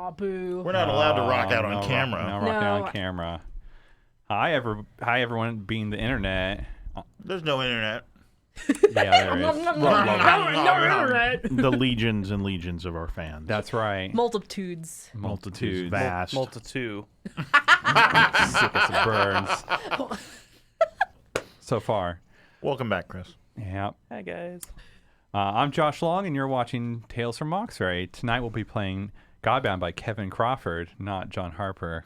Aw, boo. We're not allowed to rock out on no camera. No rocking out on camera. Hi, everyone being the internet. There's no internet. Yeah, there is. The legions and legions of our fans. That's right. Multitudes. Multitudes. Vast. Multitude. Sick as it burns. So far. Welcome back, Chris. Yeah. Hi, guys. I'm Josh Long, and you're watching Tales from Mauxferry. Tonight we'll be playing Godbound by Kevin Crawford, not John Harper.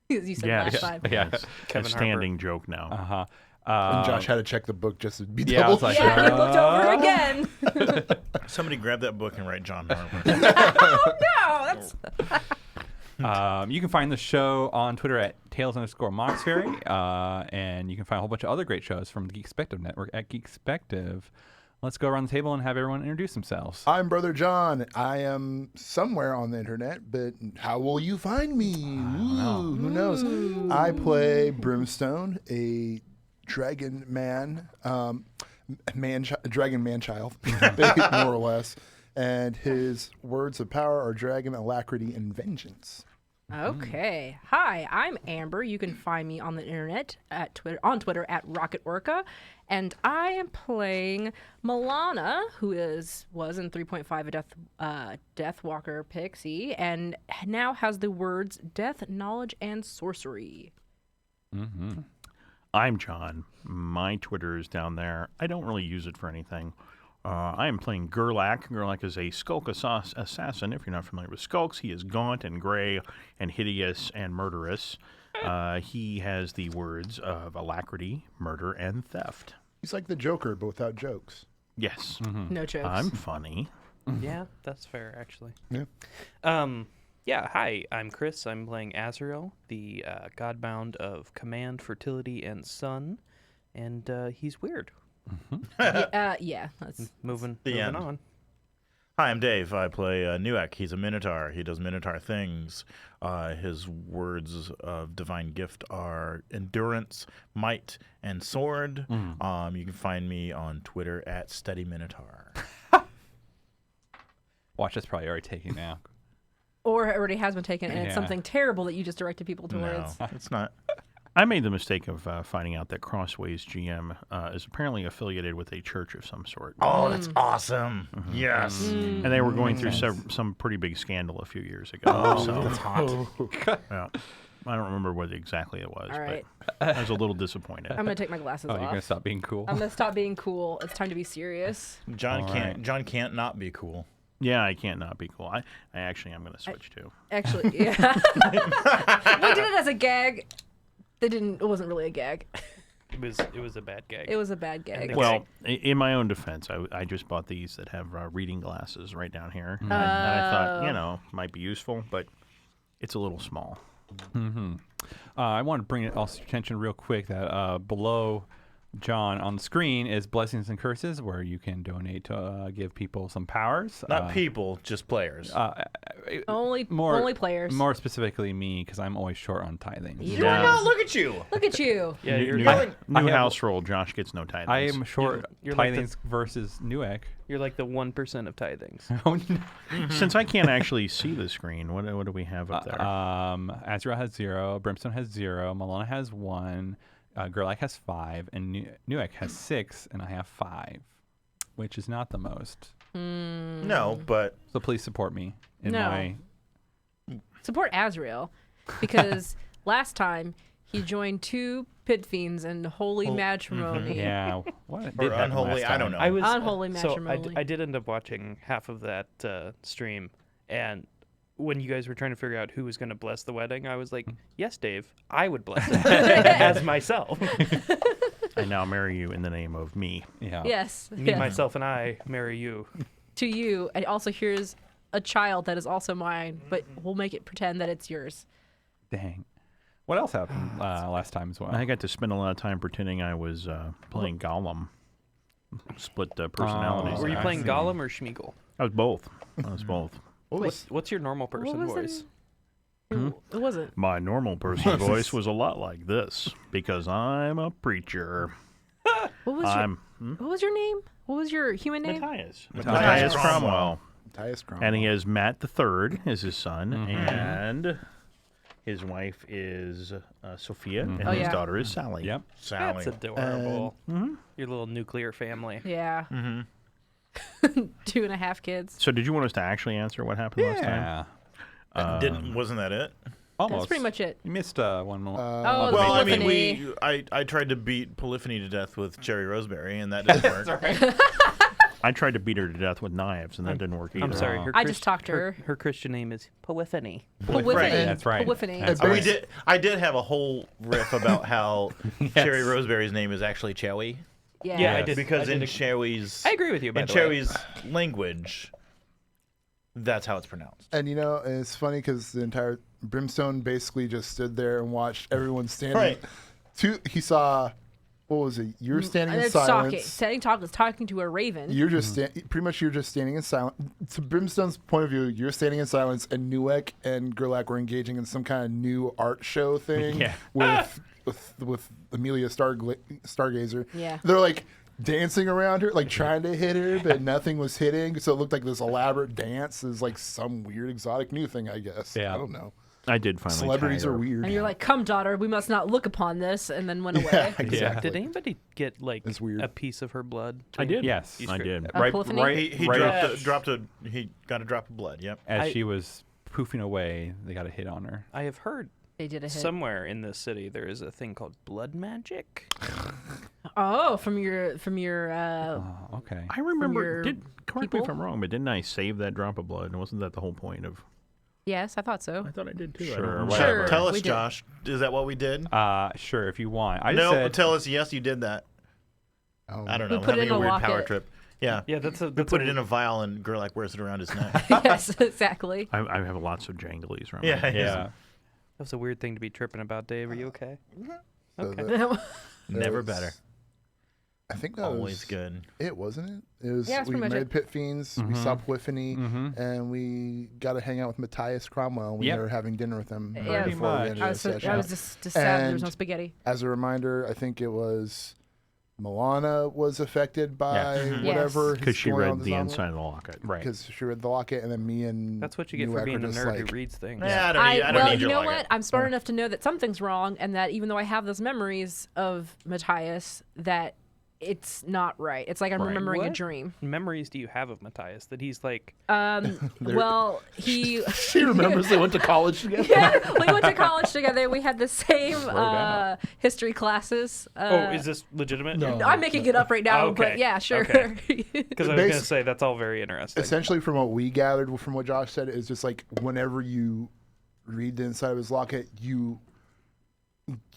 You said Yeah, last yeah. time. Yeah. A standing joke now. Uh-huh. And Josh had to check the book just to be Yeah, I double was like, sure. Yeah, he looked over again. Somebody grab that book and write John Harper. Oh, no. That's... You can find the show on Twitter at Tales_Mauxferry, and you can find a whole bunch of other great shows from the Geekspective network at Geekspective. Let's go around the table and have everyone introduce themselves. I'm Brother John. I am somewhere on the internet, but how will you find me? Ooh, who knows? I play Brimstone, a dragon man, dragon man-child, more or less. And his words of power are dragon, alacrity, and vengeance. Okay. Hi, I'm Amber. You can find me on the internet at Twitter at Rocket Orca, and I am playing Milana, who was in 3.5 a Deathwalker pixie, and now has the words death, knowledge, and sorcery. Mm-hmm. I'm John. My Twitter is down there. I don't really use it for anything. I am playing Gerlach. Gerlach is a skulk assassin. If you're not familiar with skulks, he is gaunt and gray and hideous and murderous. He has the words of alacrity, murder, and theft. He's like the Joker, but without jokes. Yes. No jokes. I'm funny. Yeah, that's fair, actually. Yeah. Yeah, hi, I'm Chris. I'm playing Azrael, the Godbound of Command, Fertility, and Sun, and he's weird. Yeah. That's Moving end. on. Hi, I'm Dave. I play Nuek. He's a Minotaur. He does Minotaur things. His words of divine gift are endurance, might, and sword. You can find me on Twitter at SteadyMinotaur. Watch that's probably already taken now. or it already has been taken, and it's Yeah. something terrible that you just directed people No, towards. it's not. I made the mistake of finding out that Crossways GM is apparently affiliated with a church of some sort. Oh, that's awesome. Yes. And they were going through some pretty big scandal a few years ago. So That's hot. yeah. I don't remember what exactly it was, All right. but I was a little disappointed. I'm going to take my glasses Oh, off. you're gonna stop being cool. I'm going to stop being cool. It's time to be serious. John All can't. right. John can't not be cool. Yeah, I can't not be cool. I actually am going to switch too. Actually, yeah. We did it as a gag. It wasn't really a gag. It was a bad gag. It was a bad gag. Well, in my own defense, I just bought these that have reading glasses right down here. And I thought, might be useful, but it's a little small. I want to bring it also to your attention real quick that below John on the screen is Blessings and Curses, where you can donate to give people some powers. Not people, just players. only players. More specifically me, because I'm always short on tithing. You Why are not? Look at you. Look at you. Yeah, New, you're new, like, new I have- house rule. Josh gets no titles. I am short You're like the- tithings versus Newek. you're like the 1% of tithings. Oh, no. Since I can't actually see the screen, what do we have up there? Azrael has 0, Brimstone has 0, Milana has 1, Gerlach has 5, and Newek has 6, and I have 5, which is not the most. No, but So please support me in No. my. Support Azrael, because last time he joined 2 pit fiends in holy matrimony. Yeah, what or did happen unholy. last I don't time? know. I was Unholy so matrimony. I did end up watching half of that stream, and when you guys were trying to figure out who was going to bless the wedding, I was like, "Yes, Dave, I would bless it as myself. I now marry you in the name of me. Yeah. Yes. Me, yes. myself, and I marry you." To you, and also here's a child that is also mine, but we'll make it pretend that it's yours. Dang. What else happened last time as well? I got to spend a lot of time pretending I was playing Gollum. Split personalities. Were you I playing see. Gollum or Schmeagol? I was both. What's your normal person was voice? It wasn't. My normal person voice was a lot like this because I'm a preacher. What was your name? What was your human name? Matthias. Matthias Cromwell. Matthias Cromwell. And he has Matt the Third is his son, and his wife is Sophia, and Oh, his yeah. daughter is Sally. Yep. Sally. That's adorable. Your little nuclear family. Yeah. 2.5 kids. So did you want us to actually answer what happened last time? Yeah. Wasn't that it? Almost. That's pretty much it. You missed one more. Oh, Well, I mean, Polyphony. I tried to beat Polyphony to death with Cherry Roseberry, and that didn't work. I tried to beat her to death with knives, and that didn't work either. I'm sorry. Oh. Her I just talked to her. Her Christian name is Polyphony. Polyphony. That's right. Polyphony. That's We right. did. I did have a whole riff about how Cherry Roseberry's name is actually Chewy, Yeah. Yeah, I Yes. did. because I in did Chewy's I agree with you. By in the way. Chewy's language, that's how it's pronounced. And it's funny because the entire Brimstone basically just stood there and watched everyone standing. Right. He saw, what was it? You're standing in It's silence. talking to a raven. You're just pretty much you're just standing in silence. To Brimstone's point of view, you're standing in silence, and Newek and Gerlach were engaging in some kind of new art show thing Yeah. with Amelia Stargazer. Yeah. They're like dancing around her, like trying to hit her, but nothing was hitting. So it looked like this elaborate dance is like some weird exotic new thing, I guess. Yeah. I don't know. I did finally. Celebrities tie her. are weird. And you're like, come, daughter, we must not look upon this, and then went away. Yeah, exactly. Did anybody get like It's weird. a piece of her blood? I did. Yes. I did. Polyphony? He right he got a drop of blood. Yep. as she was poofing away, they got a hit on her. I have heard They did a hit. somewhere in this city there is a thing called blood magic. Oh, from your Oh, okay. I remember. your Correct me if people? I'm wrong, but didn't I save that drop of blood? And wasn't that the whole point of? yes, I thought so. I thought I did too. I Sure, don't remember. whatever. Sure. Tell us, we did. Josh. Is that what we did? Sure, if you want. I just No. said, Tell us. Yes, you did that. Oh. I don't We know. put it Having in a a weird power locket. trip. Yeah. Yeah, that's a. We That's put it in a vial, and Gerlach wears it around his neck. Yes, exactly. I have lots of janglies around. Yeah. my- yeah. That's a weird thing to be tripping about, Dave. Are you okay? So Okay. there Never was- better. I think that Always was good. it, wasn't it? It was. Yeah, that's we pretty much made it. Pit Fiends. We saw Polyphony, and we got to hang out with Matthias Cromwell. We Yep. were having dinner with him Yeah. right Pretty before we much. ended I the was, session. I was just sad there was no And- spaghetti. As a reminder, I think it was Milana was affected by Yeah. whatever. Because she is going on read with the this inside of the locket. Right. Because she read the locket, and then me and That's what you get for Newek being were a just nerd like, who reads things. Yeah, I don't need, I don't well, need you your know locket. what? I'm smart enough to know that something's wrong, and that even though I have those memories of Matthias, that it's not right. It's like I'm Right. remembering a What? dream. Memories do you have of Matthias that he's like? Well, he. She remembers they went to college together. Yeah, we went to college together. We had the same down. history classes. Oh, is this legitimate? No. I'm making it up right now, Okay. but yeah, sure. Okay. Because I was Basi- gonna say that's all very interesting. Essentially, from what we gathered from what Josh said, is just like whenever you read the inside of his locket, you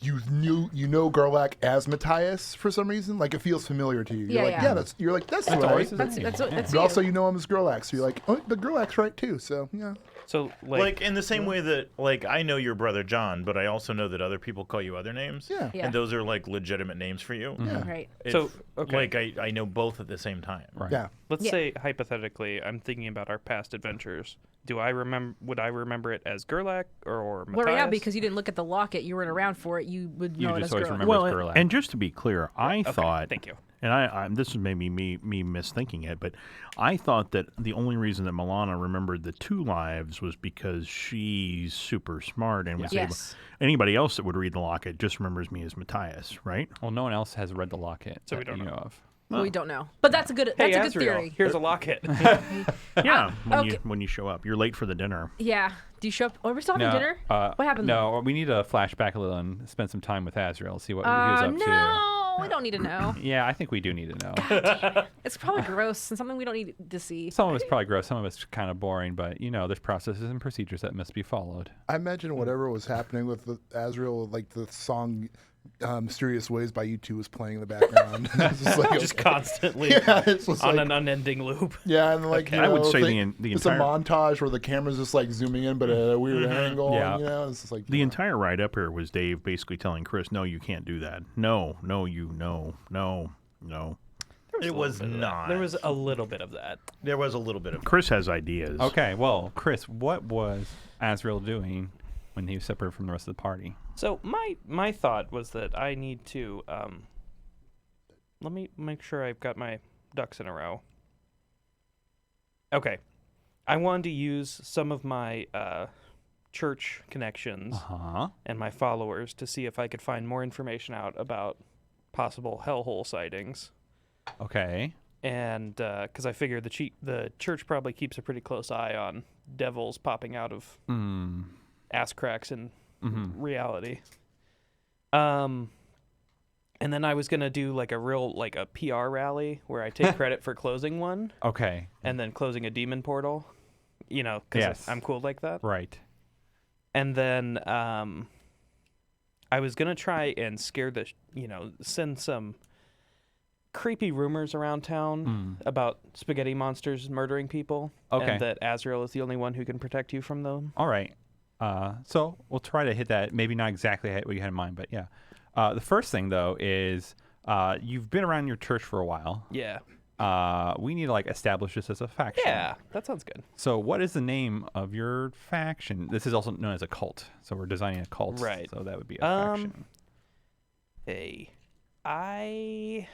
know Gerlach as Matthias for some reason. Like it feels familiar to you. You're Yeah, like, yeah. that's always right. his That's name. that's But also you. you know him as Gerlach, so you're like, oh, but Gerlach's right too. So yeah. So Like in the same way that like I know your brother John, but I also know that other people call you other names. Yeah. Yeah. And those are like legitimate names for you. Yeah. Right. So, okay. like I know both at the same time. Right. Yeah. let's Yeah. say hypothetically, I'm thinking about our past adventures. Do I remember? Would I remember it as Gerlach or Matthias? Well, yeah, because you didn't look at the locket, you weren't around for it. You would You know it just as always girl. remember Well, as Gerlach. and just to be clear, I Okay, thought. Thank you. And I this is maybe me misthinking it, but I thought that the only reason that Milana remembered the 2 lives was because she's super smart and was able. Yes. Anybody else that would read the locket just remembers me as Matthias, right? Well, no one else has read the locket. So we that don't you know. know of. We don't know, but that's a good. Hey, That's a good Azrael, theory. here's a locket. Yeah, okay. when you show up, you're late for the dinner. Yeah. Do you show up? Are we still having dinner? What happened? No, we need to flashback a little and spend some time with Azrael, see what he was up to. No, we don't need to know. Yeah, I think we do need to know. It's probably gross and something we don't need to see. Some of it's probably gross, some of it's kind of boring, but there's processes and procedures that must be followed. I imagine whatever was happening with the Azrael, like the song "Mysterious Ways" by U2 was playing in the background. It's just like, Just constantly yeah, it's just on like, an unending loop. yeah, and like I would say the it's entire a montage where the camera's just like zooming in, but at a weird angle. Yeah. And, it's just like the entire ride up here was Dave basically telling Chris, "No, you can't do that. No, no, no." It was not. There was a little bit of that. There was a little bit of. Chris has ideas. Okay, well, Chris, what was Azrael doing when he was separated from the rest of the party? So my thought was that I need to let me make sure I've got my ducks in a row. Okay. I wanted to use some of my church connections Uh-huh. and my followers to see if I could find more information out about possible hellhole sightings. Okay. And because I figure the church probably keeps a pretty close eye on devils popping out of ass cracks in reality. And then I was gonna do like a PR rally where I take credit for closing one Okay. and then closing a demon portal, because Yes. I'm cool like that. Right. And then I was gonna try and scare send some creepy rumors around town about spaghetti monsters murdering people, Okay. and that Azrael is the only one who can protect you from them. All right. So we'll try to hit that. Maybe not exactly what you had in mind, but yeah. The first thing though is you've been around your church for a while. Yeah. We need to establish this as a faction. Yeah, that sounds good. So what is the name of your faction? This is also known as a cult. So we're designing a cult. Right. So that would be a faction. Hey, I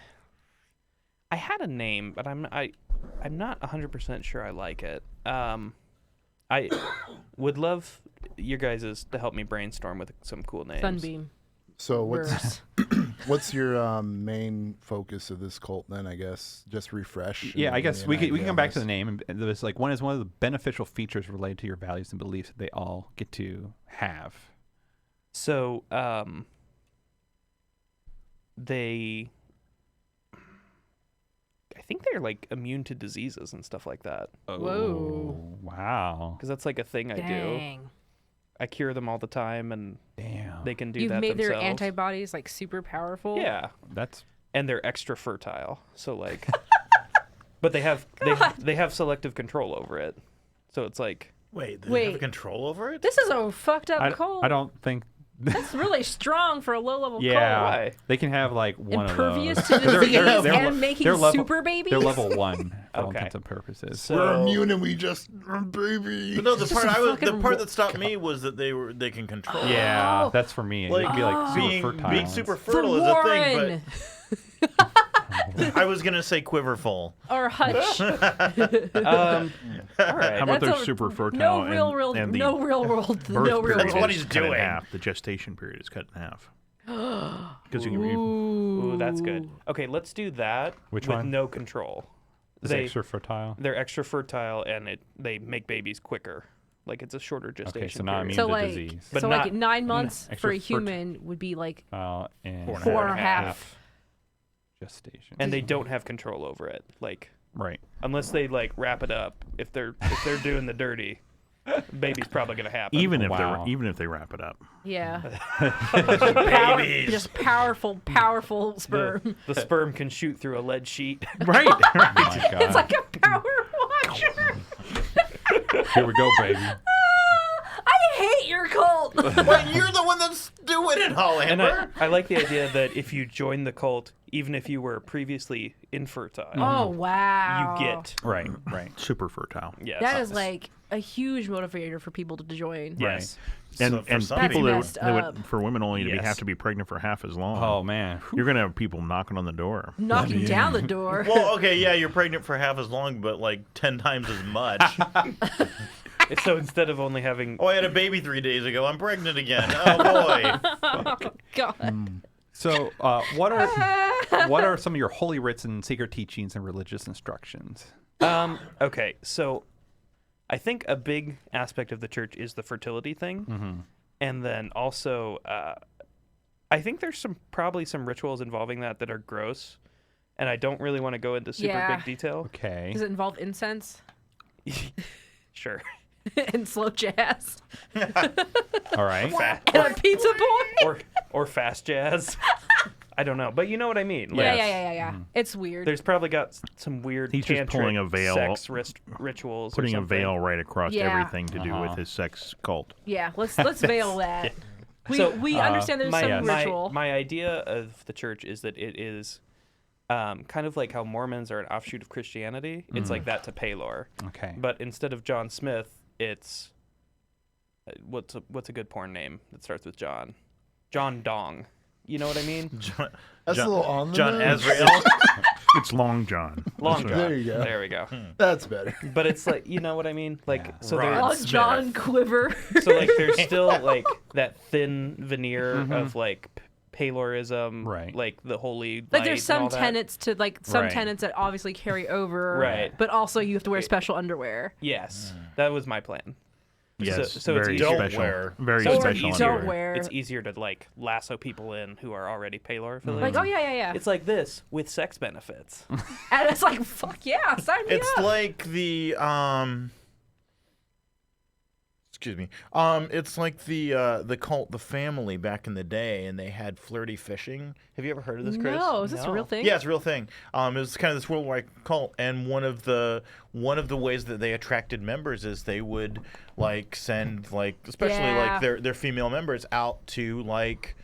had a name, but I'm not 100% sure I like it. I would love you guys to help me brainstorm with some cool names. Sunbeam. So Verse. what's your main focus of this cult then? I guess just refresh. Yeah, and I guess give we me an can idea come on back to this. the name. And there's one is one of the beneficial features related to your values and beliefs that they all get to have. So, I think they're immune to diseases and stuff like that. Whoa. Oh, wow. Because that's a thing I do. Dang. I cure them all the time, and Damn. they can do You've that made their themselves. antibodies super powerful. Yeah, That's and they're extra fertile. So but they have selective control over it. So it's Wait, they Wait. have control over it? This is a fucked up cult. I don't think. That's really strong for a low level Yeah, Why? they can have one Impervious of to those. disease they're and making super babies? They're level 1 for all Okay. intents and purposes. So We're immune and we just baby. But no, the part fucking that stopped me was that they can control. Yeah, Oh. that's for me. Like, It'd be super being fertile. super For fertile is a thing, Warren but I was gonna say quiverful. or Hutch. all right. How about That's those a- super fertile no real world, and the no real world, birth no real period That's world. what is he's cut in doing. half. The gestation period is cut in half. Because you can Ooh, that's good. Okay, let's do that Which with one? no control. Is extra fertile. They're extra fertile, and they make babies quicker. It's a shorter gestation. Okay, so not period. immune So to like, disease. But so not- 9 months extra for a human would be And 4.5. gestation. And they don't have control over it. Right. Unless they wrap it up. If they're doing the dirty, baby's probably gonna happen. even Wow. if they wrap it up. Yeah. Babies. Just powerful sperm. the sperm can shoot through a lead sheet. Right. Oh my God. It's like a power washer. Here we go, baby. I hate your cult. But you're the one that's doing it, all, And Amber. I like the idea that if you join the cult, even if you were previously infertile, Oh wow. you get Right. Super fertile. yes. That is a huge motivator for people to join. yes. And So for and some people That's that would, messed up. for women only to Yes. have to be pregnant for half as long. Oh man. You're gonna have people knocking on the door. Knocking down the door. Well, okay, yeah, you're pregnant for half as long, but 10 times as much. So instead of only having Oh, I had a baby 3 days ago. I'm pregnant again. Oh boy. God. So, what are some of your holy writs and secret teachings and religious instructions? okay, so I think a big aspect of the church is the fertility thing. And then also I think there's probably some rituals involving that are gross, and I don't really want to go into super Yeah. big detail. Okay. Does it involve incense Sure. and slow jazz All right. and a pizza boy? or fast jazz. I don't know, but you know what I mean. Yeah. It's weird. There's probably got some weird He's just tantric pulling a veil, sex rituals. Putting or a something. veil right across Yeah. everything to do with his sex cult. Yeah, let's veil that. So, We understand there's some ritual. My idea of the church is that it is kind of like how Mormons are an offshoot of Christianity. It's like that to Paylor. Okay. But instead of John Smith, it's what's a good porn name that starts with John? John Dong. You know what I mean? That's a little on the John nose. Azrael. It's Long John. Long That's John. There you go. There we go. That's better. But it's like, you know what I mean? Like, Yeah. so Rod. there's Long Smith. John Quiver. so like there's still like that thin veneer of like Palorism, Right. like the holy Like there's light and all some that. tenets to like some Right. tenets that obviously carry over, Right. But also you have to wear special underwear. Yes, that was my plan. Yes, so it's very easier. Don't special. wear. Very So it's special. easier. Don't underwear. wear. It's easier to like lasso people in who are already Palor affiliated. Like, oh yeah. It's like this with sex benefits. And it's like, fuck yeah, sign me It's up. like the excuse me. It's like the cult, the family back in the day, and they had flirty fishing. Have you ever heard of this, Chris? No, is this a No. real thing? Yeah, it's a real thing. It was kind of this worldwide cult, and one of the ways that they attracted members is they would like send like especially Yeah. like their female members out to like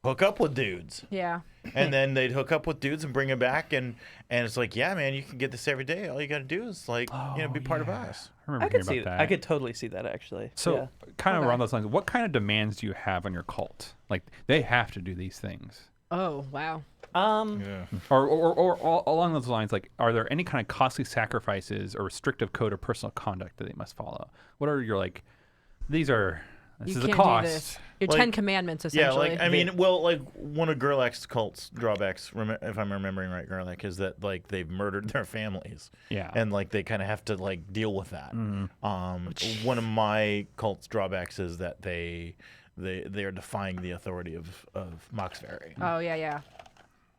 hook up with dudes. Yeah. And then they'd hook up with dudes and bring them back, and it's like, yeah, man, you can get this every day. All you got to do is like, be part of us. I remember I could hearing see about that. that. I could totally see that actually. So, yeah. kind of Okay. around those lines, what kind of demands do you have on your cult? Like, they have to do these things. Oh wow. Yeah. Or along those lines, like, are there any kind of costly sacrifices or restrictive code of personal conduct that they must follow? What are your, like, this You is the can't cost. do this. Your Like- 10 Commandments, Yeah, essentially. like I mean, well, like one of Gerlach's cult's drawbacks, if I'm remembering right, Gerlach, is that like they've murdered their families, Yeah. and like they kind of have to like deal with that. One of my cult's drawbacks is that they are defying the authority of Mauxferry. Oh yeah.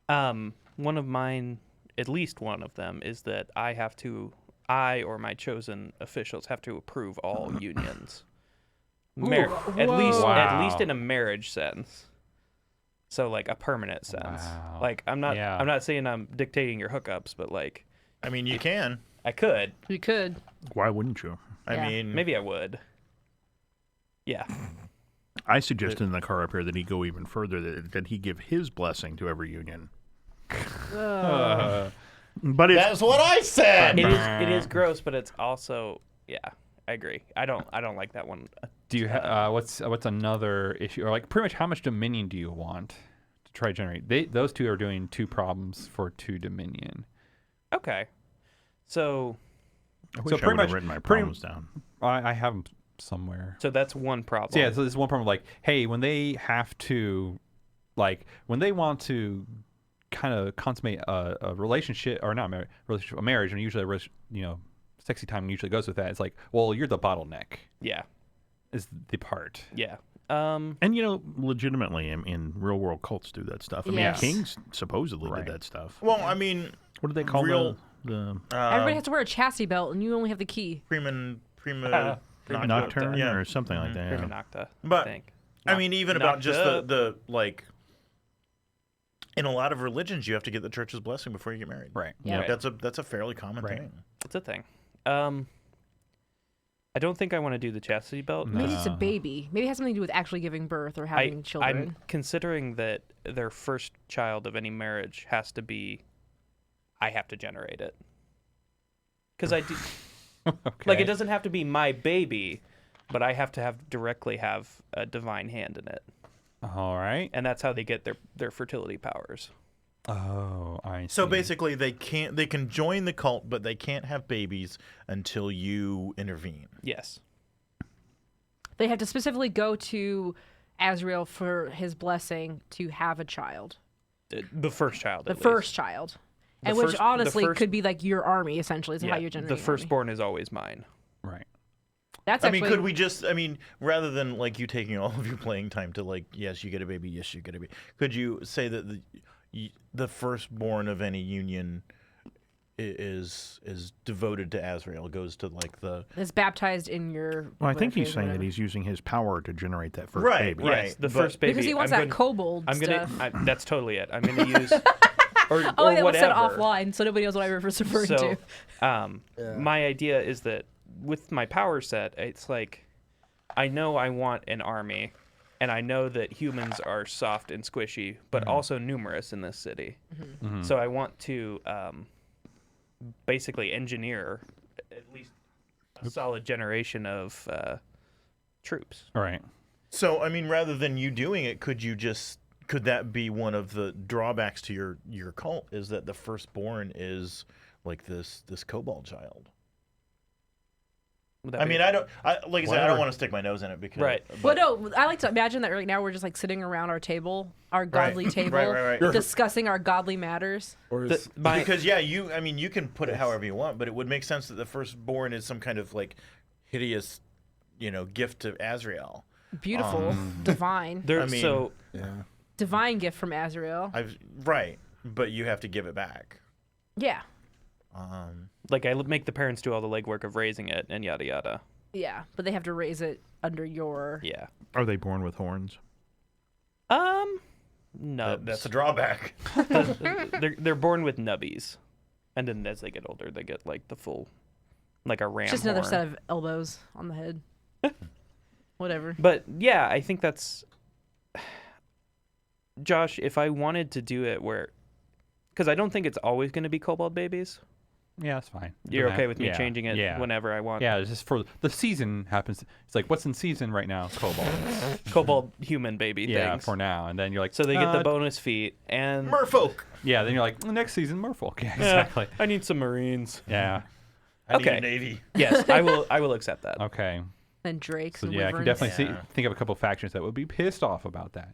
One of mine, at least one of them, is that I or my chosen officials have to approve all unions. At least Wow. in a marriage sense. So like a permanent sense. Wow. Like I'm not Yeah. I'm not saying I'm dictating your hookups, but like I mean, you can. I could. You could. Why wouldn't you? I Yeah. mean, Maybe I would. Yeah. I suggested in the car up here that he go even further, that he give his blessing to every union. But it's that's what I said. It is gross, but it's also I agree. I don't like that one. Do you what's another issue, or like pretty much how much dominion do you want to try to generate? Those two are doing 2 problems for 2 dominion. Okay. So I wish so I pretty would have much- written my pretty- problems down. I have them somewhere. that's one problem. So yeah, so this is one problem. Like, hey, when they have to, like, when they want to kind of consummate a relationship, or not a relationship, a marriage, and usually sexy time usually goes with that. It's like, well, you're the bottleneck. Yeah. Is the part. Yeah. And legitimately, in real world cults do that stuff. I mean, Yes. kings supposedly Right. did that stuff. Well, I mean, What do they call real- the Everybody has to wear a chassis belt, and you only have the key. prima Prima nocturne Yeah. or something like that? Prima Yeah. nocta, But, I think. I mean, even about knocked just up. the like. In a lot of religions, you have to get the church's blessing before you get married. Right. Yeah. Right. That's a fairly common Right. thing. It's a thing. I don't think I want to do the chastity belt. No. Maybe it's a baby. Maybe it has something to do with actually giving birth or having children. I'm considering that their first child of any marriage has to be, I have to generate it. Because I do, like, it doesn't have to be my baby, but I have to directly have a divine hand in it. All right. And that's how they get their fertility powers. Oh, I see. So basically, they can join the cult, but they can't have babies until you intervene. Yes. They have to specifically go to Azrael for his blessing to have a child. The first child. The at least. first child. The And which first- the honestly first- could be like your army, essentially, is Yeah, how you're generating the an army. firstborn is always mine. Right. That's I actually, mean, could we just? I mean, rather than like you taking all of your playing time to like, yes, you get a baby, yes, you get a baby. Could you say that the firstborn of any union is devoted to Azrael, goes to like the is baptized in your. Well, I think whatever, he's saying that whatever. he's using his power to generate that first Right, baby. right. Yes, the but- first baby. Because he wants I'm that gonna- kobold I'm gonna. stuff. That's totally it. I'm gonna use. Or Oh, or that was said whatever. offline, so nobody knows what I was referring So, to. my idea is that with my power set, it's like, I know I want an army, and I know that humans are soft and squishy, but also numerous in this city. So I want to basically engineer at least a solid generation of troops. All right. So I mean, rather than you doing it, could you just could that be one of the drawbacks to your cult? Is that the firstborn is like this kobold child? Would that I be- mean, I don't want Whatever. to stick my nose in it because Right. Well, no, I like to imagine that right now we're just like sitting around our table, our godly table, right. discussing our godly matters. Or The- is, my- Because you can put it however you want, but it would make sense that the firstborn is some kind of like hideous, gift to Azrael. Beautiful, divine, there, I mean- so yeah. divine gift from Azrael. Right, but you have to give it back. Yeah, like I make the parents do all the legwork of raising it and yada yada. yeah, but they have to raise it under your. Yeah. Are they born with horns? No. That's a drawback. They're born with nubbies, and then as they get older, they get like the full, like a ram. It's just another horn. set of elbows on the head. Whatever. But yeah, I think that's. Josh, if I wanted to do it where, because I don't think it's always going to be kobold babies. Yeah, that's fine. You're Doesn't okay have- with me yeah, changing it yeah. whenever I want. Yeah, it's just for the season happens. It's like what's in season right now, kobold. Kobold human baby Yeah, things. for now, and then you're like, So they get the bonus feet and Merfolk. Yeah, then you're like, next season, Merfolk. Yeah, exactly. I need some Marines. Yeah. I need Okay. a navy. Yes, I will accept that. Okay. And drakes So and yeah, I can wyverns. definitely Yeah. think of a couple factions that would be pissed off about that.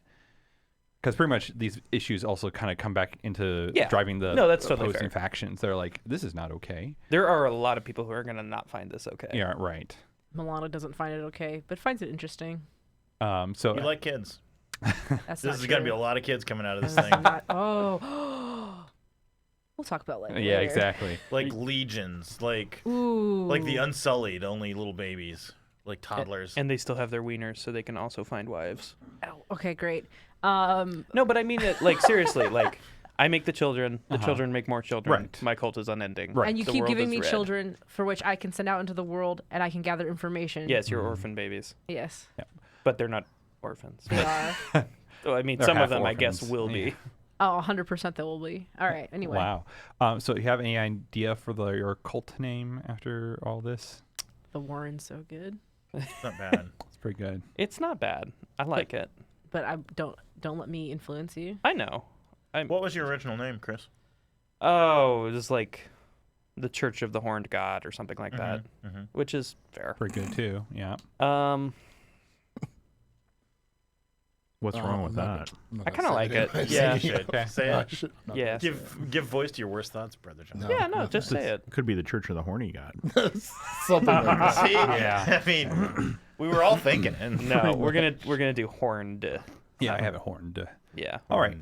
Because pretty much these issues also kind of come back into Yeah. driving the No, that's totally opposing fair. factions. They're like, this is not okay. There are a lot of people who are going to not find this okay. Yeah, right. Milana doesn't find it okay, but finds it interesting. So You like kids. That's This not is going to be a true. lot of kids coming out of this That's thing. not- oh. We'll talk about later. yeah, exactly. Like legions, like Ooh. the Unsullied, only little babies, like toddlers. And they still have their wieners, so they can also find wives. Oh, okay, great. No, but I mean it, like, seriously, like, I make the children, the children make more children. Right. My cult is unending. Right. And you The keep world giving is me red. children for which I can send out into the world and I can gather information. Yes, you're orphan babies, Yes, but they're not orphans. they are. So, I mean, They're some of half them, I guess, orphans. will Yeah. be. Oh, 100% they will be. All right, anyway. Wow. So you have any idea for your cult name after all this? The Warren's so good. It's not bad. It's pretty good. It's not bad. I like it. But I don't let me influence you. I know. What was your original name, Chris? Oh, it was like the Church of the Horned God or something like that, Mhm. which is fair. Pretty good too. Yeah. What's wrong with that? I kind of like it. Yeah, Yeah. you should. Say it. Yeah. Give voice to your worst thoughts, Brother John. No. Yeah, no, just say it. Could be the Church of the Horny God. Something like that. See? Yeah. I mean, we were all thinking it. No, we're gonna do horned. Yeah, I have it horned. Yeah. All right.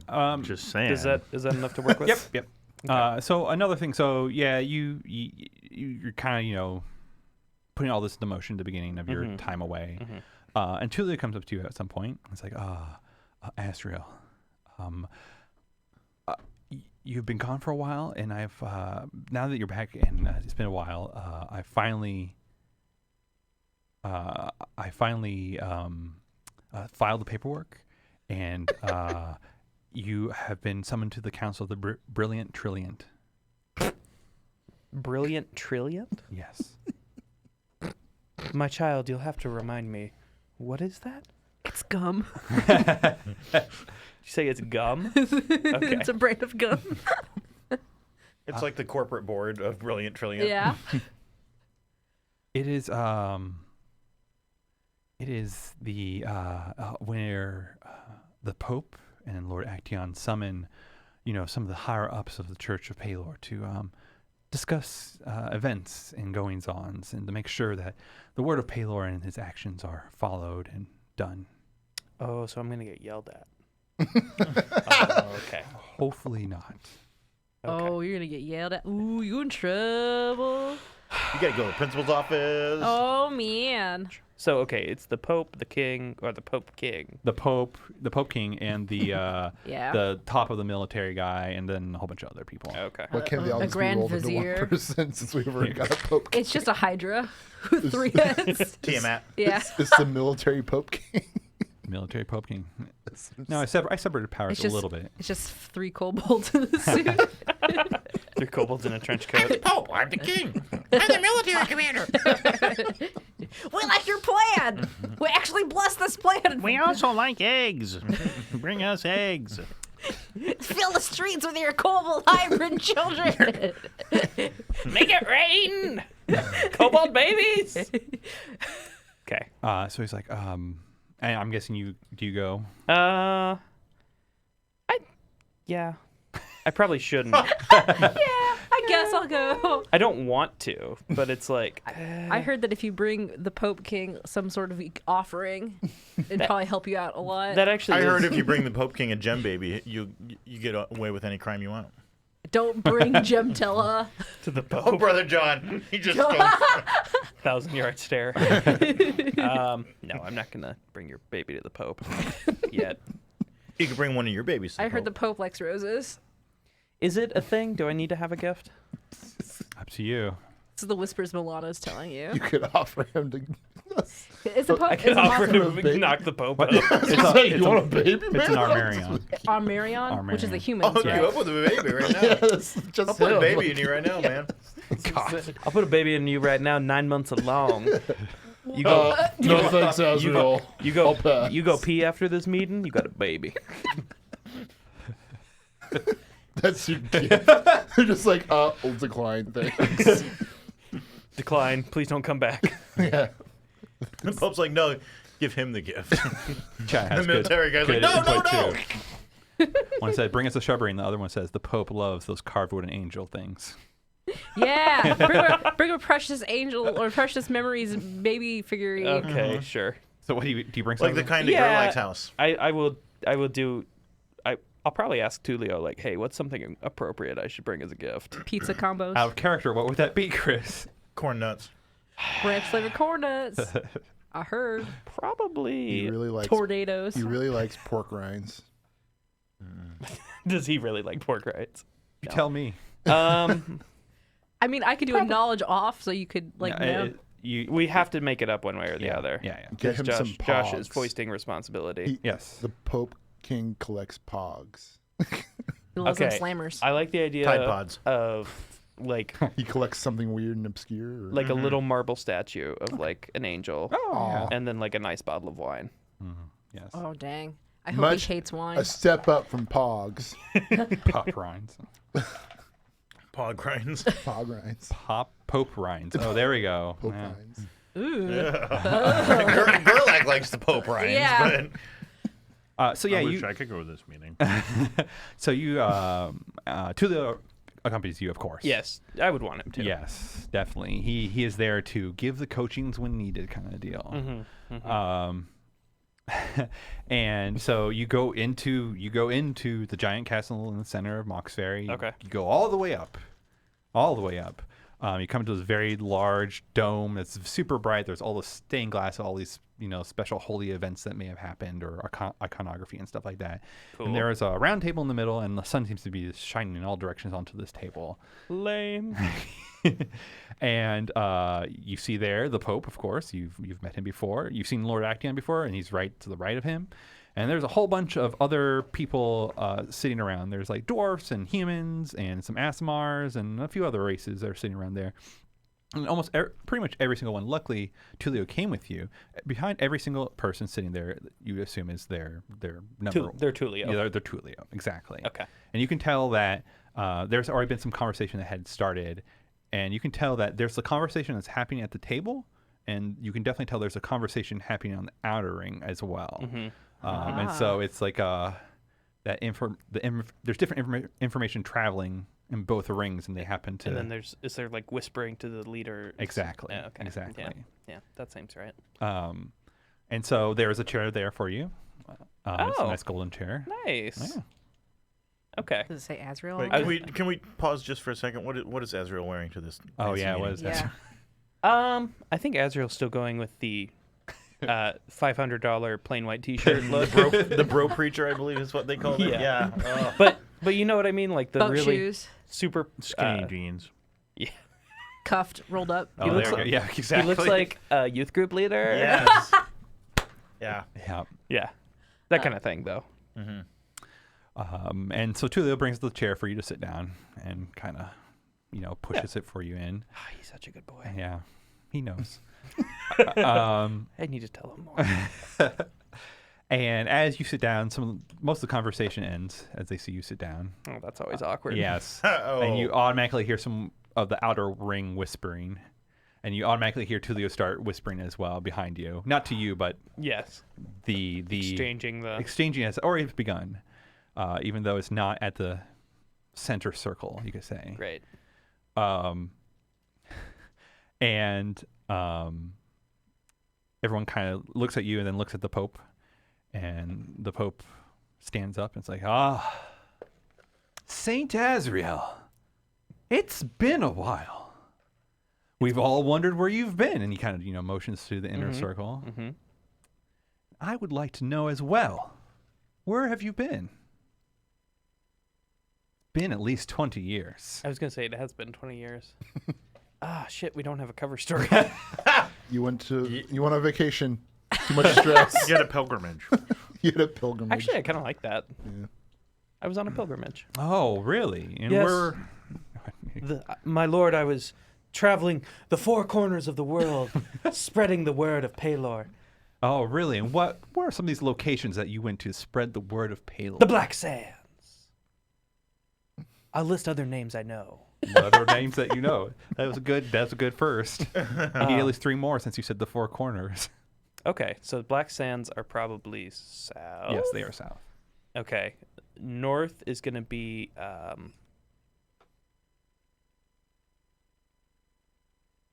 Just saying. Is that enough to work with? Yep. So another thing. So yeah, you're kind of putting all this into motion at the beginning of your time away, and Tulia comes up to you at some point. It's like, Asriel, you've been gone for a while, and I've now that you're back, and it's been a while. I finally filed the paperwork, and you have been summoned to the Council of the Brilliant Trilliant. Brilliant Trilliant? Yes. My child, you'll have to remind me. What is that? It's gum. Did you say it's gum? Okay. It's a brand of gum. It's like the corporate board of Brilliant Trillion. Yeah. It is the where the Pope and Lord Actaeon summon, some of the higher ups of the Church of Palor to discuss events and goings-ons, and to make sure that the word of Palor and his actions are followed and done. Oh, so I'm gonna get yelled at. Oh, okay. Hopefully not. Okay. Oh, you're gonna get yelled at. Ooh, you in trouble. You gotta go to the principal's office. Oh man. So okay, it's the Pope, the King, or the Pope King. The Pope King, and the Yeah. the top of the military guy, and then a whole bunch of other people. Okay. What can't they all A just be Grand rolled into one Vizier. person since we've already got a Pope King? It's just a Hydra with 3 heads. Tiamat. Yeah. It's the military Pope King. Military Pope King. No, I separated powers It's just, a little bit. It's just 3 kobolds in a suit. 3 kobolds in a trench coat. Pope, I'm the king. I'm the military commander. We like your plan. We actually bless this plan. We also like eggs. Bring us eggs. Fill the streets with your kobold hybrid children. Make it rain. Kobold babies. Okay. So he's like, and I'm guessing do you go? Yeah. I probably shouldn't. I guess I'll go. I don't want to, but it's like I heard that if you bring the Pope King some sort of offering, it'd probably help you out a lot. that actually. I is, heard if you bring the Pope King a gem baby, you get away with any crime you want. Don't bring Gemtella. to the Oh, Pope. brother John, he just 1,000-yard stare. No, I'm not gonna bring your baby to the Pope yet. You could bring one of your babies. To I the heard the Pope. Pope likes roses. Is it a thing? Do I need to have a gift? Up to you. This is the whispers Milano's telling you. You could offer him to. It's a Pope. I It's could a offer Mothra. to knock the Pope out. You want a baby, man? It's an Armarion. Armarion, which is the human. I'll hook you up with a baby right now. Yes, just I'll put a him. baby in you right now, man. I'll put a baby in you right now, 9 months along. You go. No thanks, Azrael. You go. I'll pass. You go pee after this meeting. You got a baby. That's your gift. You're just like, I'll decline, thanks. Decline. Please don't come back. Yeah. The Pope's like, no, give him the gift. Chat The has military guy's like, good no, no, input, no. too. One said, bring us a shrubbery, and the other one says, the Pope loves those carved wooden angel things. Yeah, bring a precious angel or precious memories baby figurine. Okay, sure. So what do you bring Like something? the kind of girl Yeah. likes house. I will do. I'll probably ask Tulio like, hey, what's something appropriate I should bring as a gift? Pizza combos, Out of character, what would that be, Chris? Corn nuts. ranch flavored corn nuts. I heard Probably. He really likes. tornadoes. He really likes pork rinds. Does he really like pork rinds? You No. tell me. I mean, I could do a knowledge off, so you could like know. We have to make it up one way or the other. Yeah. Get him some Josh is pogs. foisting responsibility. He- Yes. The Pope King collects pogs. He loves them Okay. slammers. I like the idea Tide Pods. of like He collects something weird and obscure. Or... a little marble statue of like an angel, Oh, and then like a nice bottle of wine. yes. Oh dang! I hope Much he hates wine. a step up from pogs. Pop rinds. Pog grinds. Pog rinds. Pope rinds. Oh, there we go. Pope Yeah. rinds. Ooh. Gerlach likes the Pope rinds. Yeah. But So yeah, I wish you. I could go to this meeting. So you. Tulio accompanies you, of course. Yes, I would want him to. Yes, definitely. He is there to give the coachings when needed, kind of deal. And so you go into the giant castle in the center of Mauxferry. Okay. You go all the way up, you come to this very large dome that's super bright. There's all the stained glass, all these special holy events that may have happened, or iconography and stuff like that. Cool. And there is a round table in the middle, and the sun seems to be shining in all directions onto this table. Lame. And you see there the Pope, of course. You've met him before. You've seen Lord Actaeon before, and he's right to the right of him. And there's a whole bunch of other people sitting around. There's like dwarfs and humans and some Asmars and a few other races that are sitting around there. And almost pretty much every single one. Luckily, Tulio came with you. Behind every single person sitting there, you assume is their number. They're Tulio. Yeah, they're Tulio, exactly. Okay. And you can tell that there's already been some conversation that had started, and you can tell that there's a conversation that's happening at the table, and you can definitely tell there's a conversation happening on the outer ring as well. And so it's like there's different information traveling in both rings, and they happen to. And then is there like whispering to the leader? Exactly. Yeah, okay. Exactly. Yeah, that seems right. And so there's a chair there for you. It's a Oh. nice golden chair. Nice. Yeah. Okay. Does it say Azrael? wait, on it? can we pause just for a second? What is Azrael wearing to this? Oh fancy yeah, meeting? what is that? Yeah. I think Azrael's still going with the $500 plain white T-shirt look. The bro preacher, I believe, is what they call it. Yeah. Yeah. But you know what I mean, like the Boat really shoes, super Skinny jeans. cuffed, rolled up. Oh, looks there we like- go. Yeah, exactly. He looks like a youth group leader. Yes. Yeah. Yeah. Yeah. That kind of thing, though. And so Tulio brings the chair for you to sit down and kind of, pushes it for you in. He's such a good boy. Yeah, he knows. I need to tell him more. And as you sit down, most of the conversation ends as they see you sit down. Oh, that's always awkward. Yes. Oh. And you automatically hear some of the outer ring whispering. And you automatically hear Tulio start whispering as well behind you. Not to you, but Yes. the Exchanging has already begun, even though it's not at the center circle, you could say. Great. And everyone kind of looks at you and then looks at the Pope. And the Pope stands up and it's like, Saint Azrael, it's been a while. We've all wondered where you've been. And he kind of, motions through the inner circle. Mm-hmm. I would like to know as well, where have you been? Been at least 20 years. I was going to say it has been 20 years. Shit, we don't have a cover story. You went on vacation. Too much stress. You had a pilgrimage. You had a pilgrimage. Actually, I kind of like that. Yeah. I was on a pilgrimage. Oh, really? And Yes. where? My lord, I was traveling the four corners of the world, spreading the word of Pelor. Oh, really? And what are some of these locations that you went to spread the word of Pelor? The Black Sands. I'll list other names I know. Other names that you know. That's a good first. You need at least 3 more since you said the 4 corners. Okay, so the Black Sands are probably south. Yes, they are south. Okay, north is going to be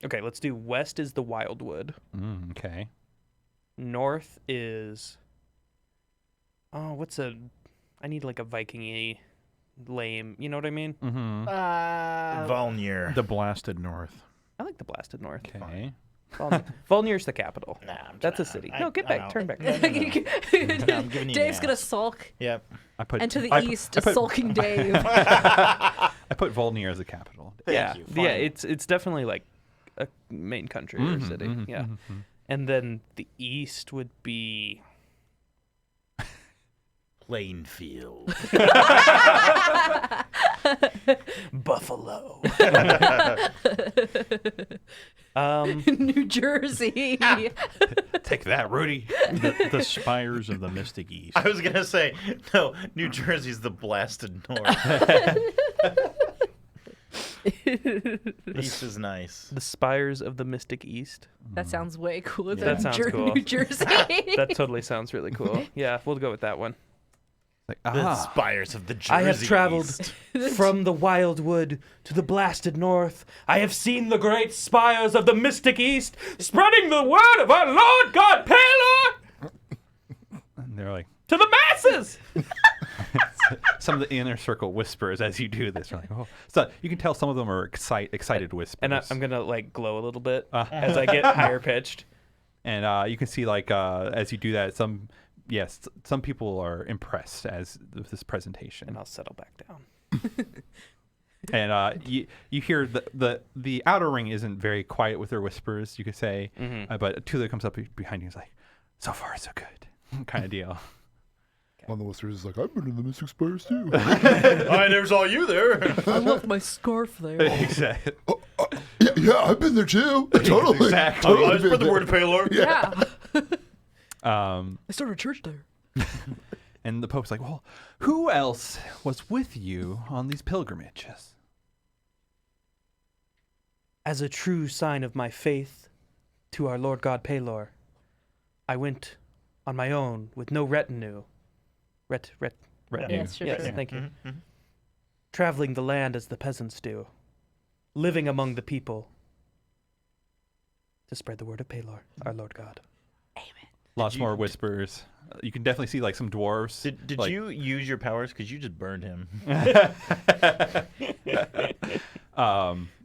okay, let's do west is the Wildwood. Okay. North is I need like a Viking-y lame, you know what I mean? Mm-hmm. Volnir. The blasted north. I like the blasted north. Okay. Volnir's the capital. Nah, I'm That's a trying- city. I- No, get I back. know. Turn back. No, no, no. I'm giving you Dave's an gonna ass. sulk, Yep. and to the I east, put- sulking Dave. I put Volnir as the capital. Yeah, you. yeah. Fine. it's definitely like a main country or city. Yeah, and then the east would be Plainfield. Buffalo. New Jersey. Take that, Rudy. The spires of the Mystic East. I was gonna say no. New Jersey's the blasted north. East is nice. The spires of the Mystic East. That sounds way cooler That than sounds cool. New Jersey. That totally sounds really cool. Yeah, we'll go with that one. Like, The spires of the Jersey I have traveled East. from the wildwood to the blasted north. I have seen the great spires of the mystic east, spreading the word of our Lord God Pelor And they're like, to the masses. some of the inner circle whispers as you do this. They're like, oh. So you can tell some of them are excited whispers. And I'm gonna like glow a little bit as I get higher pitched. And you can see like as you do that, some people are impressed with this presentation. And I'll settle back down. And you hear the outer ring isn't very quiet with their whispers, you could say, but Tula comes up behind you and is like, so far so good, kind of deal. One of the listeners is like, I've been in the Mystic Spires too. I never saw you there. I left my scarf there. Exactly. yeah, I've been there too. Totally. Exactly. Totally I spread been the there. word of Pelor. Yeah. I I started a church there. And the Pope's like, well, who else was with you on these pilgrimages? As a true sign of my faith to our Lord God Pelor, I went on my own with no retinue. Retinue. Yes, sure, Yes, sure. thank you. Traveling the land as the peasants do, living among the people to spread the word of Pelor, our Lord God. Lots more whispers. You can definitely see like some dwarves. Did like, you use your powers? Because you just burned him.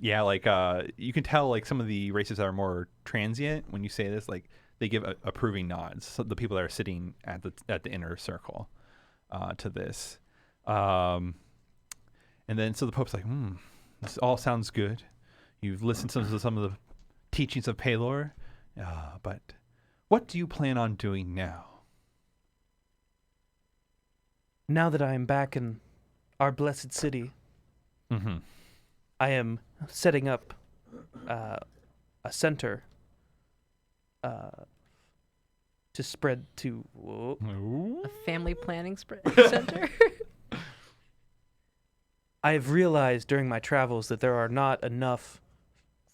Yeah, like you can tell like some of the races that are more transient when you say this, like they give approving nods. So the people that are sitting at the inner circle to this, and then so the Pope's like, this all sounds good. You've listened to some of the teachings of Pelor, but what do you plan on doing now? Now that I am back in our blessed city, I am setting up a center to spread to. Whoa. Ooh. A family planning center. I've realized during my travels that there are not enough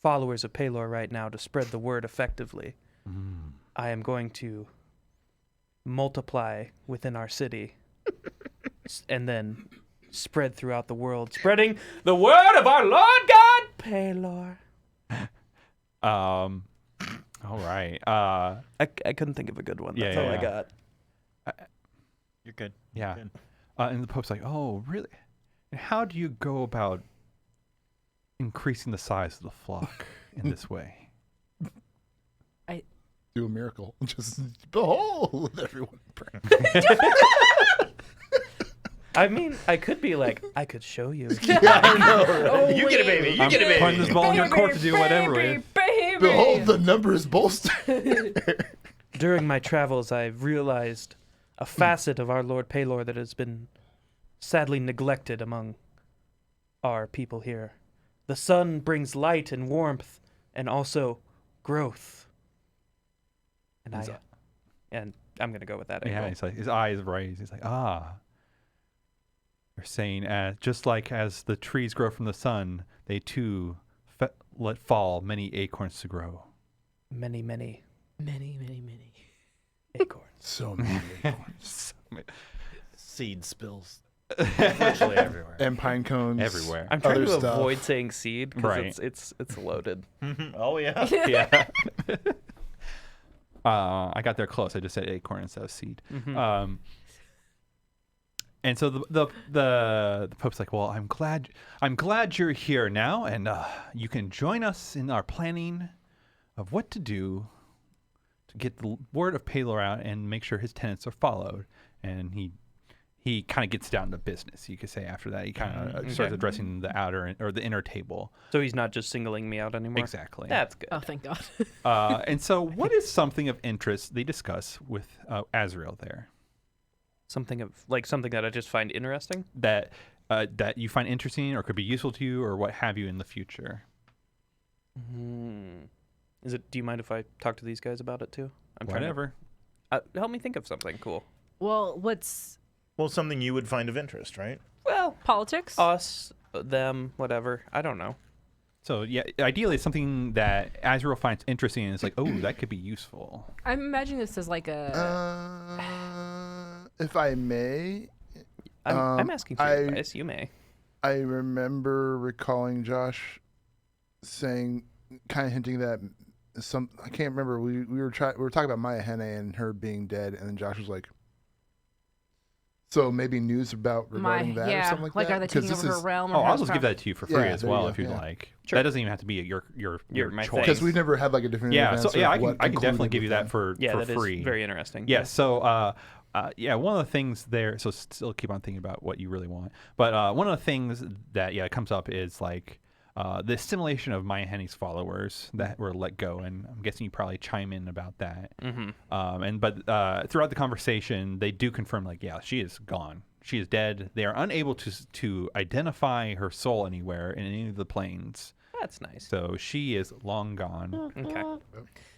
followers of Paylor right now to spread the word effectively. I am going to multiply within our city and then spread throughout the world, spreading the word of our Lord God, Paylor. All right. I couldn't think of a good one. That's all I got. You're good. Yeah. Good. And the Pope's like, oh, really? And how do you go about increasing the size of the flock in this way? Do a miracle. Just behold everyone praying. I mean, I could be like, I could show you. Yeah, I know. Right? Oh, You get it, baby. You I'm get it, baby. putting this ball in your court to do whatever with. Baby. Behold the numbers bolster. During my travels, I've realized a facet of our Lord Paylor that has been sadly neglected among our people here. The sun brings light and warmth and also growth. And I'm going to go with that. Yeah, angle. he's like, his eyes raised. He's like, They're saying, just like as the trees grow from the sun, they too let fall many acorns to grow. Many, many Many. acorns. So many acorns. Seed spills virtually everywhere. And pine cones. Everywhere. I'm trying Other to stuff. avoid saying seed because Right. it's loaded. Oh, yeah. Yeah. I got there close. I just said acorn instead of seed. Mhm. And so the Pope's like, well, I'm glad you're here now, and you can join us in our planning of what to do to get the word of Paylor out and make sure his tenets are followed. And he kind of gets down to business, you could say. After that, he kind of starts addressing the outer or the inner table. So he's not just singling me out anymore? Exactly. That's good. Oh, thank God. And so, what is something of interest they discuss with Azrael there Something that I just find interesting? that you find interesting or could be useful to you or what have you in the future? Do you mind if I talk to these guys about it too? I'm trying Whatever. to help me think of something cool. Well, what's Well, something you would find of interest, right? Well, politics? us, them, whatever. I don't know. So yeah, ideally, it's something that Azrael finds interesting, and it's like, oh, that could be useful. I'm imagining this as like a. If I may, I'm asking for your advice. You may. I remember recalling Josh saying, kind of hinting that I can't remember. We were talking about Maya Hene and her being dead, and then Josh was like, so maybe news regarding that or something like that. Are they 'Cause taking this over her is- realm? Oh, Or I'll house just give that to you for free Yeah, as there you well go, if you'd yeah. like. Sure. That doesn't even have to be your my choice. thing. Because we've never had like a definitive Yeah, so answer yeah, of I can what definitely included give you with that for that free. is very interesting. Yes. So, one of the things there. So still keep on thinking about what you really want. But one of the things that comes up is like the assimilation of Maya Henne's followers that were let go, and I'm guessing you probably chime in about that. But throughout the conversation, they do confirm like, yeah, she is gone. She is dead. They are unable to identify her soul anywhere in any of the planes. That's nice. So she is long gone. Okay. There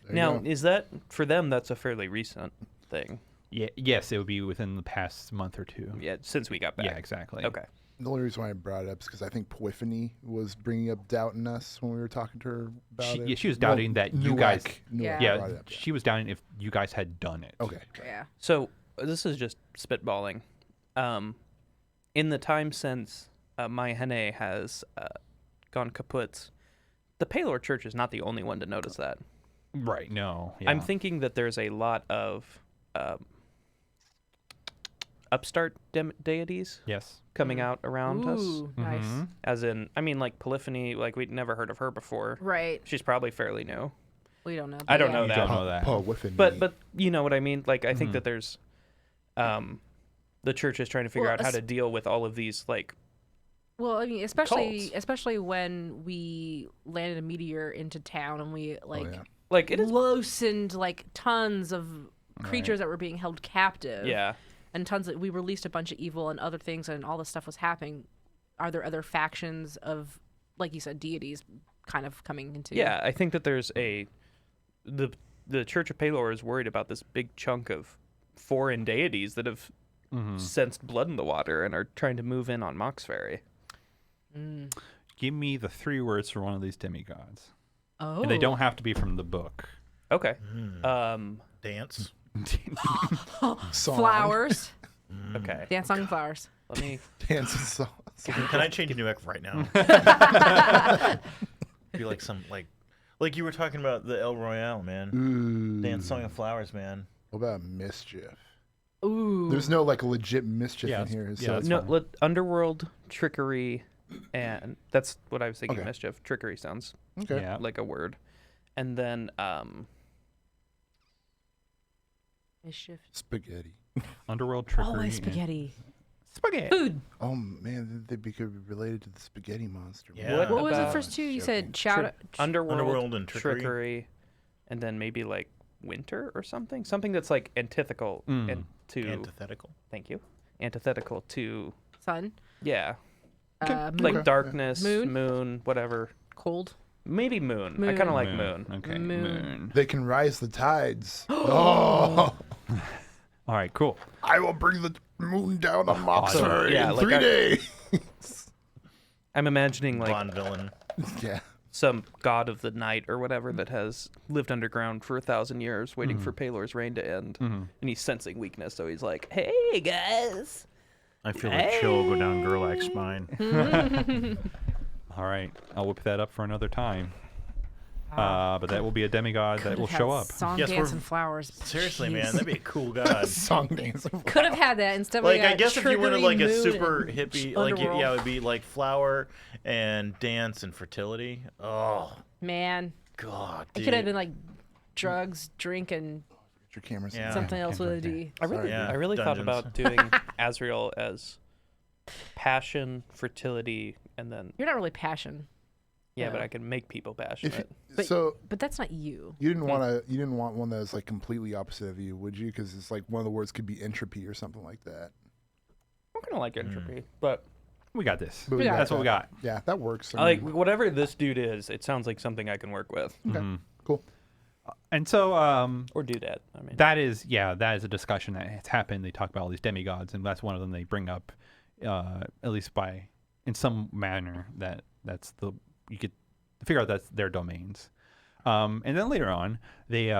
you Now, go. is that for them? That's a fairly recent thing. Yeah, yes, it would be within the past month or two. Yeah, since we got back. Yeah, exactly. Okay. The only reason why I brought it up is because I think Poiphany was bringing up doubt in us when we were talking to her about it. Yeah, she was doubting that you guys. Newak Yeah. brought it Yeah, up, she was doubting if you guys had done it. Okay. Yeah. So this is just spitballing. In the time since Maya Hene has gone kaput, the Paylor Church is not the only one to notice that. Right. No. Yeah. I'm thinking that there's a lot of upstart deities Yes. coming out around us. Ooh, nice. Mhm. As in, I mean, like Polyphony, like we'd never heard of her before. Right. She's probably fairly new. We don't know. I but don't yeah. know You that. don't know that. Poiphany. But you know what I mean? Like I think Mhm. that there's the church is trying to figure Well, out how to deal with all of these like Well, I mean, Cults. especially when we landed a meteor into town and we like yeah. it is loosened like tons of creatures that were being held captive. yeah. And we released a bunch of evil and other things, and all this stuff was happening. Are there other factions of, like you said, deities kind of coming into? Yeah, I think that there's the the Church of Palor is worried about this big chunk of foreign deities that have sensed blood in the water and are trying to move in on Mauxferry. Give me the 3 words for one of these demigods. Oh. And they don't have to be from the book. Okay. Dance. Song. Flowers. Okay. Dance song and flowers. Let me. Dance and song. Can I change Newark right now? Be like some like you were talking about the El Royale, man. Ooh. Dance Song of Flowers, man. What about mischief? Ooh. There's no like legit mischief Yeah, in here. yeah, So that's No, fine. underworld, trickery, and that's what I was thinking. Okay. Mischief, trickery sounds okay. Yeah. like a word, and then Mischief. Spaghetti. Underworld trickery. Oh, like and- spaghetti. Spaghetti. Food. Oh man, they be could be related to the spaghetti monster. Yeah. What What was the about first 2? You said Joking. underworld, and trickery. and then maybe like winter or something that's like antithetical and to Antithetical. thank you, antithetical to sun. yeah, Moon. like darkness, Moon? moon, whatever. Cold. Maybe moon. I Moon. kind of like moon. Okay. Moon. Moon. They can rise the tides. Oh, All right, cool. I will bring the moon down on Mauxferry yeah, in like 3 I- days. I'm imagining like Bond villain. Yeah. some god of the night or whatever that has lived underground for 1,000 years, waiting for Palor's reign to end, and he's sensing weakness, so he's like, "Hey guys." I feel a chill go down Gerlach's spine. All right, I'll whip that up for another time. But that will be a demigod that will show up. Song, Yes, dance, we're- and flowers. Seriously, Jeez. man, that'd be a cool god. Song dance. Could have had that instead. Like we got I guess if you wanted trickery, like a moon, super and hippie, like underworld. yeah, it would be like flower and dance and fertility. Oh Man, God, it dude. could have been like drugs, drink, and Your camera's Yeah. something else with a okay. D. I really, Yeah, I really thought dungeons. about doing Azrael as passion, fertility, and then You're not really passion, yeah, but Yeah. I can make people If passionate. But- so but that's not you. you didn't want one that was like completely opposite of you, would you? Because it's like one of the words could be entropy or something like that. I'm kind of like entropy, but We got this. But we Yeah. got That's what we that. got. Yeah, that works. I like whatever this dude is. It sounds like something I can work with Cool. And so or do that. I mean, that is a discussion that has happened. They talk about all these demigods, and that's one of them they bring up, at least in some manner that's you could figure out that's their domains. And then later on, they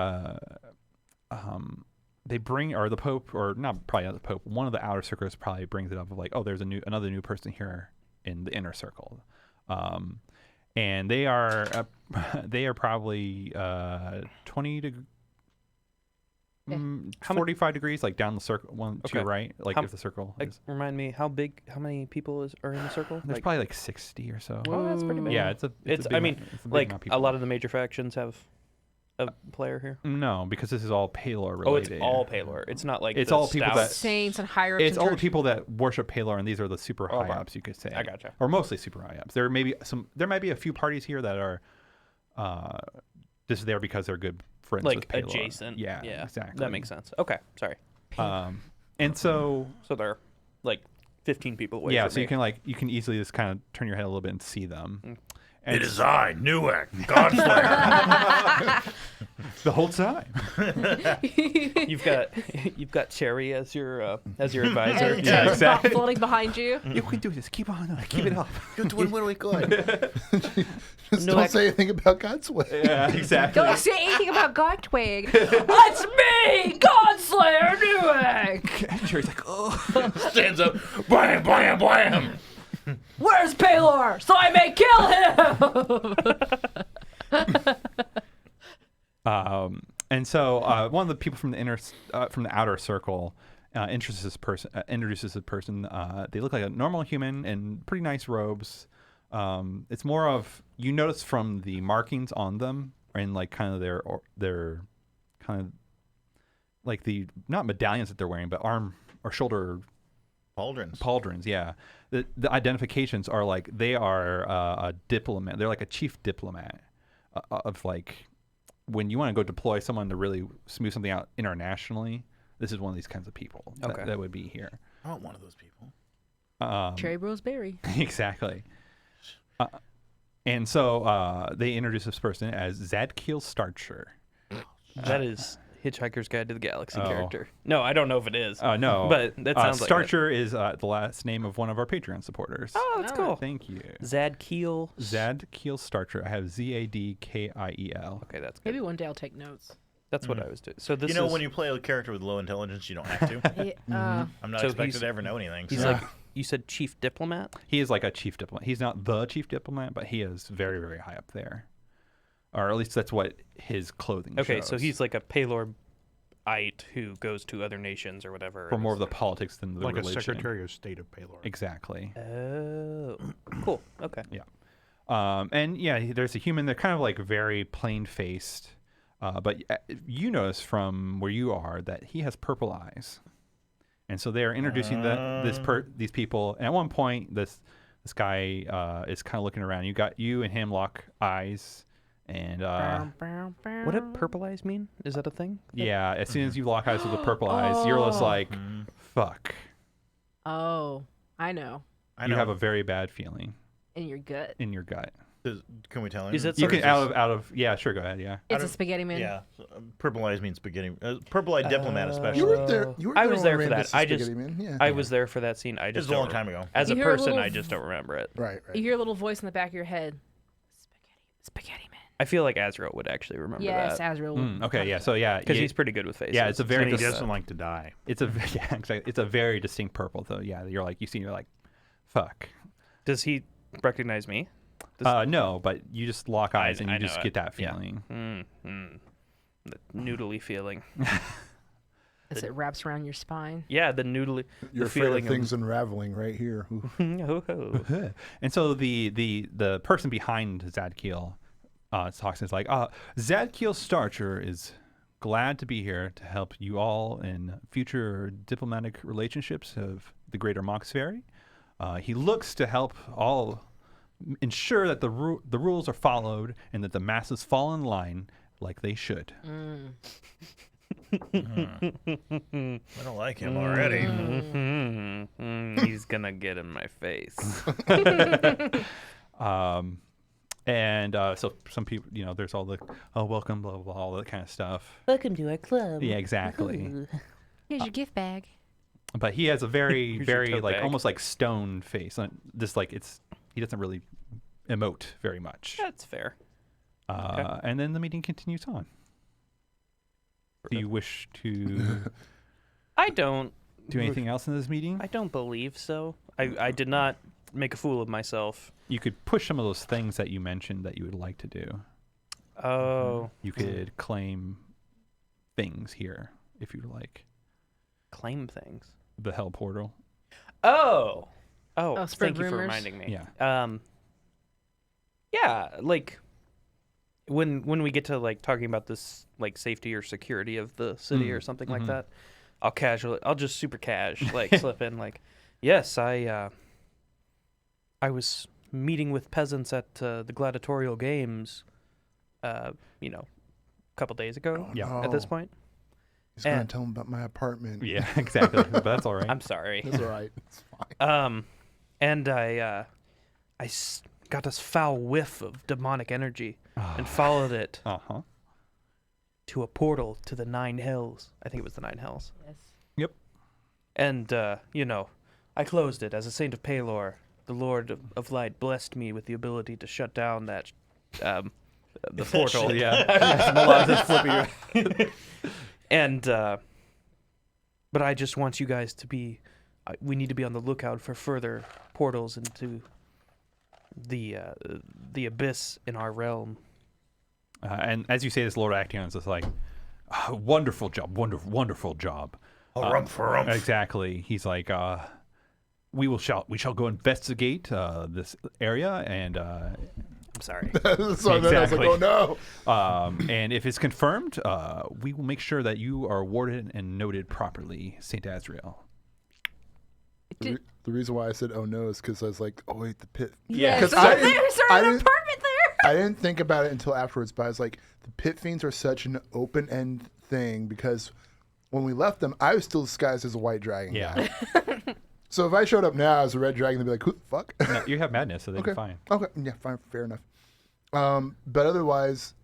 bring, or the Pope, or not probably not the Pope, one of the outer circles probably brings it up of like, oh, there's another new person here in the inner circle, and they are probably 20 to Yeah. 45 degrees, like down the circle, one to Okay. your right, like How- if the circle like, is. remind me how many people are in the circle? There's Like, probably like 60 or so. oh, that's pretty big. Yeah, it's a It's big I mean, it's a big like amount of a people. lot of the major factions have a player here. No, because this is all Palor Oh, related. it's all Palor. It's not like It's the all people that- Stouts. Saints and higher ups. It's in all the church. people that worship Palor, and these are the super high Okay. ups, you could say. I gotcha. Or mostly super high ups. There might be a few parties here that are just there because they're good friends Like with Palor. adjacent. Yeah, yeah, exactly. That makes sense. Okay, sorry. And so So they're like 15 people away. yeah, from so me. you can easily just kind of turn your head a little bit and see them. And It is I, Newark, Godslayer. the whole time. You've got Cherry as your advisor. And Yeah, Ted exactly. floating behind you. You can do this. Keep on. Keep it up. You're doing really good. Just No, don't say anything about God's way. Yeah, exactly. Don't say anything about Godtwig. It's me, Godslayer Newark. Sherry's like, oh. Stands up, blam, blam, blam. Where's Palor? So I may kill him. And so one of the people from the outer circle introduces this person. They look like a normal human in pretty nice robes. It's more of, you notice from the markings on them and like kind of their kind of like the, not medallions that they're wearing, but arm or shoulder pauldrons. Yeah, the identifications are like they are a diplomat. They're like a chief diplomat of like, when you want to go deploy someone to really smooth something out internationally, this is one of these kinds of people that would be here. I want one of those people. Cherry Bros Berry. Exactly. And so they introduce this person as Zadkiel Starcher. That is Hitchhiker's Guide to the Galaxy Oh. character. No, I don't know if it is. No. But that sounds like it. Starcher is the last name of one of our Patreon supporters. Oh, that's Oh. cool. Thank you. Zadkiel. Zadkiel Starcher. I have Zadkiel. Okay, that's good. Maybe one day I'll take notes. That's what I was doing. So this You know, is, when you play a character with low intelligence, you don't have to. I'm not So expected he's- to ever know anything. he's so- like, you said chief diplomat? He is like a chief diplomat. He's not the chief diplomat, but he is very, very high up there. Or at least that's what his clothing Okay, shows. so he's like a Palorite who goes to other nations or whatever. for more of the politics than the like religion. a Secretary of State of Palor. Exactly. Oh, cool. Okay. And yeah, there's a human. They're kind of like very plain faced, but you notice from where you are that he has purple eyes, and so they are introducing these people. And at one point, this guy is kind of looking around. You and him lock eyes, and What do purple eyes mean? Is that a thing? yeah, as soon as you lock eyes with the purple eyes, you're just like, fuck. Oh, I know. I You know. have a very bad feeling In your gut. in your gut. Can we tell him? Is it You Sorry, can is out of yeah, sure, go ahead, yeah. It's a spaghetti man. Yeah. Purple eyes means spaghetti. Purple eyed diplomat, especially. You were there. You were I there was when there for ran that. this I just- spaghetti man. Yeah. I was there for that scene. I It just was a long don't- time ago. As a You hear a person, little- I just don't remember it. right. You hear a little voice in the back of your head. Spaghetti man. I feel like Azrael would actually remember Yes, that Azrael. would- Okay, yeah, so yeah. because yeah, he's pretty good with faces. yeah, it's a very And he dis- doesn't like to die. it's a yeah, exactly. It's a very distinct purple though. Yeah, you're like you're like, fuck. Does he recognize me? Does- No, but you just lock eyes and I you know just it. get that Yeah. feeling. The noodly feeling. As it wraps around your spine. Yeah, the noodly. You're the afraid feeling of things unraveling right here. Ooh. Ho, ho. And so the person behind Zadkiel talks and is like, Zadkiel Starcher is glad to be here to help you all in future diplomatic relationships of the greater Mauxferry. He looks to help all ensure that the rules are followed and that the masses fall in line like they should. I don't like him already. He's gonna get in my face. And so some people, there's all the welcome, blah, blah, blah, all that kind of stuff. Welcome to our club. Yeah, exactly. Here's your gift bag. But he has a very, Here's your very tote like bag. almost like stone face. Just like he doesn't really emote very much. That's fair. Okay. And then the meeting continues on. Do you wish to I don't. do anything else in this meeting? I don't believe so. I did not make a fool of myself. You could push some of those things that you mentioned that you would like to do. Oh, You could claim things here if you would like. claim things. The hell portal. Oh, spread thank you for rumors. reminding me. Yeah. Yeah, like when we get to like talking about this like safety or security of the city or something like that, I'll just super cash like slip in like, yes, I was meeting with peasants at the gladiatorial games, a couple days ago. Yeah. At this point, He's gonna And- tell him about my apartment. Yeah, exactly. But that's all right. I'm sorry. That's all right. It's fine. And I got this foul whiff of demonic energy and followed it Uh-huh. to a portal to the 9 Hells. I think it was the 9 Hells. Yes. Yep. And, I closed it as a saint of Palor. The Lord of Light blessed me with the ability to shut down that, the portal. Yeah. And, but I just want you guys to be, we need to be on the lookout for further portals into the abyss in our realm. And as you say this, Lord Actaeon is just like, wonderful job, wonderful job. Harumph, harumph. Exactly. He's like, we shall go investigate this area, and I'm sorry. So then I was like, Exactly. oh no. and if it's confirmed, we will make sure that you are awarded and noted properly, Saint Azrael. Did, The reason why I said oh no is because I was like, oh wait, the pit. yes. 'Cause So I there's didn't- our I didn't- apartment there. I didn't think about it until afterwards, but I was like, the pit fiends are such an open end thing because when we left them, I was still disguised as a white dragon. Yeah. guy. So if I showed up now as a red dragon, they'd be like, who the fuck? No, you have madness, so they'd be Okay. fine. Okay, yeah, fine, fair enough. But otherwise,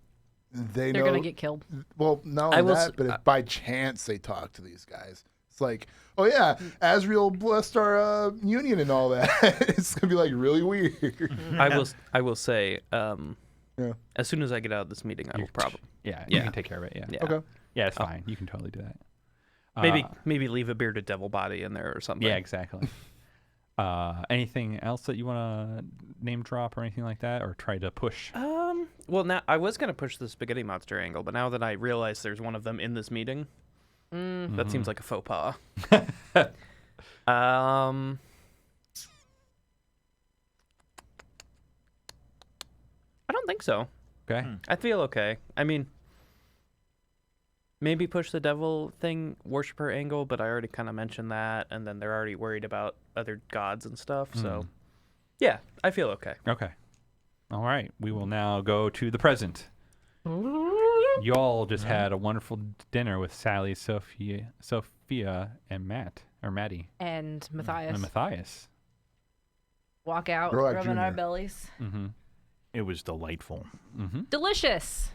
they They're know. gonna get killed. Well, not I only will that, s- but if by chance they talk to these guys, it's like, oh yeah, Asriel blessed our union and all that. It's gonna be like really weird. I will say, Yeah. as soon as I get out of this meeting, I will probably Yeah, Yeah. you can take care of it. Yeah. yeah. Okay. Yeah, it's fine. You can totally do that. Maybe leave a bearded devil body in there or something. Yeah, exactly. Anything else that you want to name drop or anything like that, or try to push? Well, now I was gonna push the spaghetti monster angle, but now that I realize there's one of them in this meeting, that seems like a faux pas. I don't think so. Okay. I feel okay. I mean, maybe push the devil thing, worshiper angle, but I already kind of mentioned that, and then they're already worried about other gods and stuff. So, yeah, I feel okay. Okay. All right. We will now go to the present. You all just had a wonderful dinner with Sally, Sophia, and Maddie, And Matthias. and Matthias. Walk out, Gerlach rubbing our Jr. bellies. Mm-hmm. It was delightful. Delicious.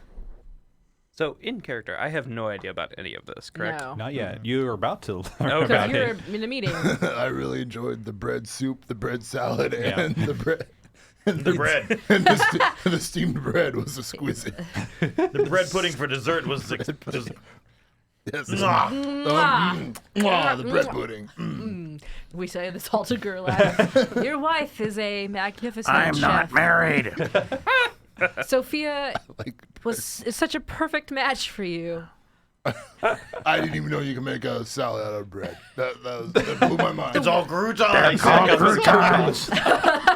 So, in character, I have no idea about any of this, correct? No. Not yet. You're about to learn Okay. about Because you're it. in a meeting. I really enjoyed the bread soup, the bread salad, Yeah. and the bread. And The bread. and the steamed bread was exquisite. The bread pudding for dessert was just Yes. Mwah. The bread pudding. We say this all to Gerlach. Your wife is a magnificent I'm chef. not married. Sophia Like, is such a perfect match for you. I didn't even know you could make a salad out of bread. That blew my mind. It's all croutons. Called croutons.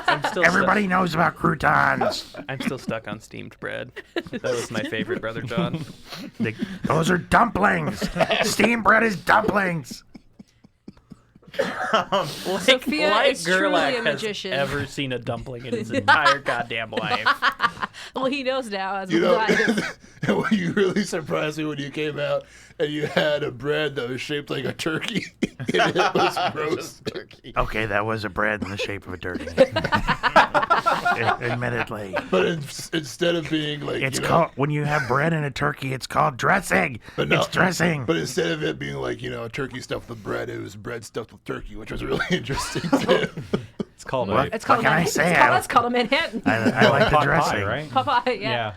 I'm still Everybody knows about croutons. I'm still stuck on steamed bread. That was my favorite, Brother John. Those are dumplings. Steamed bread is dumplings. Sophia is truly Gerlach a has magician. ever seen a dumpling in his entire goddamn life. Well, he knows now as You know, Matthias. and when you really surprised me when you came out and you had a bread that was shaped like a turkey. And it was roast turkey. Okay, that was a bread in the shape of a turkey. Admittedly. But instead of being like, It's you know, called, when you have bread in a turkey, it's called dressing. But no, It's dressing. But instead of it being like, you know, turkey stuffed with bread, it was bread stuffed with turkey, which was really interesting too. It's called What? It's called What can I Manhattan. say? That's called a Manhattan. I like the pot dressing. pie, right? Popeye, yeah.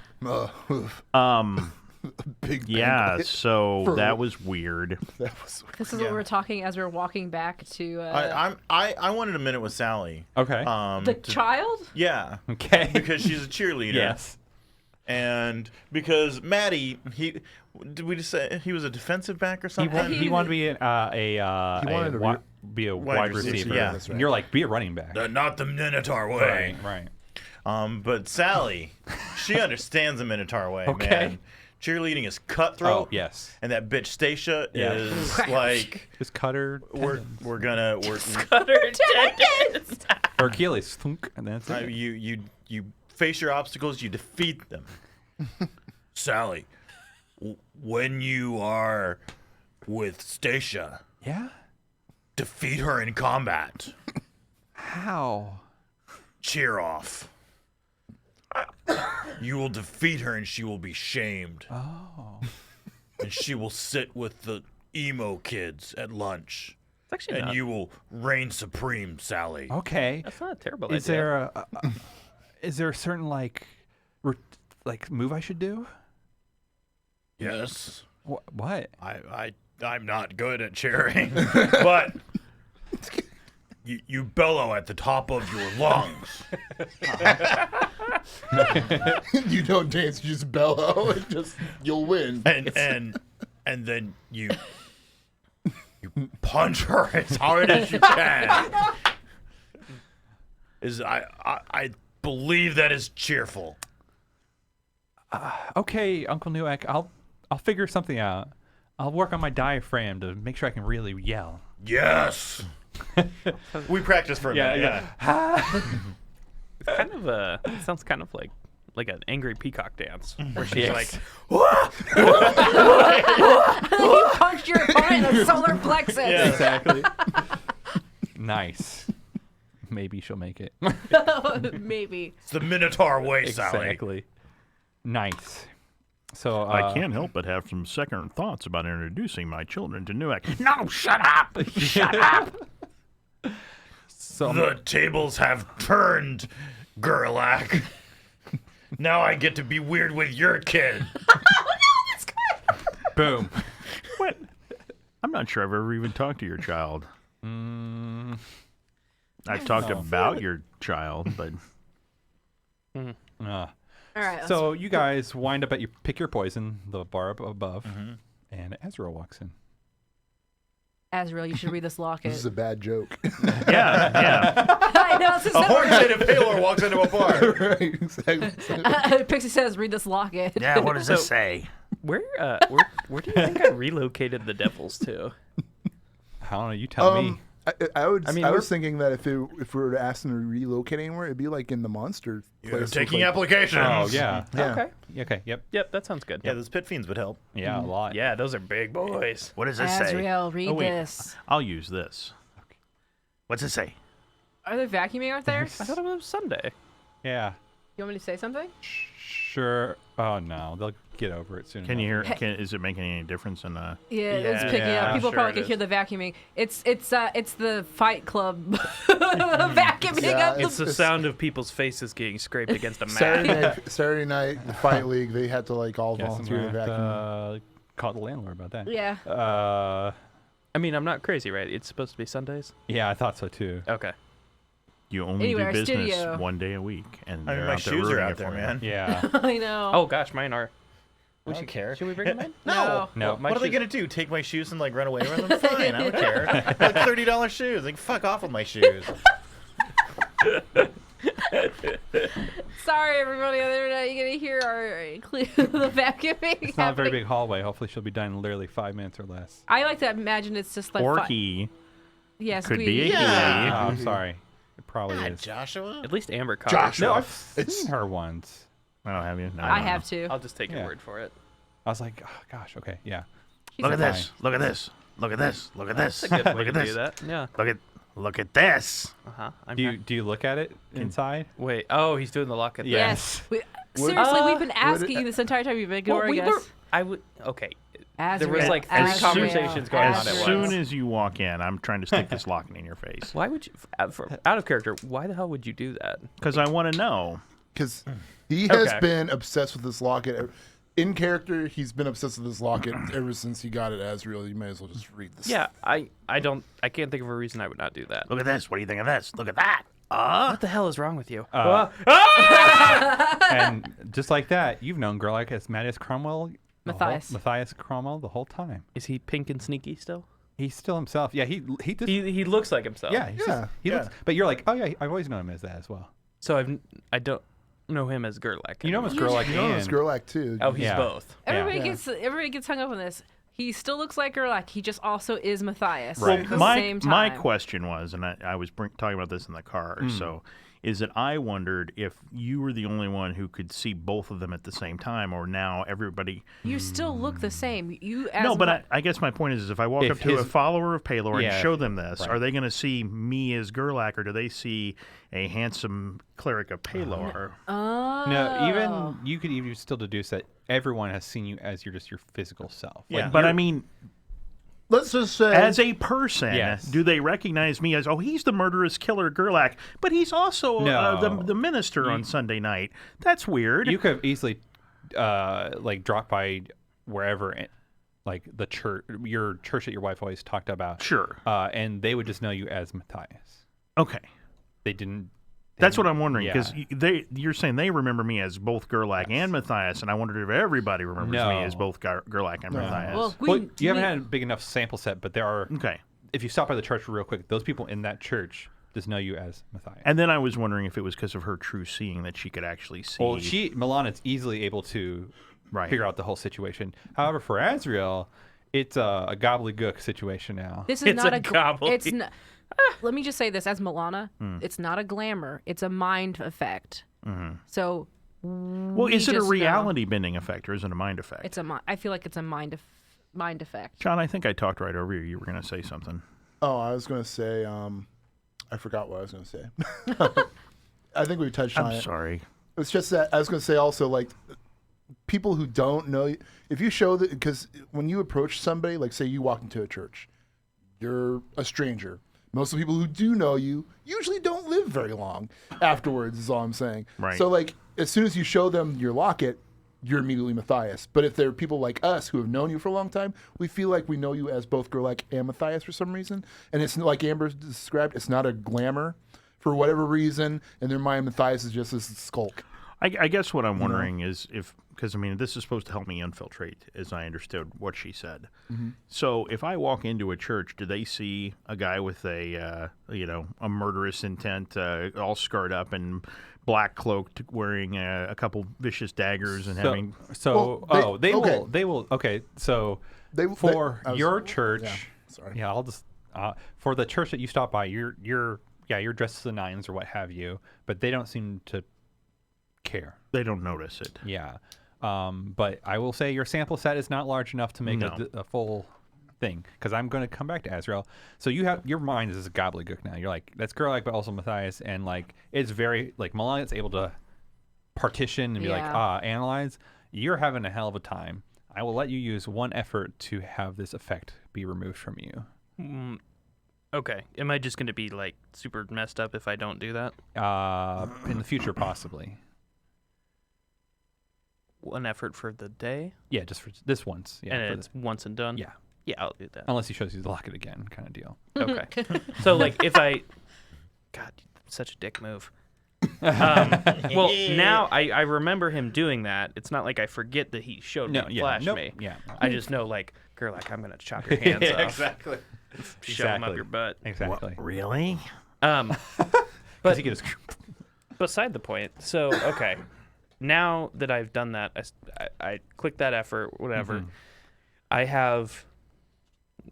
Big Yeah, banquet. so For- that was weird. That was This is what we're talking as we're walking back to I wanted a minute with Sally. Okay. the child. Yeah, Okay. because she's a cheerleader. Yes. And because Maddie, did we just say he was a defensive back or He something? wanted to be be a wide receiver, receiver. yeah. That's And right. you're like, be a running back. Not the Minotaur way. Right. But Sally, she understands the Minotaur way, Okay. man. Cheerleading is cutthroat. Oh, yes. And that bitch Stacia Yeah. is like, Just cutter. we're gonna Or Achilles. Thunk, and that's it. you face your obstacles, you defeat them. Sally, when you are with Stacia, Yeah? defeat her in combat. How? Cheer off. You will defeat her and she will be shamed. Oh. And she will sit with the emo kids at lunch. It's actually And not. you will reign supreme, Sally. Okay. That's not a terrible Is idea. there a certain like move I should do? Yes. What? I'm not good at cheering, but you bellow at the top of your lungs. You don't dance, you just bellow, and just you'll win. And then you punch her as hard as you can. I believe that is cheerful. Okay, Uncle Newak, I'll figure something out. I'll work on my diaphragm to make sure I can really yell. Yes. We practiced for a minute. Yeah. It's kind of it sounds kind of like an angry peacock dance, where she's Yes. like, You punched your opponent in the solar plexus. Exactly. Nice. Maybe she'll make it. Maybe. It's the Minotaur way, Sally. Exactly. Nice. So I can't help but have some second thoughts about introducing my children to Newark. No, shut up! Shut up! So The tables have turned, Gerlach. Now I get to be weird with your kid. boom. What? I'm not sure I've ever even talked to your child. I've talked about your child, but All right. So you guys wind up at your pick your poison, the bar up above, and Ezra walks in. Azrael, you should read this locket. This is a bad joke. yeah. I know. This is A horse-headed Paylor walks into a bar. Right, exactly. Pixie says, "Read this locket." Yeah, what does this say? Where do you think I relocated the devils to? I don't know. You tell me. I mean, was thinking that if we were to ask them to relocate anywhere, it'd be like in the monster place. Taking with, applications. Oh yeah. Yeah. Okay. Okay. Yep. Yep, that sounds good. Yeah, those pit fiends would help. Yeah, a lot. Yeah, those are big boys. What does this say? Azrael, read wait. this. I'll use this. What's it say? Are they vacuuming out there? I thought it was Sunday. Yeah. You want me to say something? Sure. Oh no, they'll get over it soon. Can you enough. hear? Is it making any difference in the? Yeah, it's picking Yeah, up. People sure probably it can is. hear the vacuuming. It's the Fight Club vacuuming Yeah, up. It's the sound of people's faces getting scraped against a mat. Saturday night, the fight league, they had to like all Guess I'm volunteer to gonna have vacuum. to call the landlord about that. Yeah. I mean, I'm not crazy, right? It's supposed to be Sundays. Yeah, I thought so too. Okay. You only Anyway, do our business studio. one day a week, and I mean, they're my out there shoes are ruining out it there, for you. man. Yeah. I know. Oh gosh, mine are. I don't care. Should we bring them in? No. No. Well, my What are they shoes- gonna do? Take my shoes and like run away with them? Fine, I don't care. Like $30 shoes. Like fuck off with my shoes. Sorry, everybody on the internet. You're gonna hear the vacuuming. It's not a very big hallway. Hopefully, she'll be done in literally 5 minutes or less. I like to imagine it's just like Or he Yes, could we- be a he. Yeah. Oh, I'm sorry. It probably God, is. Joshua. At least Amber caught Josh. it. No, I've It's- seen her once. I don't have you. No, I no, have no. to. I'll just take your Yeah. word for it. I was like, oh, gosh, okay, yeah. She's Look at fine. this. Look at this. Look at this. Look at this. That's a good way Look to at do this. that. Yeah. Look at this. Uh huh. Do you look at it inside? Wait. Oh, he's doing the locket. thing. Yes. Seriously, we've been asking it- you this entire time. You've been Well, ignoring we us. were. I would. Okay. Azrael, there was, like, 3 Azrael, conversations going on at As once. soon as you walk in, I'm trying to stick this locket in your face Why would you? Out of character. Why the hell would you do that? because I want to know. Because he has Okay. been obsessed with this locket. In character, he's been obsessed with this locket ever since he got it as real. You may as well just read this. Yeah. I can't think of a reason I would not do that. Look at this. What do you think of this? Look at that. What the hell is wrong with you? And just like that, you've known girl like as Matthias Cromwell. Matthias. Matthias Cromwell the whole time. Is he pink and sneaky still? He's still himself. Yeah, he just, He looks like himself. yeah, he's Yeah. just, he looks. But you're like, oh yeah, I've always known him as that as well. So I don't know him as Gerlach. You know him as You girl like You know this Gerlach too. Oh, he's Yeah. both. Everybody Yeah. gets hung up on this. He still looks like Gerlach. He just also is Matthias. Well, At the my same time. my question was, and I was talking about this in the car. So, is that I wondered if you were the only one who could see both of them at the same time, or now everybody. You still look the same. You as No, but Ma- I guess my point is if I walk If up to a his- follower of Paylor Yeah, and show them this, right. are they going to see me as Gerlach, or do they see a handsome cleric of Paylor? Oh. No, even you could even still deduce that everyone has seen you as your physical self. Like, Yeah, but I mean, Let's just say as a person, Yes. do they recognize me as, oh, he's the murderous killer Gerlach, but he's also No. the minister on Sunday night? That's weird. you could have easily like drop by wherever, like the church, your church that your wife always talked about. Sure. And they would just know you as Matthias. Okay. They didn't. That's what I'm wondering, because Yeah. you're saying they remember me as both Gerlach and Matthias, and I wondered if everybody remembers me No. as both Gerlach and Matthias. Well, Well, you haven't had a big enough sample set, but there are. Okay. If you stop by the church real quick, those people in that church just know you as Matthias. And then I was wondering if it was because of her true seeing that she could actually see. Well, Milana's easily able to Right. figure out the whole situation. However, for Azrael, it's a gobbledygook situation now. This is It's not a a gobble. It's not. Let me just say this as Milana. Hmm. It's not a glamour. It's a mind effect. So. well, is we it a just know. reality bending effect or is it a mind effect? It's a. I feel like it's a mind effect. John, I think I talked right over you. You were going to say something. Oh, I was going to say, I forgot what I was going to say. I think we touched on I'm it. sorry. It's just that I was going to say also, like, people who don't know, if you show that, because when you approach somebody, like say you walk into a church, you're a stranger. Most of the people who do know you usually don't live very long afterwards, is all I'm saying. Right. So like as soon as you show them your locket, you're immediately Matthias. But if they're people like us who have known you for a long time, we feel like we know you as both Gerlach and Matthias for some reason. And it's like Amber described, it's not a glamour for whatever reason. In their mind, Matthias is just this skulk. I guess what I'm wondering is if, because I mean, this is supposed to help me infiltrate, as I understood what she said. Mm-hmm. So if I walk into a church, do they see a guy with a murderous intent, all scarred up and black cloaked, wearing a couple vicious daggers and having? Well, they will. Okay, so your church, yeah, sorry. yeah, I'll just for the church that you stop by, you're dressed to the nines or what have you, but they don't seem to care. They don't notice it. Yeah. But I will say your sample set is not large enough to make a full thing, because I'm going to come back to Azrael. So you have your mind is a gobbledygook now. You're like, that's Gerlach, but also Matthias, and like it's very like Melania's able to partition and be like, analyze. You're having a hell of a time. I will let you use one effort to have this effect be removed from you. Okay. Am I just going to be like super messed up if I don't do that? In the future, possibly. One effort for the day? Yeah, just for this once. Yeah, and it's once and done? Yeah. Yeah, I'll do that. Unless he shows you the locket again, kind of deal. Okay. So, like, if I... God, such a dick move. Well, now I remember him doing that. It's not like I forget that he showed me and flashed me. Yeah. I just know, like, Gerlach, I'm going to chop your hands off. Exactly. Shove them up your butt. Exactly. Really? But he could just... beside the point. So, okay. Now that I've done that, I click that effort, whatever. Mm-hmm. I have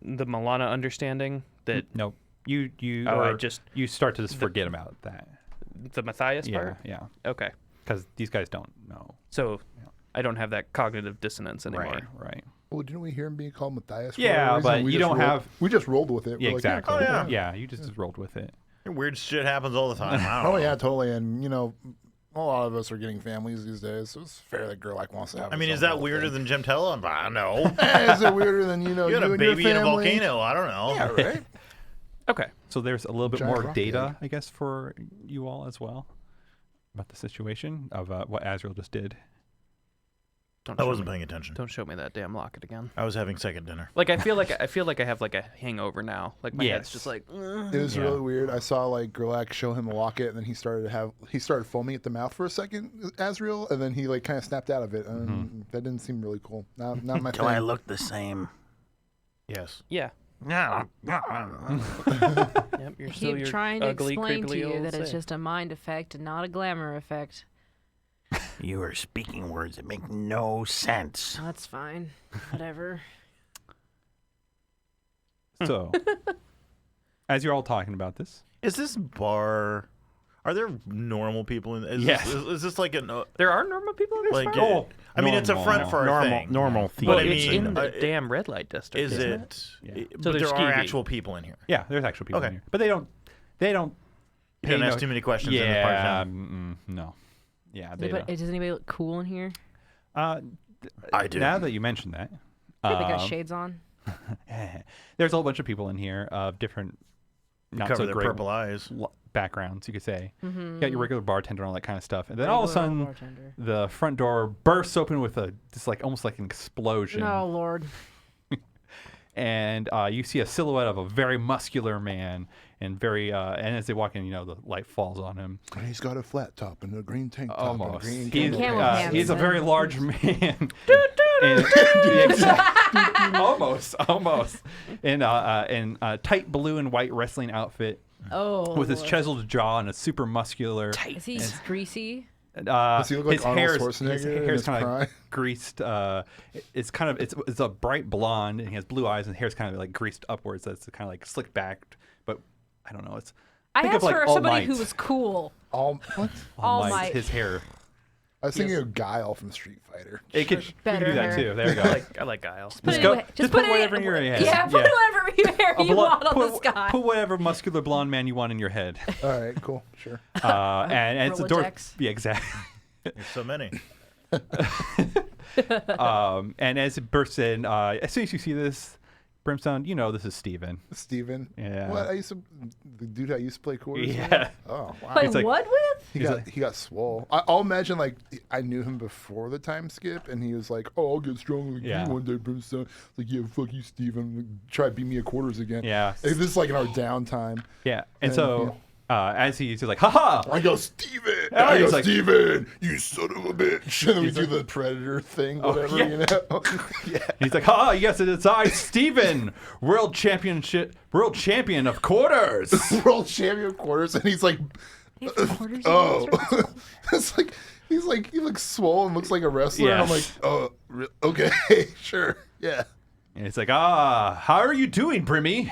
the Milana understanding that No, you you start to just forget about that. the Matthias part. Yeah, Okay, because these guys don't know. so I don't have that cognitive dissonance anymore. Right. Well, didn't we hear him being called Matthias? For Yeah, a reason? but We you just don't have- We just rolled with it. Yeah, We're like, exactly. oh, yeah. Yeah, you just rolled with it. Weird shit happens all the time. I don't Oh know. yeah, totally. And you know, a lot of us are getting families these days, so it's fair that Gerlach wants to have. I mean, his is own that little weirder thing. than Gemtella? I don't know. Is it weirder than you You had a and your baby in a family? volcano. I don't know. Yeah, right. Okay, So there's a little bit Giant more rock data, egg. I guess, for you all as well about the situation of what Azrael just did. don't I show wasn't me, paying attention. don't show me that damn locket again. I was having second dinner. Like I feel like I have like a hangover now. Like my head's Yes. just like. It was really weird. I saw like Gerlach show him a locket, and then he started foaming at the mouth for a second, Azrael, and then he like kind of snapped out of it. And that didn't seem really cool. Not my Do thing. I look the same? Yes. Yeah. No. Yep. You're still Keep your trying to ugly, explain to crinkly you old that it's thing. just a mind effect and not a glamour effect. You are speaking words that make no sense. That's fine. Whatever. So, as you're all talking about this, Is this bar? Are there normal people in? Yes. Is this like an? There are normal people in this Like, bar? I mean, it's a front for a thing. Normal Well, I it's mean, in the damn red light district. Is isn't it? Yeah. But So there there's are skeevy. actual people in here. yeah, there's actual people in Okay. here, but they don't You don't pay ask too many questions in this part of Yeah, town. no. Yeah, they don't. Does anybody look cool in here? I do. Now that you mention that, They got shades on. there's a whole bunch of people in here of different, not Cover so their great purple eyes. backgrounds, you could say. Mm-hmm. You got your regular bartender and all that kind of stuff, and then all of a sudden, Bartender. the front door bursts open with just like almost like an explosion. No, Lord. And you see a silhouette of a very muscular man, and and as they walk in, the light falls on him. And he's got a flat top and a green tank top and a Almost. green He's, Camel pants. he's a very large man. Almost. In a tight blue and white wrestling outfit Oh. with his Lord. chiseled jaw and a super muscular. Is he greasy? Does he look like his Arnold hair Schwarzenegger his in hair his is kind of prime? like greased. It's a bright blonde, and he has blue eyes, and hair's kind of like greased upwards. That's kind of like slicked back, but I don't know. I Think of, asked like, for All somebody Might. who was cool. All what? All Might. His hair. I was thinking of Guile from Street Fighter. It could, you could Better do that hair. too. There you go. I like Guile. Just Put go. it- Just put whatever it- in your head. Yeah, put whatever hair you want on put, this guy. Put whatever muscular blonde man you want in your head. All right, cool, sure. And it's a door. Rolodex. Yeah, exactly. There's so many. And as it bursts in, as soon as you see this, Brimstone, you know this is Steven. Steven. Yeah. What? The dude I used to play quarters with? Yeah. Oh, wow. Like, like- what with? He got swole. I'll imagine like I knew him before the time skip, and he was like, "Oh, I'll get strong like Yeah. you one day, Brimstone." Like, yeah, fuck you, Steven. Try to beat me at quarters again. Yeah. Like, this is like in our downtime. Yeah. And And, so as he's like, haha! I go, Steven. Oh, I go, he's like- Steven, you son of a bitch. And then we do the predator thing, whatever, yeah. you know. Yeah. He's like, haha, yes, it is I, Steven, world champion of quarters. World champion quarters, and he's like, He has quarters in oh, his it's like he looks swole and looks like a wrestler. And I'm like, Yes. oh, okay, sure, yeah. And it's like, how are you doing, Brimmy?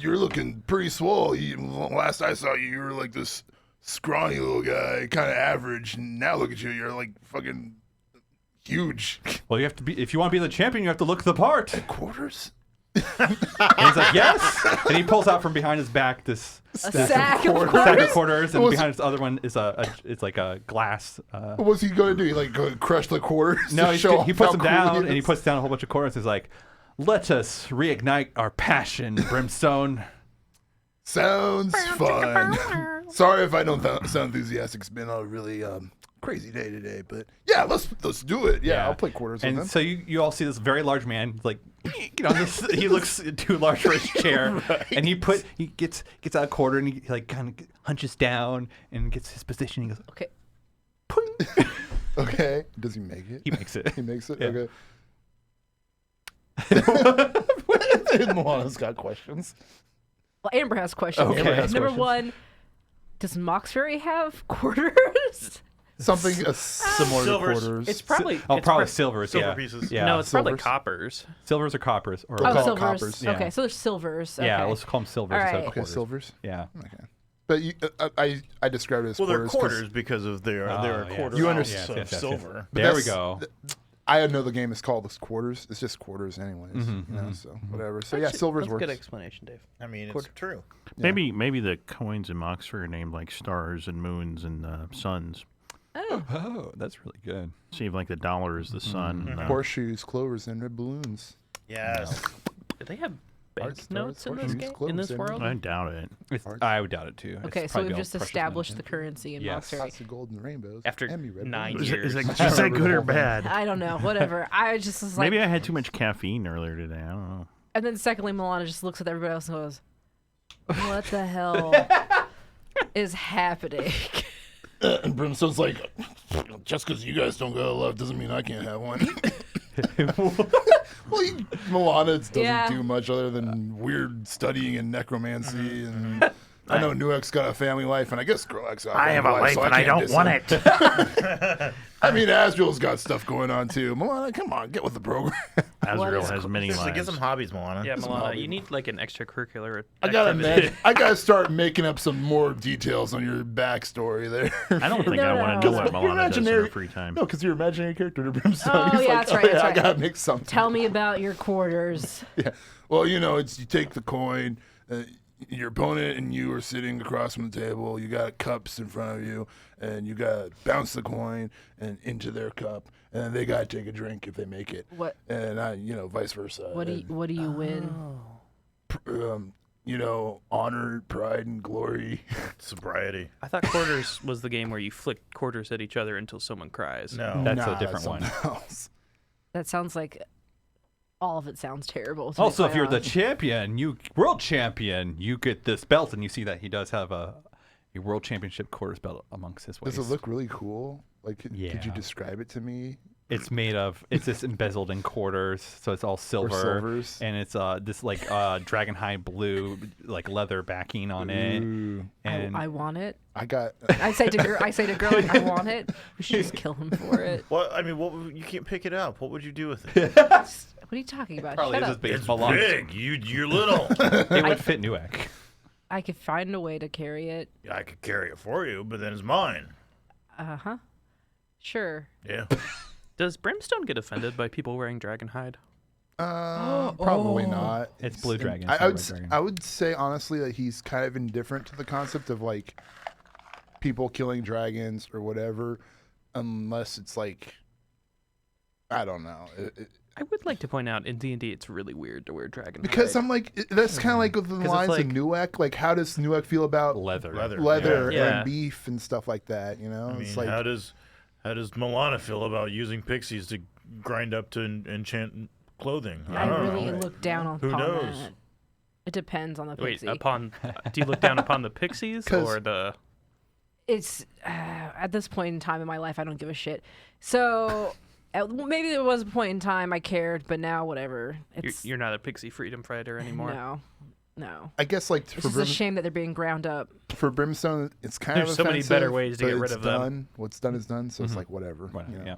You're looking pretty swole. Last I saw you, you were like this scrawny little guy, kind of average. And now look at you, you're like fucking huge. Well, you have to be, if you want to be the champion, you have to look the part. And Quarters? he's like, yes. And he pulls out from behind his back this sack of stack quarters. of quarters, and Was- behind this other one is it's like a glass. What was he gonna do? He like go crush the quarters? No, to he show off puts how them cool down, he and he is? puts down a whole bunch of quarters. He's like, let us reignite our passion, Brimstone. Sounds fun. Sorry if I don't sound enthusiastic. It's been a really crazy day today, but yeah, let's do it. Yeah, I'll play quarters with And him. so you all see this very large man, like, get on this. He looks too large for his chair, and he gets out a quarter, and he like kind of hunches down and gets his position. He goes, Okay. "Ping." Okay, does he make it? He makes it. He makes it. Yeah. Okay. Milana's got questions. Well, Amber has questions. Okay. Amber has Number questions. one, does Mauxferry have quarters? Something similar Silvers. to quarters. It's probably Oh, it's probably prob- silvers. Silver yeah. pieces. Yeah. No, it's probably Silvers. coppers. silvers or coppers. Or They'll Oh, call it silvers. coppers. Yeah. Okay, so there's silvers. Okay. yeah, let's call them silvers All instead right. of Okay, quarters. silvers. Yeah. Okay, but I described it as Well, they're quarters. 'cause quarters because of their Oh, yeah. quarter You ounce understand. of silver. But There we that's- go. I know the game is called quarters. It's just quarters, anyways. Mhm, you know, mhm, so whatever. So yeah, silvers That's a works. good explanation, Dave. I mean, it's Quarter. true. Yeah. Maybe the coins in Mauxferry are named like stars and moons and suns. Oh, Oh, that's really good. See if like the dollar is the sun. Mhm. Horseshoes, clovers, and red balloons. Yes. Do they have Arts, banknotes in this horseshoes, game? In clovers, this and- world? I doubt it. I would doubt it too. It's okay. So probably we've all just precious established metals. the currency in Yes. Mauxferry. Lots of golden rainbows. After and me red 9 balloons. years. Is I that good or remember the whole bad? I don't know. Whatever. I just was like. Maybe I had too much caffeine earlier today. I don't know. And then secondly, Milana just looks at everybody else and goes, "What the hell is happening?" And Brimstone's like, just because you guys don't go to love doesn't mean I can't have one. Well, Milana doesn't Yeah. do much other than weird studying and necromancy, and I know Nuek's got a family life, and I guess Skrillex got I have a life, so and I can't don't diss want him. it. I mean, Asriel's got stuff going on too. Milana, come on, get with the program. Azrael is has many So get lives. some hobbies, Milana. Yeah, Some Milana, hobbies. you need like an extracurricular. I gotta activity. I gotta start making up some more details on your backstory there. I don't think No, I want no. to know what Your Milana does in her imaginary- free time. No, because you're imaginary character to Brimstone. Oh, He's yeah, like, that's right, that's I right. gotta make something. Tell me about your quarters. Yeah. Well, you know, it's you take the coin. Your opponent and you are sitting across from the table. You got cups in front of you, and you got to bounce the coin and into their cup, and then they got to take a drink if they make it, What? and vice versa. What do you win? Honor, pride, and glory. Sobriety. I thought quarters was the game where you flick quarters at each other until someone cries. No. That's a Nah, different one. something else. That sounds like all of it sounds terrible. to be Also, if quite you're the honest. champion, world champion, you get this belt, and you see that he does have a world championship quarters belt amongst his waist. Does it look really cool? Like, could you Yeah. describe it to me? It's made of. It's just embezzled in quarters, so it's all silver, silvers? and it's this like dragon hide blue like leather backing on it. Ooh. And I want it. I got. I say to girl, like, I want it. We should just kill him for it. Well, I mean, you can't pick it up. What would you do with it? What are you talking about? probably Shut is up. as big as It's Malone. big. You're little. It would fit Newek. I could find a way to carry it. I could carry it for you, but then it's mine. Uh-huh. Sure. Yeah. Does Brimstone get offended by people wearing dragon hide? Probably not. It's Blue Dragon, I, it's I not would. Red Dragon. I would say honestly that he's kind of indifferent to the concept of like people killing dragons or whatever, unless it's like I don't know. I would like to point out in D&D it's really weird to wear dragon Because hide. I'm like, that's kind of like with the it's lines like- of Newark. Like, how does Newark feel about Leather. leather Yeah. and beef and stuff like that? You know, I mean, it's like how does Milana feel about using pixies to grind up to enchant clothing? I don't really know. look down on Who knows? that. It depends on the Wait, pixie. do you look down upon the pixies 'Cause- or the? It's at this point in time in my life, I don't give a shit. So maybe there was a point in time I cared, but now whatever. It's You're not a pixie freedom fighter anymore. No. I guess like It's just a shame that they're being ground up. for Brimstone, it's kind There's of so many offensive, better ways to but get rid it's of them. done. What's done is done. So it's like whatever. Whatever, you know? yeah.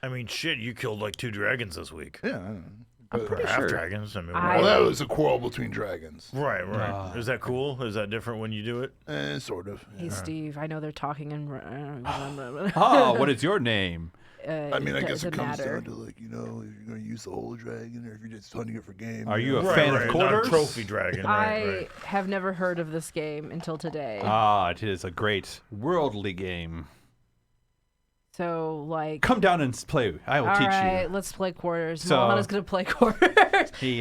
I mean, shit, you killed like 2 dragons this week. Yeah. I don't know. I'm But- pretty Half sure. dragons. I mean, I- well, that was a quarrel between dragons. right. Is that cool? Is that different when you do it? Sort of. Hey, Steve, I know they're talking and. Oh, what is your name? I mean, I guess it doesn't comes matter. down to like, you know, if you're going to use the whole dragon or if you're just hunting it for game. Are you a Right, fan right, of not a quarters? trophy dragon. Right, I right. have never heard of this game until today. Ah, it is a great worldly game. So, like. Come down and play. I will All teach right, you. let's play quarters. So- Milana's gonna play quarters. He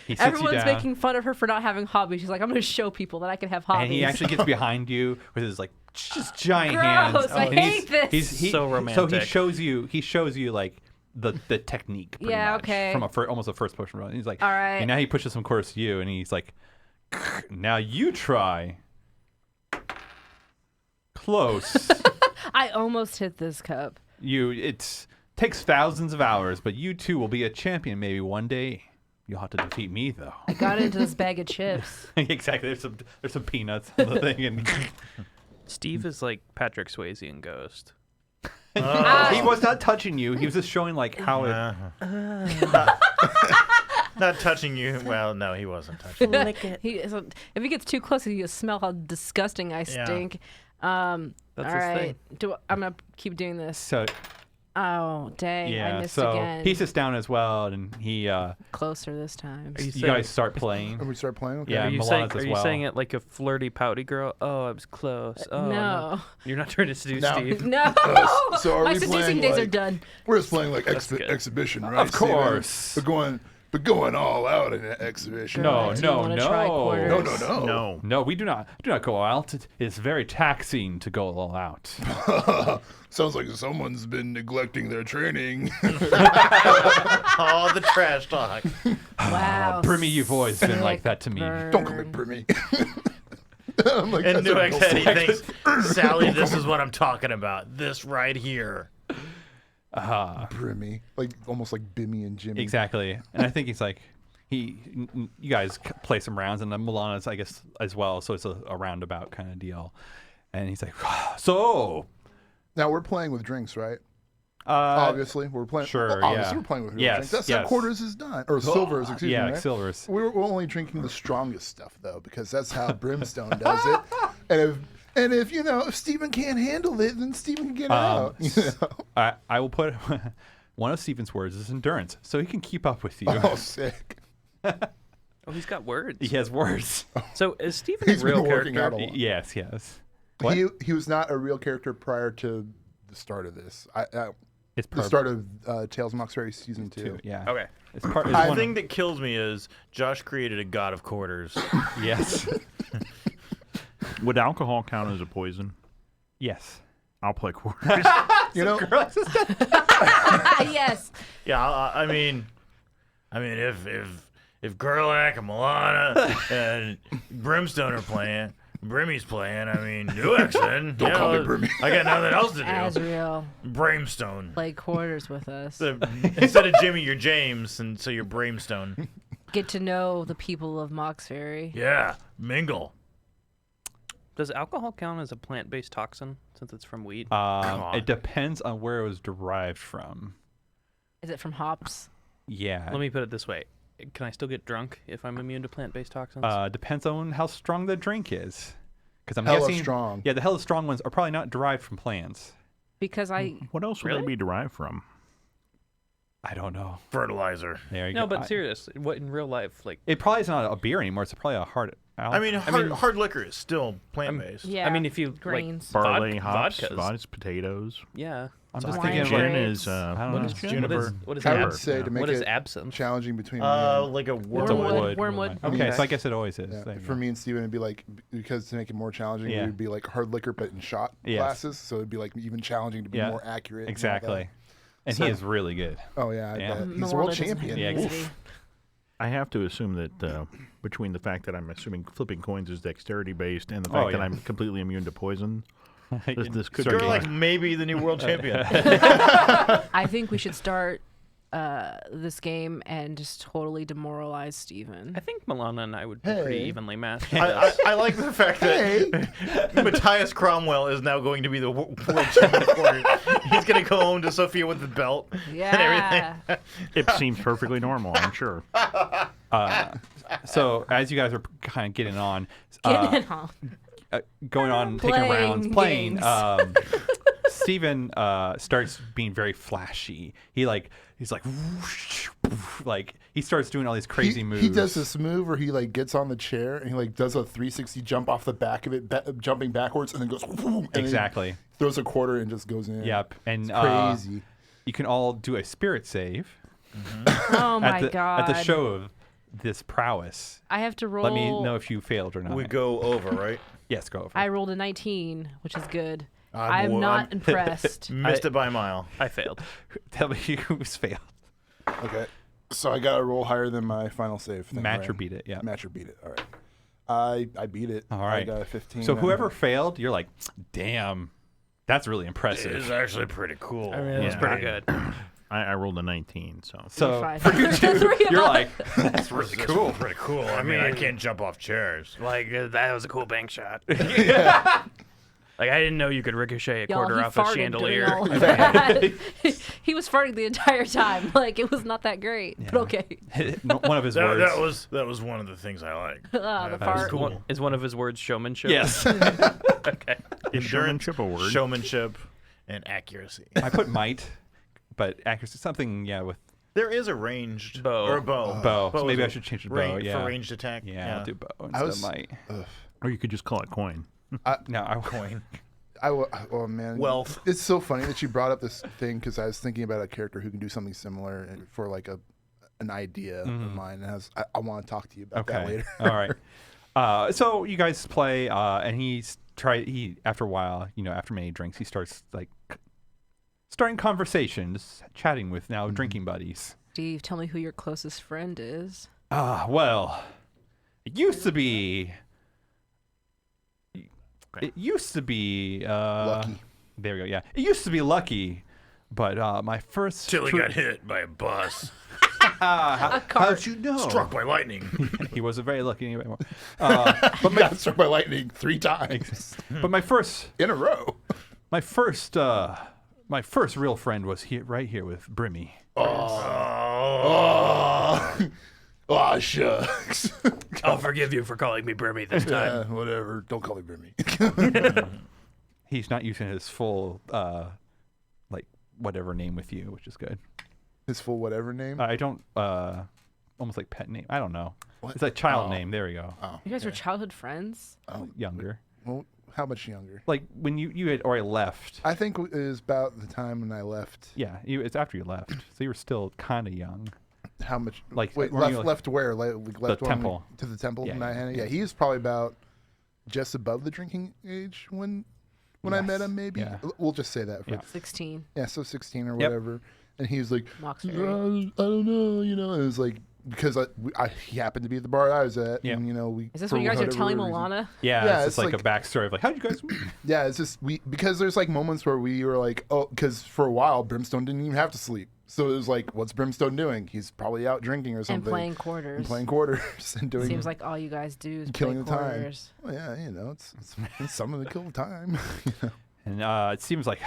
sits Everyone's you down, making fun of her for not having hobbies. She's like, I'm gonna show people that I can have hobbies. and he actually gets behind you with his like just giant Gross, hands. I and hate this. He, So So romantic. he shows you like the technique. Pretty Yeah, much, okay. From almost a first person run. He's like, All right. And now he pushes some quarters to you, and he's like, now you try. Close. I almost hit this cup. It takes thousands of hours, but you too will be a champion maybe one day. You'll have to defeat me though. I got into this bag of chips. Exactly. There's some peanuts on the thing, and Steve is like Patrick Swayze in Ghost. he was not touching you. He was just showing like how it. Not touching you. Well, no, he wasn't touching you. If he gets too close, you smell how disgusting I stink. That's all his right. thing. I'm gonna keep doing this. So Oh dang! I yeah, missed so again. he sits down as well, and he Closer this time. Are you you saying- guys start playing. And we start playing? Okay. Yeah, Are you Milana's saying? as Are you well. saying it like a flirty, pouty girl? Oh, I was close. Oh, no. You're not trying to seduce No. Steve. No. So are My we seducing playing, days are like- done. We're just playing like good. exhibition, right? Of Steven? course. But going all out in an exhibition. No, Do you wanna try quarters? No. No, we do not go out. It's very taxing to go all out. Sounds like someone's been neglecting their training. Oh, the trash talk. Wow. Brimmy, you've always been like that to me. Don't call me Brimmy. I'm like, And that's a Newek real said he song. thinks, Sally, this is what I'm talking about. This right here. Brimmy. Like, almost like Bimmy and Jimmy. Exactly. And I think he's like, you guys play some rounds, and then Milana's, I guess, as well. So it's a roundabout kind of deal. And he's like, so. Now, we're playing with drinks, right? Obviously, we're playing. sure, well, obviously, yeah. we're playing with real Yes, drinks. That's how yes. quarters is done, or silvers. Excuse yeah, me. Right? silvers. We're only drinking the strongest stuff though, because that's how Brimstone does it. And if you know, if Steven can't handle it, then Steven can get out. You know? I will put one of Steven's words is endurance, so he can keep up with you. Oh, sick. Oh, he's got words. He has words. So is Steven a He's been real working character? out a lot. Yes. What? He was not a real character prior to the start of this. It's The start of Tales of Mauxferry season 2. Yeah. Okay. It's part. It's The one thing that kills me is Josh created a god of quarters. yes. Would alcohol count as a poison? Yes. I'll play quarters. You know, Yes. Yeah, I mean, if Gerlach and Milana and Brimstone are playing, Brimmy's playing. I mean, Newek's in. Don't call me Brimmy. I got nothing else to do. Azrael, Brimstone. play quarters with us. Instead of Jimmy, you're James, and so you're Brimstone. Get to know the people of Mauxferry. Yeah, mingle. Does alcohol count as a plant-based toxin since it's from weed? on. It depends on where it was derived from. Is it from hops? Yeah. Let me put it this way: can I still get drunk if I'm immune to plant-based toxins? Depends on how strong the drink is. Because I'm hella guessing. strong. Yeah, the hella strong ones are probably not derived from plants. Because What else would Really? they be derived from? I don't know. Fertilizer. There you no, go. but seriously, what in real life, like? It probably is not a beer anymore. It's probably a hard. I mean, hard liquor is still plant-based. yeah. I mean, if you grains. Barley, like hops, vodkas. vodkas, potatoes. Yeah, I'm just Wine thinking. grapes. Gin is I don't What know. is Juniper. What is I would absinthe? say to make What is it absinthe? challenging between me and Like a It's a wormwood. Wormwood. Okay, so Yeah. I guess it always is. yeah, There you for go. me and Steven, it'd be like, because to make it more challenging, Yeah. it would be like hard liquor, but in shot Yes. glasses. So it'd be like even challenging to be Yeah. more accurate. and all Exactly. And So- he is really good. that. Oh yeah, I Yeah. bet. He's a Milana world doesn't have champion. Yeah, obesity. I have to assume that between the fact that I'm assuming flipping coins is dexterity based and the fact that yeah. I'm completely immune to poison, this could Start be You're getting- like maybe the new world champion. I think we should start this game and just totally demoralize Steven. I think Milana and I would be pretty Hey. evenly matched. I like the fact that Matthias Cromwell is now going to be the world champion. He's going to go home to Sophia with the belt and Yeah. everything. It seems perfectly normal, I'm sure. So as you guys are kind of getting on, Get in on. going on, taking Playing rounds, playing, games. Steven starts being very flashy. He's like whoosh, like he starts doing all these crazy moves. He does this move where he like gets on the chair and he like does a 360 jump off the back of it, jumping backwards, and then goes and then Exactly. throws a quarter and just goes in. Yep. And It's crazy. you can all do a spirit save Oh my at the god. show of this prowess. I have to roll. Let me know if you failed or not. We go over, right? Yes, go over. I rolled a 19, which is good. I'm I'm not impressed. Missed it by a mile. I failed. Tell me who's failed. Okay. So I got to roll higher than my final save. Thing, Match right? or beat it. Yeah. Match or beat it. All right. I beat it. All I right. got a 15. So and- whoever failed, you're like, damn, that's really impressive. actually pretty cool. I mean, it's pretty good. I rolled a 19, so. So fine. for you two, Three of you're us. like, that's really cool. Pretty cool. I mean, I can't jump off chairs. Like that was a cool bank shot. Like I didn't know you could ricochet a Y'all, quarter he off a farted during chandelier. all of that. He was farting the entire time. Like it was not that great, but okay. One of his words. That was one of the things I like. The That was fart. cool. Is one of his words showmanship? Yes. Okay. Is showmanship a word? Showmanship, and accuracy. I put might, but accuracy, something, yeah, with There is a ranged Bow. or a bow. bow. So is maybe I a should change it to range, bow. Yeah. for ranged attack. Yeah, I'll do bow I instead was- of might. Or you could just call it coin. No, I coin. Oh man, Wealth. It's so funny that you brought up this thing because I was thinking about a character who can do something similar for like an idea of mine, and I want to talk to you about that Okay. later. All right. So you guys play, and he after a while, after many drinks, he starts like starting conversations, chatting with now drinking buddies. Steve, tell me who your closest friend is. Well, it used to be. It used to be Lucky. There we go. Yeah, it used to be Lucky, but my first Till he got hit by a bus. How'd you know? Struck by lightning. He wasn't very lucky anyway. But got struck by lightning 3 times But my first in a row. my first real friend was right here with Brimmy. Oh shucks. I'll forgive you for calling me Brimmy this time. Whatever. Don't call me Brimmy. He's not using his full like whatever name with you, which is good. His full whatever name. I don't almost like pet name. I don't know. What? It's like child Oh. name. There we go. Oh, You guys were childhood friends? Younger. well, how much younger? Like when you had already left. I think it was about the time when I left. Yeah, it's after you left, so you were still kind of young. How much? Like, wait, weren't you, like- left where? Like left when temple. to the temple. Yeah, in yeah, Niagara? Yeah, he was probably about just above the drinking age when I met Yes, him. Maybe yeah. we'll just say that. For, Yeah. 16. yeah, so 16 or Yep. whatever. And he was like, Mauxferry. I don't know, And it was like because he happened to be at the bar I was at, Yeah. and we. Is this for what you guys are whatever telling reason- Milana? Yeah, Yeah, it's it's just like a like- backstory of like, how'd you guys meet? Yeah, it's just because there's like moments where we were like, oh, because for a while Brimstone didn't even have to sleep, so it was like, what's Brimstone doing? He's probably out drinking or something. And playing quarters. And playing quarters and doing. Seems like all you guys do is killing play the time. quarters. Well, yeah, it's something to kill the time. And it seems like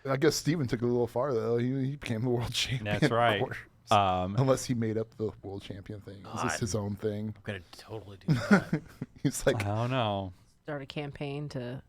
I guess Steven took it a little far though. He became the world champion. That's right. Of course. um, Unless he made up the world champion thing. Is this God. his own thing? I'm gonna totally do that. He's like, I don't know. Start a campaign to.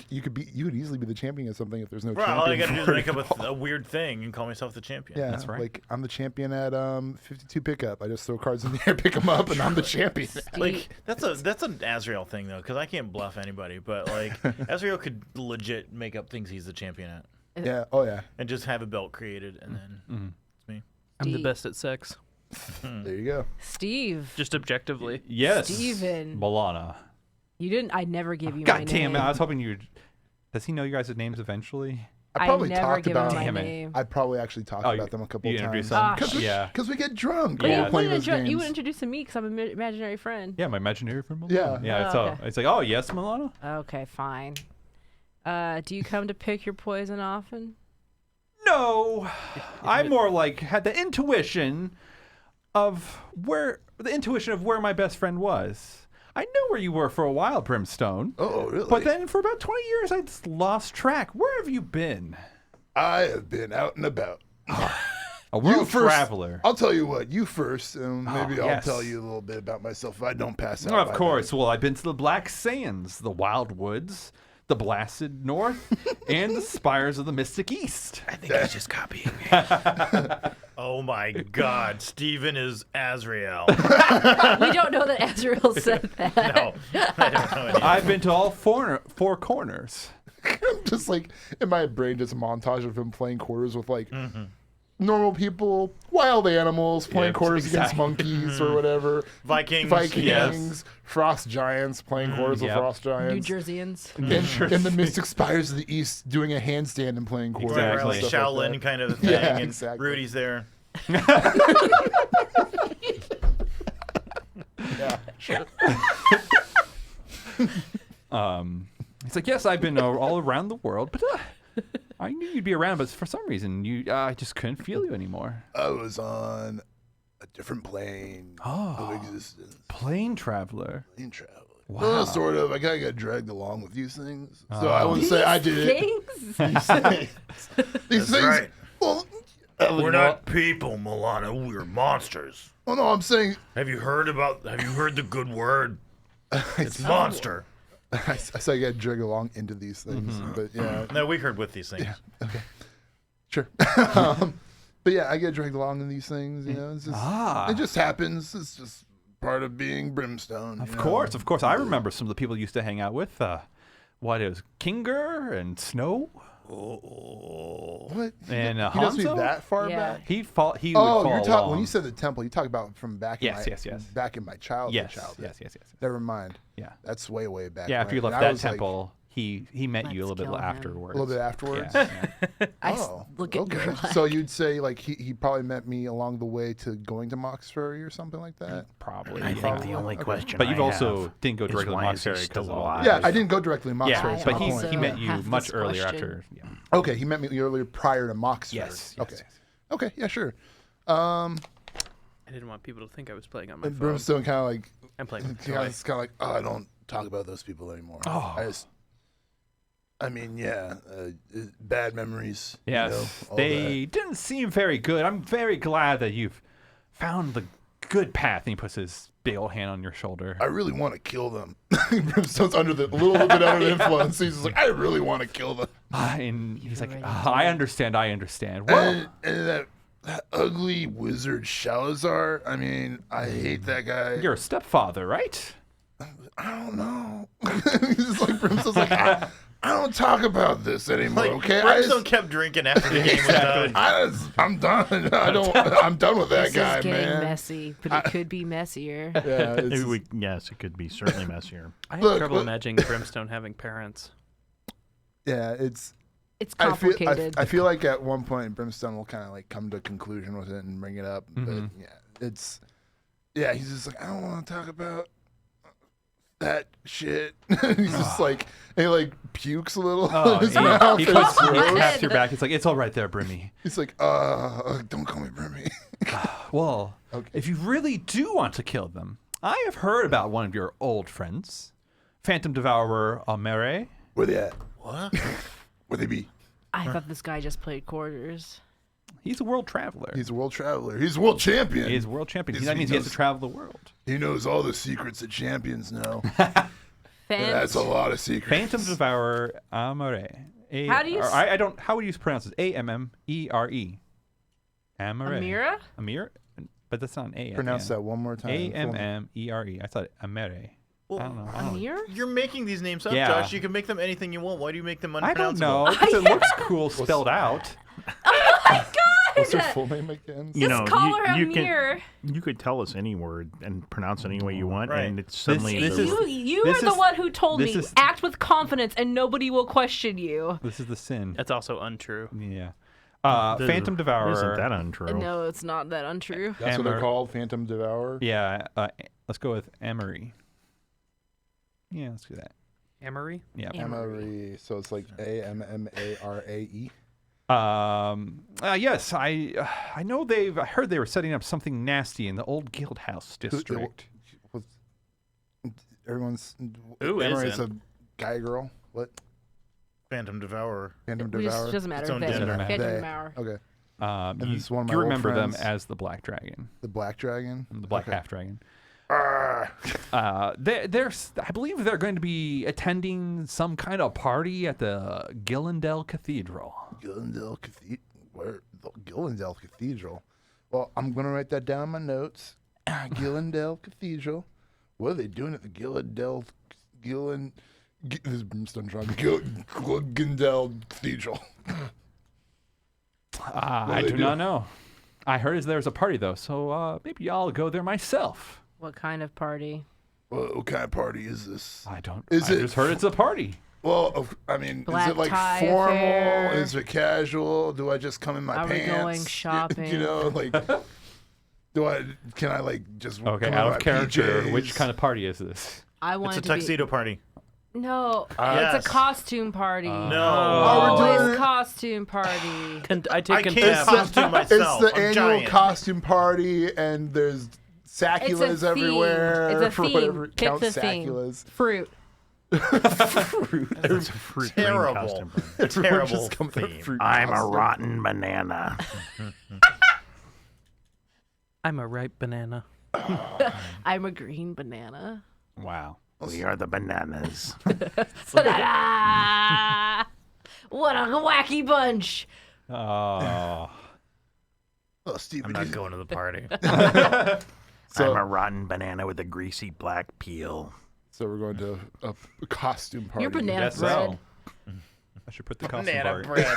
you could easily be the champion of something if there's no Well, champion. all I gotta do is for make it. up a weird thing and call myself the champion. Yeah, That's right. Like I'm the champion at 52 pickup. I just throw cards in the air, pick them up, and I'm the champion. Like that's an Azrael thing though, because I can't bluff anybody. But like Azrael could legit make up things he's the champion at. Yeah. Oh yeah. and just have a belt created, and then it's me. I'm the Steve. best at sex, There you go. Steve. just objectively. Yes. Steven. Milana. You didn't. I never give you my God damn name. it! I was hoping you'd. Does he know you guys' names eventually? I probably never talked give him about. my Damn it. name. I probably actually talked Oh, about them a couple you of times. introduced them? Ah, Yeah. Because we get drunk. But when Yeah. we're playing those you games. would introduce me because I'm an imaginary friend. Yeah, my imaginary friend Milana. Yeah. Yeah. Oh, So okay. it's like, oh yes, Milana. Okay, fine. Do you come to pick your poison often? No, I more like had the intuition of where my best friend was. I knew where you were for a while, Brimstone. Oh, really? But then for about 20 years, I just lost track. Where have you been? I have been out and about. A world first. traveler. I'll tell you what. You first, and maybe I'll yes. tell you a little bit about myself if I don't pass out. Of by course. Well, I've been to the Black Sands, the Wild Woods, the Blasted North, and the spires of the Mystic East. I think he's just copying me. Oh my God, Steven is Azrael. We don't know that Azrael said that. No, I don't know any. I've been to all four corners. then. Just like in my brain, just a montage of him playing quarters with like Mm-hmm. normal people, wild animals, playing Yeah, quarters against exactly. monkeys or whatever. Vikings. Vikings, Yes. frost giants, playing quarters with yep. frost New giants. Jerseyans. In the Mystic Spires of the East, doing a handstand and playing quarters. Going and around like stuff Shaolin that. kind of a thing, Yeah, and exactly. Rudy's there. Yeah, sure. It's like, yes, I've been all around the world, but I knew you'd be around, but for some reason, I just couldn't feel you anymore. I was on a different plane of existence. Plane traveler. Plane travel. Wow. Well, sort of. I kind of got dragged along with these things. So I wouldn't say I did it. Things? These things. These That's things. right. Well, We're not people, Milana. We're monsters. well, no, I'm saying Have you heard the good word? It's monster. I say I got dragged along into these things, but yeah, No, we heard with these things. sure. But yeah, I get dragged along in these things. You know, it's just, it just happens. It's just part of being Brimstone. Of course. I remember some of the people you used to hang out with. What it was, Kinger and Snow What? and He knows me Hanzo? that far Yeah. back? He would fall You're talking along. when you said the temple. You talk about from back in Yes, yes. back in my childhood. yes. Never mind. Yeah. That's way back. Yeah, after you when. left And I that was, like, temple, he met you a Let's little bit kill him. afterwards. a little bit afterwards. Yeah, yeah. Look at Gerlach. So you'd say like he probably met me along the way to going to Mauxferry or something like that. Probably. I yeah. think the only question But you've I also have didn't go is directly to why is he Mauxferry still because of all alive? that. Yeah, I didn't go directly to Mauxferry. Yeah, is but my he point. met you have much this earlier question. after. Yeah. Okay, he met me earlier prior to Mauxferry. Yes. Okay. yes. Okay. Yeah. Sure. I didn't want people to think I was playing on my And phone. Brimstone kind of like I'm playing with it's kind of like, oh, I don't talk about those people anymore. Oh. I mean, yeah, bad memories. Yes, you know, all they didn't seem very good. I'm very glad that you've found the good path. And he puts his big old hand on your shoulder. that. I really want to kill them. Brimstone's a little bit under the influence. He's just like, I really want to kill them. And he's like, already I understand. Well, And that ugly wizard Shalazar. I mean, I hate that guy. you're a stepfather, right? I don't know. He's just like Brimstone's like, I don't talk about this anymore. Like, Okay, Brimstone kept drinking after the game was done. I'm done. I'm done with that This guy, is getting man. messy, but it could be messier. Yeah, it's, Yes, it could be certainly messier. I have Look, trouble look- imagining Brimstone having parents. yeah, it's. It's I complicated. feel like at one point Brimstone will kind of like come to a conclusion with it and bring it up, but yeah, it's. Yeah, he's just like, I don't want to talk about that shit. He's just like, and he like pukes a little in his mouth. he and puts it's gross. taps your back. It's like, it's all right there, Brimmy. He's like, don't call me Brimmy. Well, Okay. if you really do want to kill them, I have heard about one of your old friends, Phantom Devourer Amere. Where they at? What? Where they be? I thought this guy just played quarters. He's a world traveler. He's a world traveler. He's a world champion. He's a world champion. He's- That he means he has knows- to travel the world. He knows all the secrets that champions know. Fant- That's a lot of secrets. Phantom Devourer Amere. How do you s- I don't. How would you pronounce it? Ammere. Amere. Amira? Amir. But that's not an A. Pronounce that one more time. Ammere. I thought Amere. Well, I don't know. Amir? You're making these names up, Yeah. Josh. You can make them anything you want. Why do you make them I don't unpronounceable? know. 'Cause it looks cool spelled out. What's her full name again? You Just know, call her you Amir. you could tell us any word and pronounce it any way you want, Right. and it's suddenly This the- is- You this are the is- one who told this me is- act with confidence and nobody will question you. This is the sin. That's also untrue. Yeah. the- Phantom Devourer. Isn't that untrue? No, it's not that untrue. That's what they're Emmer. called, Phantom Devourer. Yeah. Let's go with Emery. Yeah, let's do that. Amory? Yeah. Emery. So it's like Ammarae. Yes, I know I heard they were setting up something nasty in the old Guild House district. Everyone's. Who Emery's a isn't? guy, girl. What? Phantom Devourer. Phantom It Devourer. doesn't matter. Its own They- gender. Phantom They. Devour. Okay. Um, And you it's one of my you old remember them friends. as the Black Dragon, The Black Dragon. the Black Okay. Half Dragon. Ah. I believe they're going to be attending some kind of party at the Gillendale Cathedral. Gillendale Cathedral. Where? The Gillendale Cathedral. Well, I'm gonna write that down in my notes. Gillendale Cathedral. What are they doing at the Gillendale? This is Brimstone John. Gillendale Cathedral. I they do not know. I heard there's a party though, so maybe I'll go there myself. What kind of party? What kind of party is this? I don't. Is I it- just heard it's a party. Well, I mean, is Black it like tie formal? affair? Is it casual? Do I just come in my Are we pants? going shopping? You know, like, can I like just Okay, come out in of my character. PJs? Which kind of party is this? I want It's a it to tuxedo party. be. No, Yes. it's a costume party. No. Oh, we're doing Always it- costume party. I take I can't contempt. costume myself. It's the I'm annual giant. costume party, and there's sacculas theme. everywhere. It's a for theme. whatever Pick Count the theme. Sacculas. Fruit. It's a fruit green Terrible. costume. Everyone Terrible just comes with a theme. fruit I'm a costume. rotten banana. I'm a ripe banana. I'm a green banana. Wow. We are the bananas. Ta-da! What a wacky bunch. Oh. Oh, Steve, I'm not going to the party. So- I'm a rotten banana with a greasy black peel. So we're going to a costume party. Your banana Guess bread. so. I should put the costume Banana party. bread.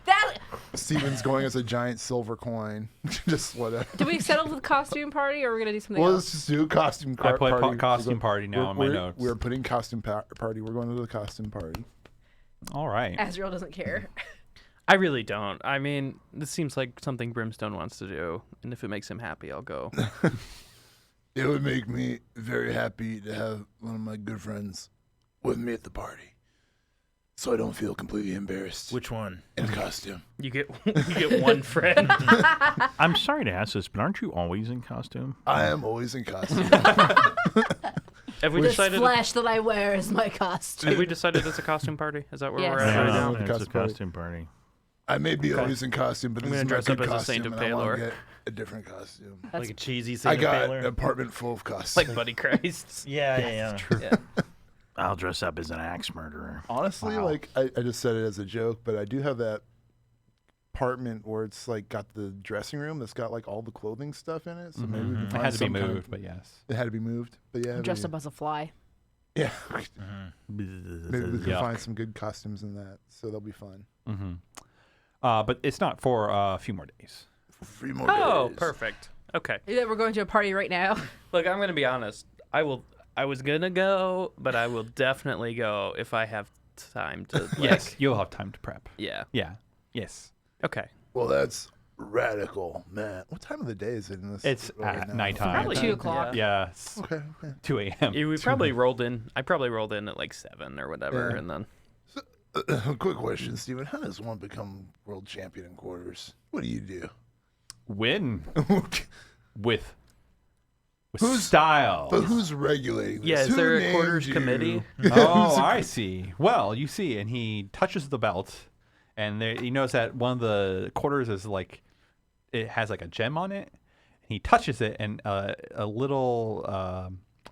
That. Steven's going as a giant silver coin. Just whatever. Do we settle with costume party, or are we gonna do something Well, else? let's just do costume I put party. costume party now in my notes. We're putting costume party. We're going to the costume party. All right. Azrael doesn't care. I really don't. I mean, this seems like something Brimstone wants to do, and if it makes him happy, I'll go. It would make me very happy to have one of my good friends with me at the party, so I don't feel completely embarrassed Which one? in costume. You get one friend. I'm sorry to ask this, but aren't you always in costume? I am always in costume. Have we This decided? flesh that I wear is my costume. Have we decided it's a costume party? Is that where Yes. we're at right Yeah. now? with the it's a costume party. costume party. I may be always in costume, but I'm this gonna is dress my up good as a costume, Saint of and I want to Baylor. get a different costume. Like a cheesy I Saint got Baylor? an apartment full of costumes. Like Buddy Christ. Yeah. Yeah. I'll dress up as an axe murderer. Honestly, Wow. like I just said it as a joke, but I do have that apartment where it's like got the dressing room that's got like all the clothing stuff in it. So maybe we can It find had to be some kind moved, of, but yes. it had to be moved. But yeah, I'm dressed maybe- up as a fly. Yeah, maybe we can Yuck. find some good costumes in that, so they'll be fun. Mm-hmm. But it's not for a few more days. For 3 more Oh, days. perfect. Okay. Yeah, we're going to a party right now. Look, I'm gonna be honest. I was gonna go, but I will definitely go if I have time to. Like, Yes, you'll have time to prep. Yeah. Yeah. Yes. Okay. Well, that's radical, man. What time of the day is it in this? It's right at now? nighttime. Probably Nighttime, 2 o'clock. Yeah. It's Okay. 2 a.m. Yeah, we probably rolled in. I probably rolled in at like 7 or whatever, Yeah. and then. Quick question, Steven. How does one become world champion in quarters? What do you do? Win with Who's- style. But who's regulating this? Yeah, is Who there a named quarters you? committee? Oh, I see. Well, you see, and he touches the belt, and there, he knows that one of the quarters is like, it has like a gem on it. He touches it, and a little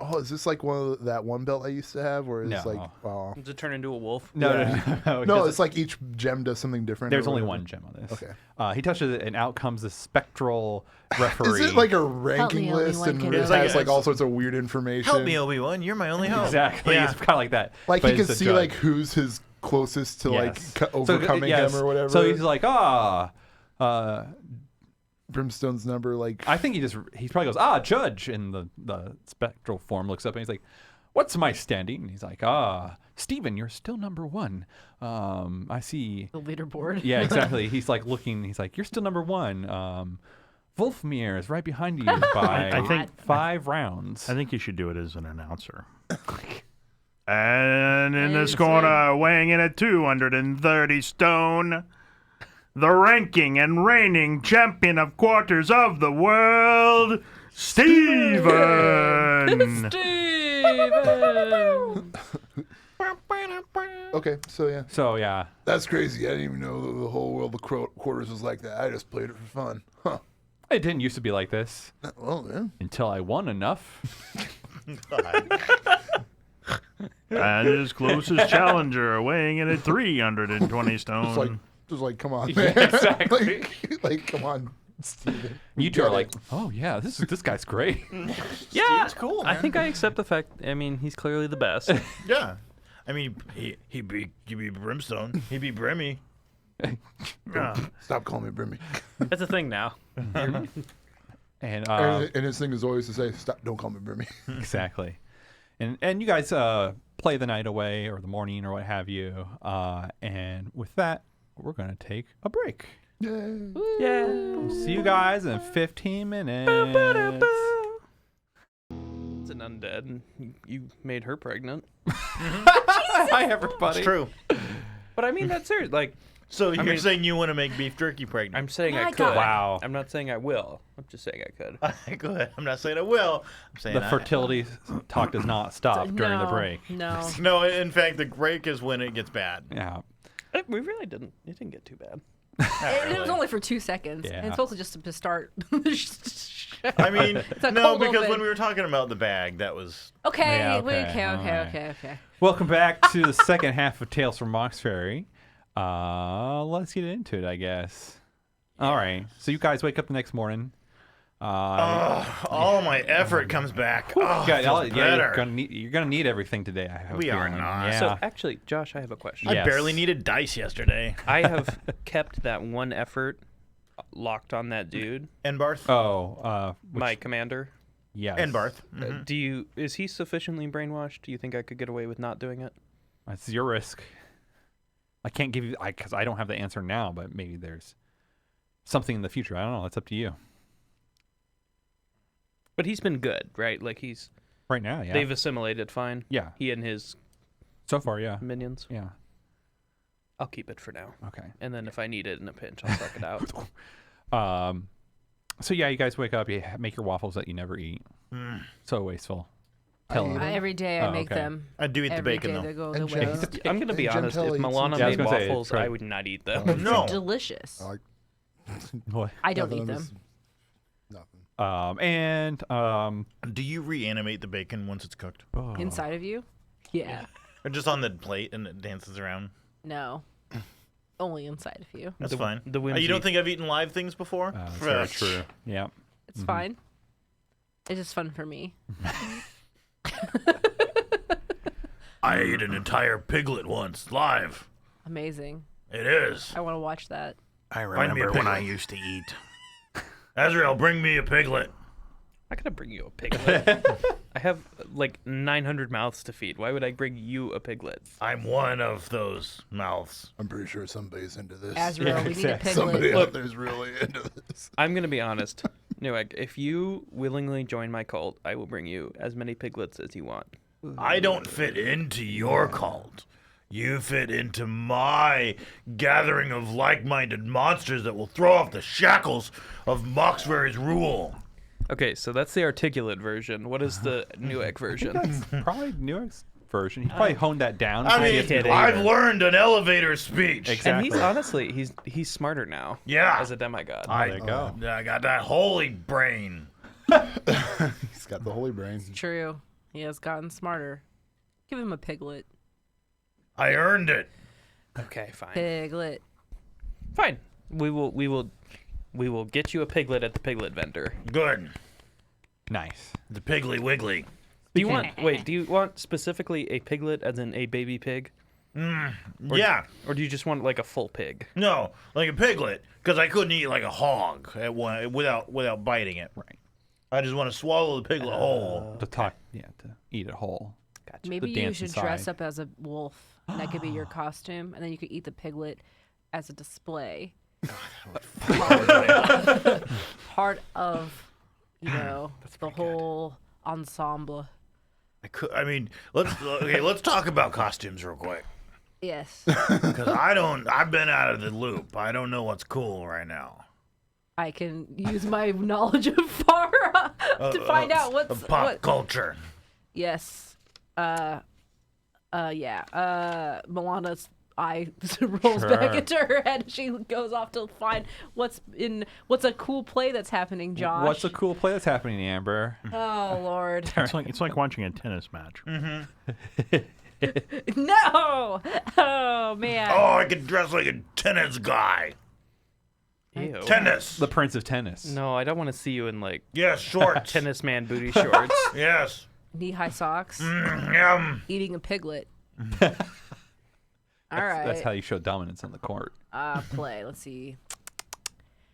Oh, is this like that one belt I used to have, or is No. like, oh, Does it turn into a wolf? No. no, it's like each gem does something different. There's or only whatever. one gem on this. Okay. He touches it, and out comes the spectral referee. Is it like a ranking Obi-Wan list and Kenobi. it It's has like- like all sorts of weird information? Help me, Obi-Wan. You're my only hope. exactly? Yeah. It's kind of like that. Like but he can it's a see judge. like who's his closest to Yes. like overcoming yes. him or whatever. So he's like, Brimstone's number, like I think he probably goes, judge, and the spectral form looks up and he's like, what's my standing? And he's like, Steven, you're still number 1. I see. The leaderboard. Yeah, exactly. He's like looking. He's like, you're still number 1. Wolfmere is right behind you by I think 5 rounds. I think you should do it as an announcer. And in this Yes, corner, weighing in at 230 stone, the ranking and reigning champion of quarters of the world, Steven. okay, so yeah, So yeah, that's crazy. I didn't even know the whole world of quarters was like that. I just played it for fun. Huh. it didn't used to be like this Well, yeah. until I won enough. And his closest challenger, weighing in at 320 stone. Just like, come on, Yeah, man. exactly. like, come on, Steven. You two are Get like, it. oh yeah, this guy's great. Yeah, it's cool, I man. think I accept the fact. I mean, he's clearly the best. Yeah. I mean, he beat Brimstone. He beat Brimmy. Yeah. Stop calling me Brimmy. That's a thing now. And And his thing is always to say, "Stop! Don't call me Brimmy." exactly. And you guys play the night away or the morning or what have you. And with that, we're gonna take a break. Yay. Yeah. See you guys in 15 minutes. It's an undead, and you made her pregnant. Hi everybody. It's true. But I mean, that's serious. Like, So you're mean- saying you want to make beef jerky pregnant? I'm saying I My could. God. Wow. I'm not saying I will. I'm just saying I could. Go ahead. I'm not saying I will. I'm saying The fertility talk does not stop during the No, break. No. No, in fact, the break is when it gets bad. Yeah. We really didn't. It didn't get too bad. It was only for 2 seconds. Yeah. And it's also just to start. I mean, a no, cold because open. when we were talking about the bag, that was Okay, Yeah, okay, okay, okay. Welcome back to the second half of Tales from Mauxferry. Let's get into it, I guess. All right. So you guys wake up the next morning. all my effort comes back. Oh, it feels better. You're gonna need everything today. I have a We are feeling. not. Yeah. So actually, Josh, I have a question. I Yes. barely needed dice yesterday. I have kept that one effort locked on that dude, And Barth. my commander. yes. And Barth. Is he sufficiently brainwashed? Do you think I could get away with not doing it? That's your risk. I can't give you because I don't have the answer now, but maybe there's something in the future. I don't know. That's up to you. But he's been good, right? Like Right now, yeah. they've assimilated fine. Yeah. He and his So far, yeah. minions. Yeah. I'll keep it for now. Okay. And then if I need it in a pinch, I'll suck it out. So yeah, you guys wake up, you make your waffles that you never eat. So wasteful. Tell them. Every day I Oh, make okay. them. I do eat the Every bacon, day though. they go And the way. Jen- I'm going to be And honest. If Gentile eats Milana Yeah, I was made gonna say, waffles, I right. would not eat them. No. Delicious. I like What? I don't nothing eat of this- them. Nothing. Do you reanimate the bacon once it's cooked? Inside of you? Yeah. Or just on the plate and it dances around? No. Only inside of you. That's fine. the You whimsy. don't think I've eaten live things before? That's very true. Yeah. It's fine. It's just fun for me. I ate an entire piglet once, live. Amazing. It is. I want to watch that. I me a remember when I piglet. used to eat. Azrael, bring me a piglet. I gotta bring you a piglet. I have like 900 mouths to feed. Why would I bring you a piglet? I'm one of those mouths. I'm pretty sure somebody's into this. Azrael, we need a exactly. piglet. Somebody out there's really into this. I'm gonna be honest. Newegg, if you willingly join my cult, I will bring you as many piglets as you want. I don't fit into your cult. You fit into my gathering of like-minded monsters that will throw off the shackles of Mauxferry's rule. Okay, so that's the articulate version. What is the Newegg version? That's probably Neweg's version. He probably honed that down. I to see mean, if- kidding. I've learned an elevator speech. Exactly. And he's honestly, he's smarter now. Yeah. As a demigod. there you go. I got that holy brain. He's got the holy brain. True. He has gotten smarter. Give him a piglet. I earned it. Okay, fine. Piglet. Fine. We will get you a piglet at the piglet vendor. Good. Nice. The Piggly Wiggly. Do you want specifically a piglet as in a baby pig? Yeah. Or do you just want like a full pig? No, like a piglet, because I couldn't eat like a hog without biting it. Right. I just want to swallow the piglet whole. To eat it whole. Gotcha. Maybe The you dance should inside. dress up as a wolf, and that could be your costume, and then you could eat the piglet as a display. Part of, the whole ensemble. Let's talk about costumes real quick. Yes. Because I've been out of the loop. I don't know what's cool right now. I can use my knowledge of Farah to find out what's Of pop what. culture. Yes. Milana's eye rolls back Sure. into her head. She goes off to find what's a cool play that's happening, Josh. What's a cool play that's happening, Amber? Oh Lord. It's like watching a tennis match. No. Oh man. Oh, I could dress like a tennis guy. Ew. Tennis. The Prince of Tennis. No, I don't want to see you in like Yes, shorts. tennis man booty shorts. Yes. Knee-high socks. Yum. Eating a piglet. All right. That's how you show dominance on the court. Play. Let's see.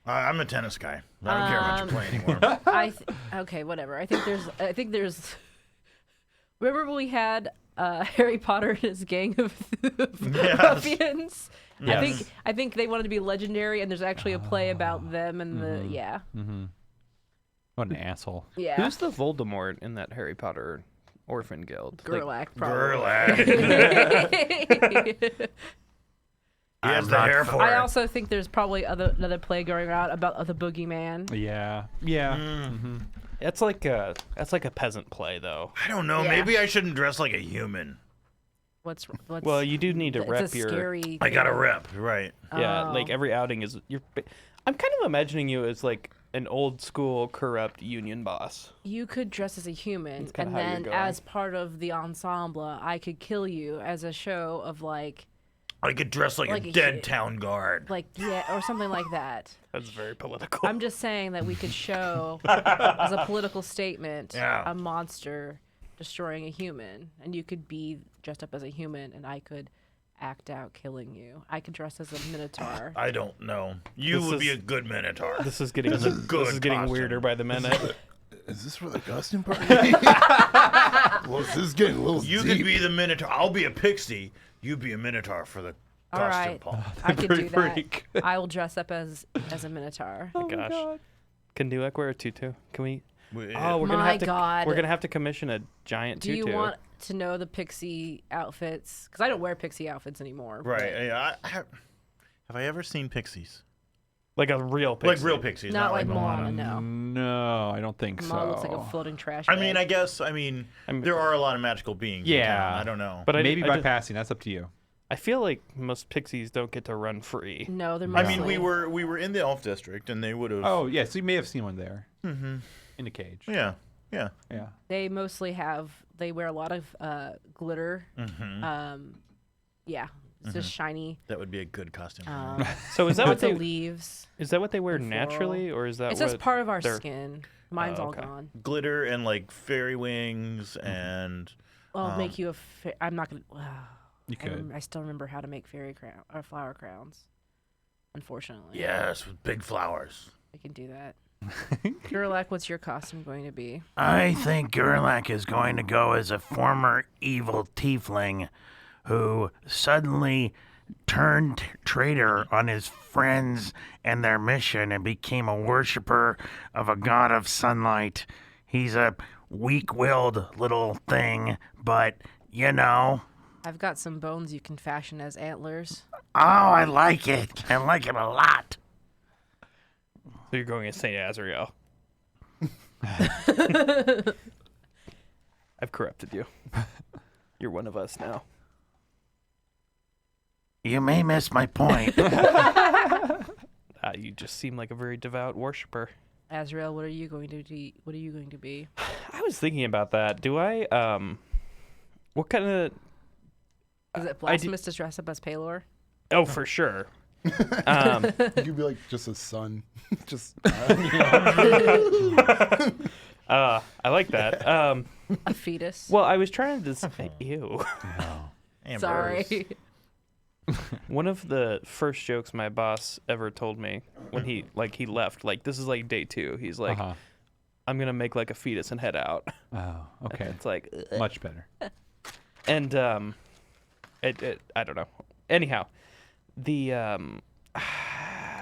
I'm a tennis guy. I don't care about your play anymore. Okay, whatever. I think there's. Remember when we had Harry Potter and his gang of ruffians? Yes. I think they wanted to be legendary, and there's actually a play about them and the What an asshole. yeah. Who's the Voldemort in that Harry Potter orphan guild? Gerlach? Probably. Gerlach. He has the hair for I it. also think there's probably another play going around about the boogeyman. Yeah. Yeah. Mm. That's like a peasant play though. I don't know. Yeah. Maybe I shouldn't dress like a human. What's Well, you do need to it's rep a your. scary. I got a rep. Right. Yeah, Oh. like every outing is I'm kind of imagining you as like an old school corrupt union boss. You could dress as a human, That's kinda and how you're then going. as part of the ensemble, I could kill you as a show of like I could dress like Like a a dead kid. town guard. or something like that. That's very political. I'm just saying that we could show as a political statement Yeah. a monster destroying a human, and you could be dressed up as a human, and I could act out killing you. I could dress as a minotaur. I don't know. You This would be is- a good minotaur. This is getting That's a good costume. weirder by the minute. Is this for the costume party? Well, this is getting a little You deep. could be the minotaur. I'll be a pixie. You be a minotaur for the All costume, right. Paul. I could do that. Freak. I will dress up as a minotaur. Oh my gosh. Can Duek wear a tutu? Can we? We- Oh, we're gonna My have to. God. We're gonna have to commission a giant Do tutu. you want to know the pixie outfits? Because I don't wear pixie outfits anymore. right. Yeah, have I ever seen pixies? like a real pixie? Like real pixies, Not like Moana. Moana, no. No, I don't think Moana so. looks like a floating trash I bag. mean, there are a lot of magical beings. in Yeah. town. I don't know. But Maybe I by just- passing. That's up to you. I feel like most pixies don't get to run free. No, they're I mostly... mean, we were in the elf district, and they would have. Oh, yeah. So you may have seen one there. Mm-hmm. In a cage. Yeah. Yeah. Yeah. They mostly they wear a lot of glitter. Mm-hmm. Yeah, it's just shiny. That would be a good costume. So is that what With the they leaves. is that what they wear and naturally, or is that It's just what part of our they're- skin. Mine's all okay. gone. Glitter and like fairy wings and. I'll make you I'm not gonna. You could. I still remember how to make flower crowns. Unfortunately. Yes, with big flowers. I can do that. Gerlach, what's your costume going to be? I think Gerlach is going to go as a former evil tiefling who suddenly turned traitor on his friends and their mission and became a worshiper of a god of sunlight. He's a weak-willed little thing, but, you know... I've got some bones you can fashion as antlers. Oh, I like it. I like it a lot. So you're going as Saint Azrael. I've corrupted you. You're one of us now. You may miss my point. You just seem like a very devout worshiper. Azrael, what are you going to be? What are you going to be? I was thinking about that. Do I what kind of Is it blasphemous to dress up as Palor? Oh, for sure. You could be like just a son. Just I like that. A fetus? Well, I was trying to ew. Amber's. Sorry. One of the first jokes my boss ever told me when he left, like this is like day 2. He's like, I'm gonna make like a fetus and head out. Oh, okay. It's like Much better. And I don't know. Anyhow, the A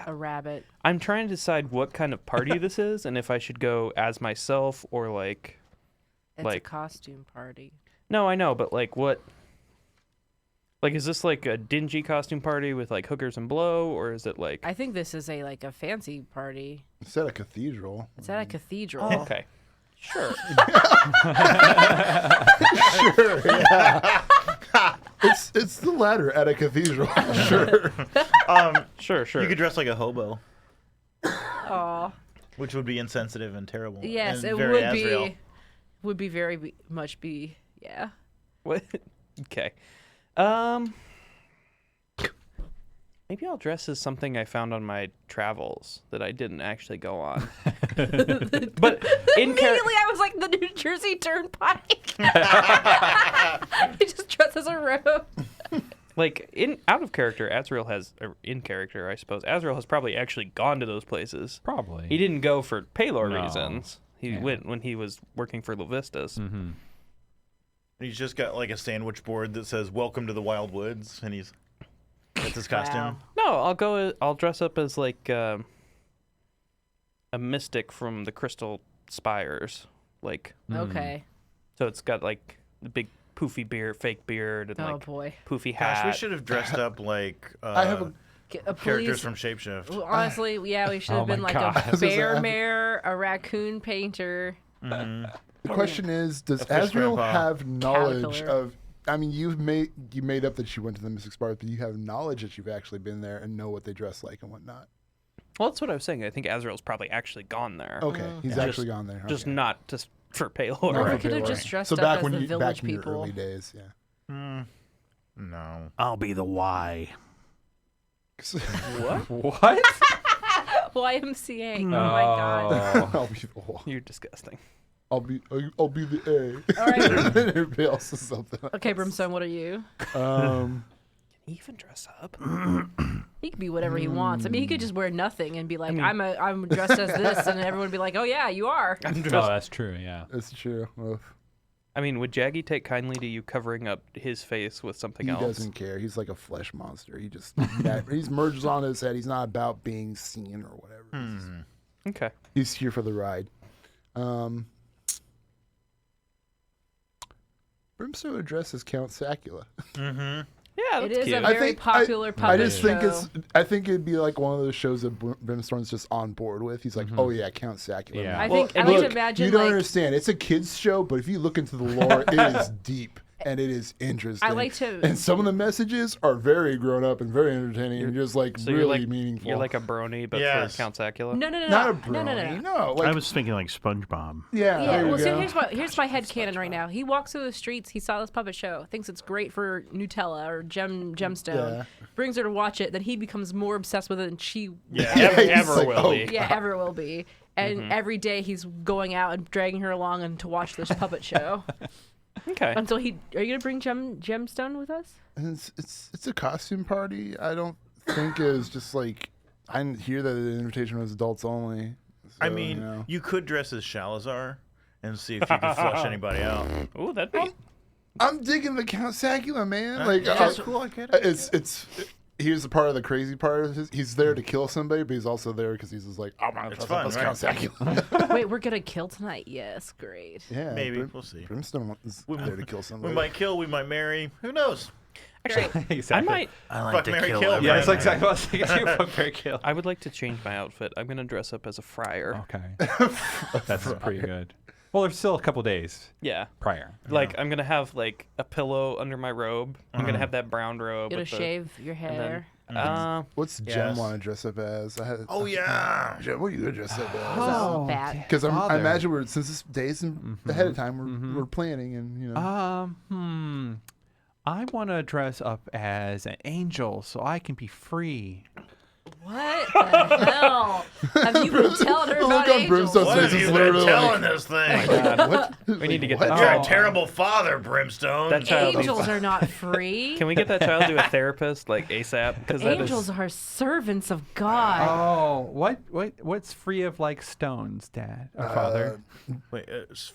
rabbit. I'm trying to decide what kind of party this is and if I should go as myself or like It's like a costume party. No, I know, but like what? Like, is this like a dingy costume party with like hookers and blow, or is it like? I think this is a fancy party. it's at a cathedral. It's at a cathedral. Oh, okay, sure. Sure, yeah. It's the latter at a cathedral. Sure. Sure. You could dress like a hobo, Aw. which would be insensitive and terrible. Yes, and it very would Azrael. be. Would be very much be. Yeah. What? Okay. Maybe I'll dress as something I found on my travels that I didn't actually go on. But in Immediately, I was like the New Jersey Turnpike. He just dressed as a robe. like out of character, Azrael has or in character, I suppose. Azrael has probably actually gone to those places. Probably. He didn't go for Palor No. reasons. He went when he was working for Lovistas. Mm-hmm. He's just got like a sandwich board that says "Welcome to the Wild Woods," and that's his costume. Wow. No, I'll dress up as like a mystic from the Crystal Spires, like Okay. so it's got like the big poofy beard, fake beard, and Oh like boy. poofy Gosh, hat. we should have dressed up like I have a A characters police. from Shapeshift. Well, honestly, yeah, we should have Oh been my like God. a bear mare, a raccoon painter. Mhm. The question is, does A fish Azrael grandpa. have knowledge Caterpillar. of? I mean, you made up that you went to the Mystic Spires, but you have knowledge that you've actually been there and know what they dress like and whatnot. Well, that's what I was saying. I think Azrael's probably actually gone there, Okay, he's Yeah. actually gone there. just okay. not just for Palor. Not Or for we could have Palor. just dressed so up back as when the you village back in your people. early days, yeah. No. I'll be the Y. What? YMCA. Oh my god. I'll be the Y. You're disgusting. I'll be the A. All right. Everybody else is something. Okay, Brimstone, what are you? Can he even dress up? He could be whatever he wants. I mean, he could just wear nothing and be like, mean- I'm dressed as this, and everyone would be like, oh yeah, you are. I'm Oh, dressed. that's true. Yeah. That's true. Well, I mean, would Jaggy take kindly to you covering up his face with something he else? doesn't care. He's like a flesh monster. He just he's merged on his head. He's not about being seen or whatever. Okay. He's here for the ride. Brimstone addresses Count Sacula. Mm-hmm. Yeah, It that's is cute. a very popular I puppet just think show. I think it'd be like one of those shows that Brimstone's just on board with. He's like, oh yeah, Count Sacula. Yeah. man." I Well, think I and like to look, imagine You don't like understand. It's a kids show, but if you look into the lore, it is deep and it is interesting. I like to- and some of the messages are very grown up and very entertaining and just like So really you're like meaningful. You're like a brony, but Yes. for Count Sacula. no, not a brony. no. Like, I was thinking like SpongeBob. yeah. Yeah, there you well, see, go. here's my head canon right now. He walks through the streets. He saw this puppet show. Thinks it's great for Nutella or gemstone. Yeah. Brings her to watch it. Then he becomes more obsessed with it, and she Yeah. Ever, He's ever like, will oh, be. yeah ever will be. And every day he's going out and dragging her along and to watch this puppet show Okay. until he. Are you gonna bring gemstone with us? And it's a costume party. I don't think it was just like I didn't hear that the invitation was adults only. I So, mean, you know. you could dress as Shalazar and see if you could flush anybody out. Ooh, that'd be. I'm digging the Count Sacula, man. Like That's cool. I get it. it's here's the part of the crazy part of his, he's there to kill somebody, but he's also there because he's just like, I'm gonna It's dress up fun, as right? Count Sacula. Wait, we're gonna kill tonight. Yes, great. Yeah, Maybe. We'll see. Brimstone is there to kill somebody. We might kill. We might marry. Who knows? Actually, Exactly. I might. I like Fuck, to marry, kill kill. everyone. Yeah, it's like exactly what I was thinking. Fuck, very kill. I would like to change my outfit. I'm gonna dress up as a friar. Okay. That's pretty good. Well, there's still a couple days Yeah. prior. Like I'm gonna have like a pillow under my robe. I'm gonna have that brown robe. You're gonna with the- shave your and then hair. What's Jem Yes. want to dress up as? Oh yeah. Jem, what are you gonna dress up as? Oh, bat. Because I Father. imagine since this day's ahead of time, we're planning and you know. I want to dress up as an angel so I can be free. What the hell? Have you been telling her The about look on angels? Brimstone's What face have is you been literally telling like, this thing? what? We need to get What? that You're child. a terrible father, Brimstone. That child needs- Angels are not free. Can we get that child to a therapist like ASAP? Because Angels are servants of God. Oh, what's free of like stones, Dad or Father? Wait,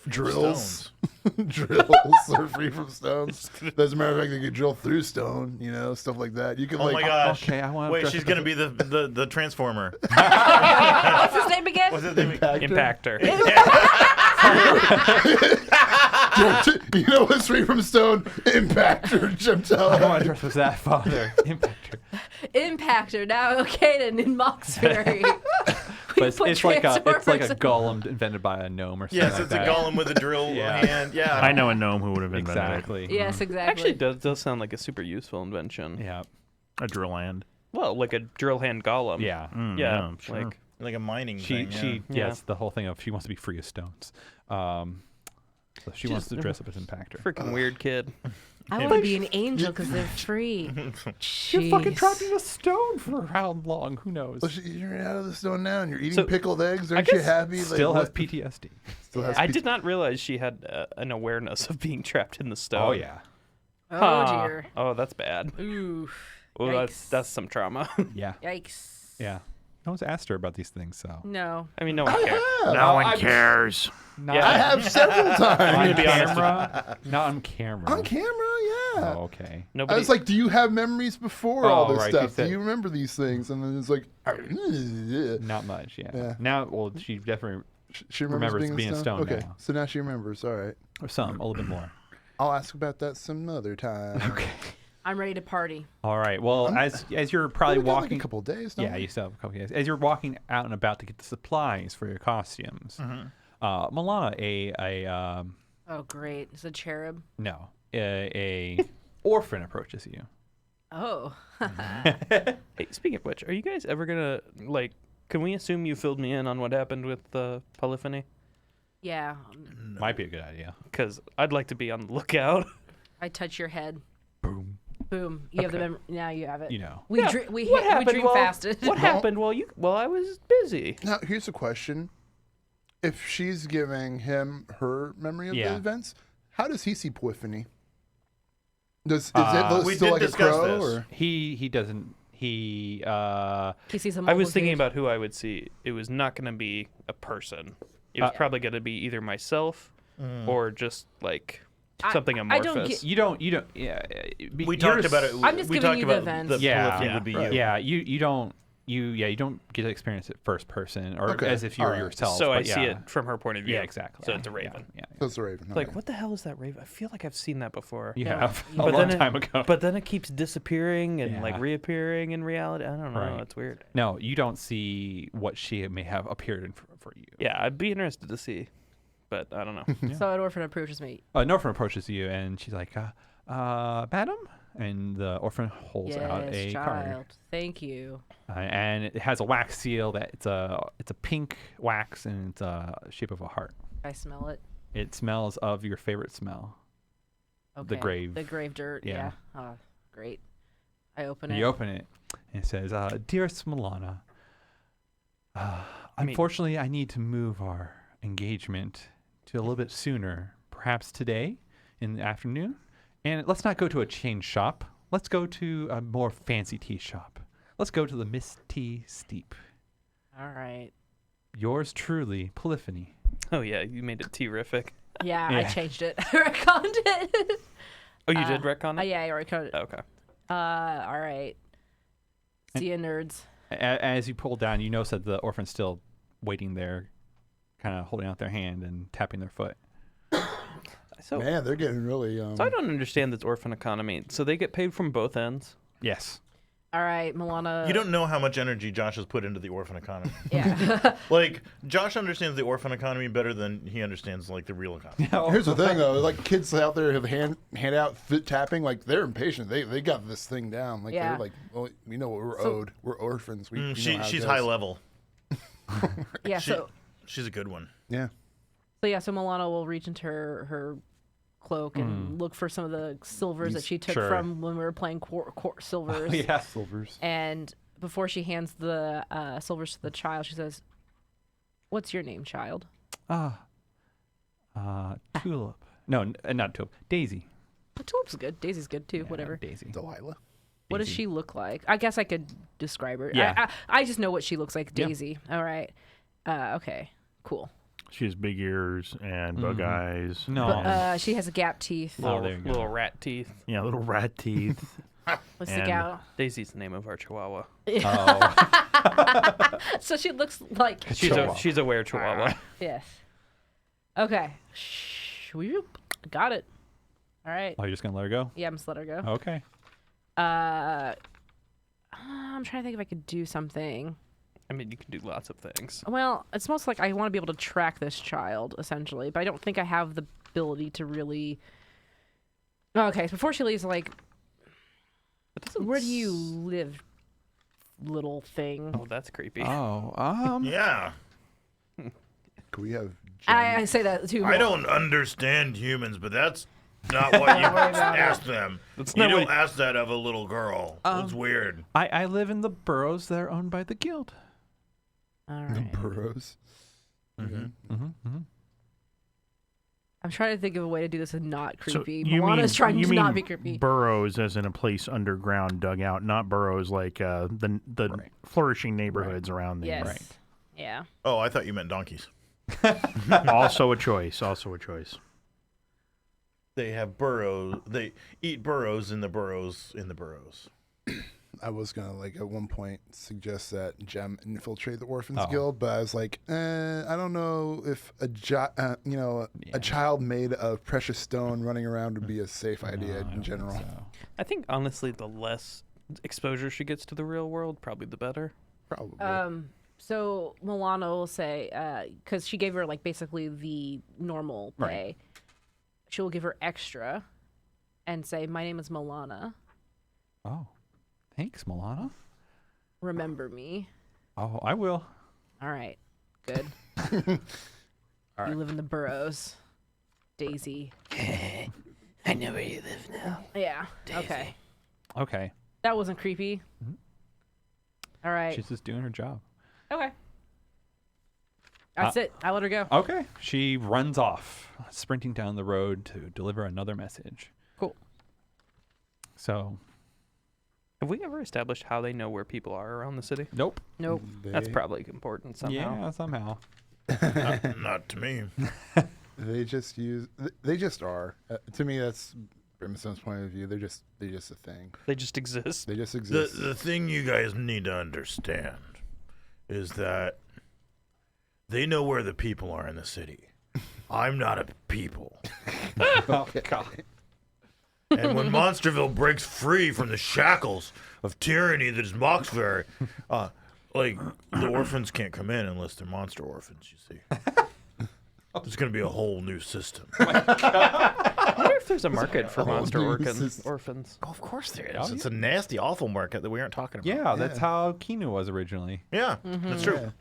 Drills. stones. Drills are free from stones. As a matter of fact, they can drill through stone, you know, stuff like that. You can Oh like my gosh. okay, I wanna Wait, dress she's up gonna as be the transformer. What's his name again? What's his name? Impactor. you know what's free from stone? Impactor, Jim I want Teller. to dress as that Father. Impactor. Impactor, now located in Mauxferry. But it's like a Transformers. golem invented by a gnome or something Yes, like it's that. a golem with a drill Yeah. hand. Yeah. I know a gnome who would have invented Exactly. Yes, exactly. Actually, it does sound like a super useful invention. Yeah. it. A drill hand. Well, like a drill hand golem. Yeah. Yeah. Sure. Like Like a mining She thing. Yeah. yes, the whole thing of she wants to be free of stones. So she wants to dress up as Impactor. freaking weird kid. I want to be an angel because they're free. You're fucking Jeez. trapped in a stone for how long? Who knows? Well, you're out of the stone now, and you're eating So, pickled eggs. Aren't you guess happy? Still like, has what? PTSD. Still has I P- did not realize she had an awareness of being trapped in the stone. Oh yeah. Oh, Huh. dear. Oh, that's bad. Oof. Well, Yikes. that's some trauma. Yeah. Yikes. Yeah. No one's asked her about these things, so. No. I mean, no one cares. No one cares. Not Yeah. I have several times. on to be honest. camera. Not on camera. On camera, yeah. Oh, okay. I Nobody. was like, do you have memories before all Oh, this right, you stuff? said- Do you remember these things? And then it's like, Not much. Yeah. Yeah. Now, well, she definitely she remembers remembers being a stoned Okay, now. so now she remembers. All right. or some a little bit more. I'll ask about that some other time. Okay. I'm ready to party. All right. Well, as you're probably We got, like, walking. a couple days. Don't Yeah, we? you still have a couple days. As you're walking out and about to get the supplies for your costumes, Milana, Oh, great. It's a cherub. a orphan approaches you. Oh. Hey, speaking of which, are you guys ever gonna like? Can we assume you filled me in on what happened with Polyphony? Yeah. Might be a good idea. Because I'd like to be on the lookout. I touch your head. Boom. Boom. You have the Okay. memory. Now you have it. You know. We Yeah, dr- we what hit- we happened dream while- fasted. What happened while I was busy? Now, here's a question. If she's giving him her memory of Yeah. the events, how does he see Polyphony? Is We still did like a discuss crow? this. Or? He doesn't. He He sees a I was mobile thinking dude. about who I would see. It was not going to be a person. It was probably going to be either myself or just like something I amorphous. don't get- you don't yeah. We talked about it. I'm just we giving talked you the about events. Yeah. Polyphony Yeah. would be Right. you. Yeah, you don't get to experience it first person or Okay, as if you're alright. yourself. So I but see yeah. it from her point of view. Yeah, exactly. So Yeah, it's a yeah, raven. Yeah. So it's the Raven. Like, okay. what the hell is that raven? I feel like I've seen that before. You No. have a But long then it- time ago. But then it keeps disappearing and like Yeah. reappearing in reality. I don't know. Right. It's weird. No, you don't see what she may have appeared in for you. Yeah, I'd be interested to see, but I don't know. So an orphan approaches me. Norphin approaches you and she's like, madam? And the orphan holds out Yes, a child. card. Thank you. And it has a wax seal that it's a pink wax and it's a shape of a heart. I smell it. It smells of your favorite smell. Okay. grave. The grave dirt. Yeah. Yeah. Oh, great. I open And it. you open it and it says, Dearest Milana, mean- unfortunately, I need to move our engagement to a little bit sooner, perhaps today in the afternoon. And let's not go to a chain shop. Let's go to a more fancy tea shop. Let's go to the Miss Tea Steep. All right. Yours truly, Polyphony. Oh yeah, you made it terrific. Yeah, I Yeah. changed it. I retconned it. Oh, you did retcon it? Yeah, I retconned it. Okay. All right. See ya, nerds. As you pull down, you notice that the orphan's still waiting there, kind of holding out their hand and tapping their foot. So, Man, they're getting really. so I don't understand this orphan economy. So they get paid from both ends. Yes. All right, Milana. You don't know how much energy Josh has put into the orphan economy. Yeah. Like, Josh understands the orphan economy better than he understands, like, the real economy. Here's the thing, though. Like, kids out there have hand out foot tapping. Like, they're impatient. They got this thing down. Like, Yeah. they're like, well, we know what we're owed. We're orphans. We know how it She's goes. high level. Yeah. She's a good one. Yeah. So Milana will reach into her cloak and look for some of the silvers that she took Sure. from when we were playing silvers. Yeah. Silvers. And before she hands the silvers to the child, she says, "What's your name, child?" Tulip. No, not Tulip. Daisy. Tulip's good. Daisy's good too. Yeah, Whatever. Daisy. Delilah. What does Daisy. she look like? I guess I could describe her. Yeah. I just know what she looks like. Yeah. Daisy. All right. Okay. Cool. She has big ears and bug eyes. No. But, she has gap teeth. Oh, there you go. Little rat teeth. Yeah, little rat teeth. Let's stick and- out. Daisy's the name of our chihuahua. Oh. So she looks like. She's Chihuahua. she's a were chihuahua. Yes. Okay. Whoop. Got it. All right. Oh, you're just gonna let her go? Yeah, I'm just let her go. Okay. I'm trying to think if I could do something. I mean, you can do lots of things. Well, it's most like I want to be able to track this child, essentially, but I don't think I have the ability to really. Okay, so before she leaves, like, where do you live, little thing? Oh, that's creepy. Oh. Yeah. Could we have I say that too. I don't understand humans, but that's not what you ask them. That's You not don't what- ask that of a little girl. It's weird. I live in the boroughs that are owned by the guild. All the right. burrows? I'm trying to think of a way to do this and not creepy. you Milana's mean, trying you to mean not be creepy. burrows as in a place underground dug out, not burrows like the Right. flourishing neighborhoods around there. Yes. Right. Yeah. Oh, I thought you meant donkeys. Also a choice. Also a choice. They have burrows. They eat burrows in the burrows in the burrows. I was gonna like at one point suggest that Gem infiltrate the Orphans Oh. Guild, but I was like, I don't know if a Yeah. child made of precious stone running around would be a safe idea I in don't think general. so. I think honestly, the less exposure she gets to the real world, probably the better. Probably. So Milana will say, because she gave her like basically the normal pay, Right. she will give her extra, and say, "My name is Milana. Oh. Thanks, Milana. Remember me." Oh, I will. All right. Good. All You right. live in the burrows, Daisy. I know where you live now. Yeah. Okay. Okay. That wasn't creepy. All right. She's just doing her job. Okay. That's it. I let her go. Okay. She runs off, sprinting down the road to deliver another message. Cool. So, Have we ever established how they know where people are around the city? nope. Nope. That's probably important somehow. Yeah, somehow. Not to me. They just are. To me, that's Brimstone's point of view. They're just a thing. They just exist. They just The exist. the thing you guys need to understand is that they know where the people are in the city. I'm not a people. Oh, God. And when Monsterville breaks free from the shackles of tyranny that is Mauxferry, like, the orphans can't come in unless they're monster orphans, you see. There's going to be a whole new system. I wonder if there's a market for whole monster new orphans. system. Orphans. Of course there is. Oh, It's a nasty, awful market that we aren't talking about. Yeah, that's how Kinu was originally. Yeah, that's true.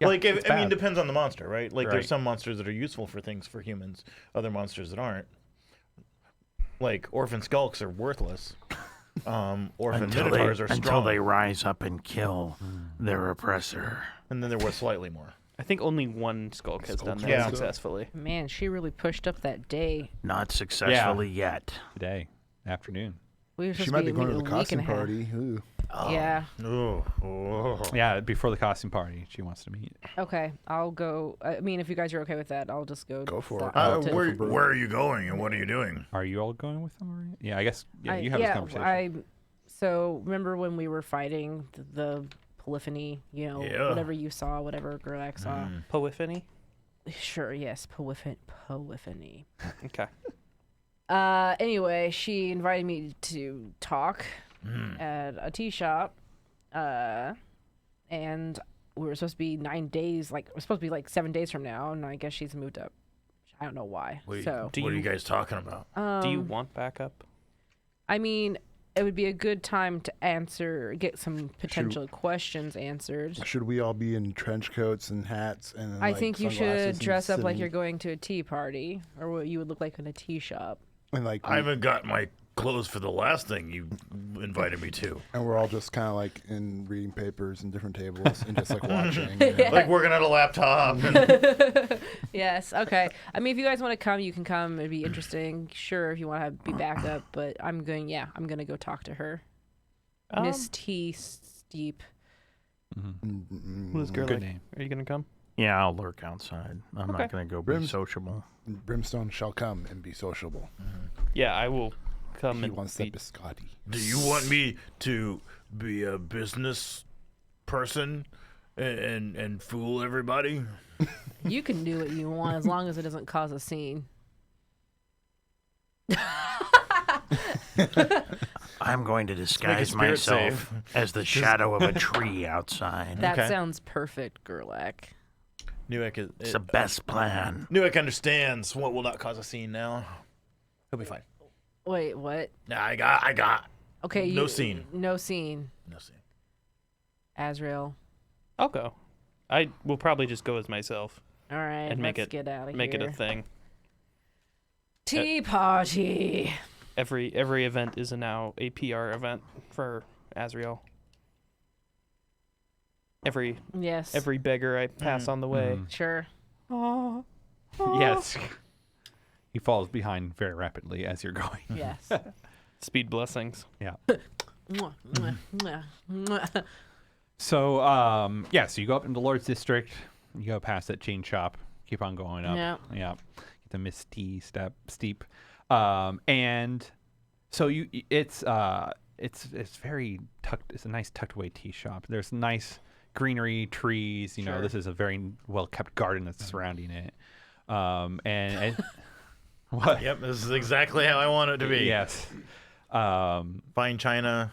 Yeah, Like, it's I mean, bad. depends on the monster, right? Like, Right. there's some monsters that are useful for things for humans, other monsters that aren't. Like, orphan skulks are worthless. Orphan minotaurs are until strong. they rise up and kill their oppressor. And then they're worth slightly more. I think only one skulk has done that Yeah. successfully. Man, she really pushed up that day. Not successfully yet. Today, afternoon. We were She supposed might be meeting going to a the week and costume a half. party. Ooh. Yeah. Oh. Yeah, before the costume party, she wants to meet. Okay. I'll go. I mean, if you guys are okay with that, I'll just go. Go for it. Where are you going and what are you doing? Are you all going with them? Or... Yeah, I guess. Yeah, you have this conversation. So remember when we were fighting the polyphony? You know, Yeah. whatever you saw, whatever Gerlach saw. Polyphony? Sure. Yes. Polyphony. Okay. Anyway, she invited me to talk. at a tea shop, and we were supposed to be 9 days. Like we're supposed to be like 7 days from now, and I guess she's moved up. I don't know why. What are Do you you- guys talking about? Do you want backup? I mean, it would be a good time to get some potential questions answered. Should we all be in trench coats and hats and? I like, think you sunglasses should and dress up like sitting- you're going to a tea party, or what you would look like in a tea shop. And like, I haven't got my clothes for the last thing you invited me to. and we're all just kind of like in reading papers and different tables and just like watching. you know? Like working on a laptop. Yes. Okay. I mean, if you guys want to come, you can come. It'd be interesting. Sure, if you want to be backup, but I'm gonna go talk to her, Miss T. Steep. Liz Gerlach, Good name. are you gonna come? Yeah, I'll lurk outside. I'm Okay. not going to go be Brims- sociable. Brimstone shall come and be sociable. Yeah, I will come He and wants be that biscotti. Do you want me to be a business person and fool everybody? You can do what you want as long as it doesn't cause a scene. I'm going to disguise spirit myself as the shadow of a tree outside. That Okay. sounds perfect, Gerlach. Newick is. It's the best plan. Newick understands what will not cause a scene now. He'll be fine. Wait, what? Nah, I got. Okay. No scene. No scene. No scene. Azrael. I'll go. I will probably just go as myself. All right. And make let's it- get out of Make here. it a thing. Tea party. Every event is now a PR event for Azrael. Every Yes. beggar I pass on the way. Sure. Yes. He falls behind very rapidly as you're going. Yes. Speed blessings. Yeah. Mwah, mwah, mwah, mwah. So, so you go up into Lord's District. You go past that chain shop. Keep on going up. Yeah. Yeah. Get the misty steep. And so it's very tucked. It's a nice tucked away tea shop. There's nice greenery, trees. You know, Sure. this is a very well kept garden that's surrounding it. And what? Yep, this is exactly how I want it to be. Yes. Fine china,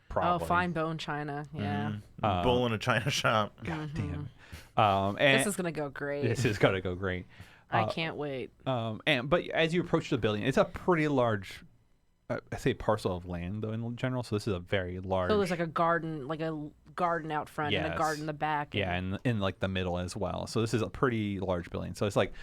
Probably. Oh, fine bone china. Yeah. bull in a china shop. God damn. And This is gonna go great. this is gonna go great. I can't wait. But as you approach the building, it's a pretty large, I say parcel of land though in general. So this is a very large. So there's like a garden out front and a Yes. garden in the back. Yeah, and in like the middle as well. So this is a pretty large building. So it's like,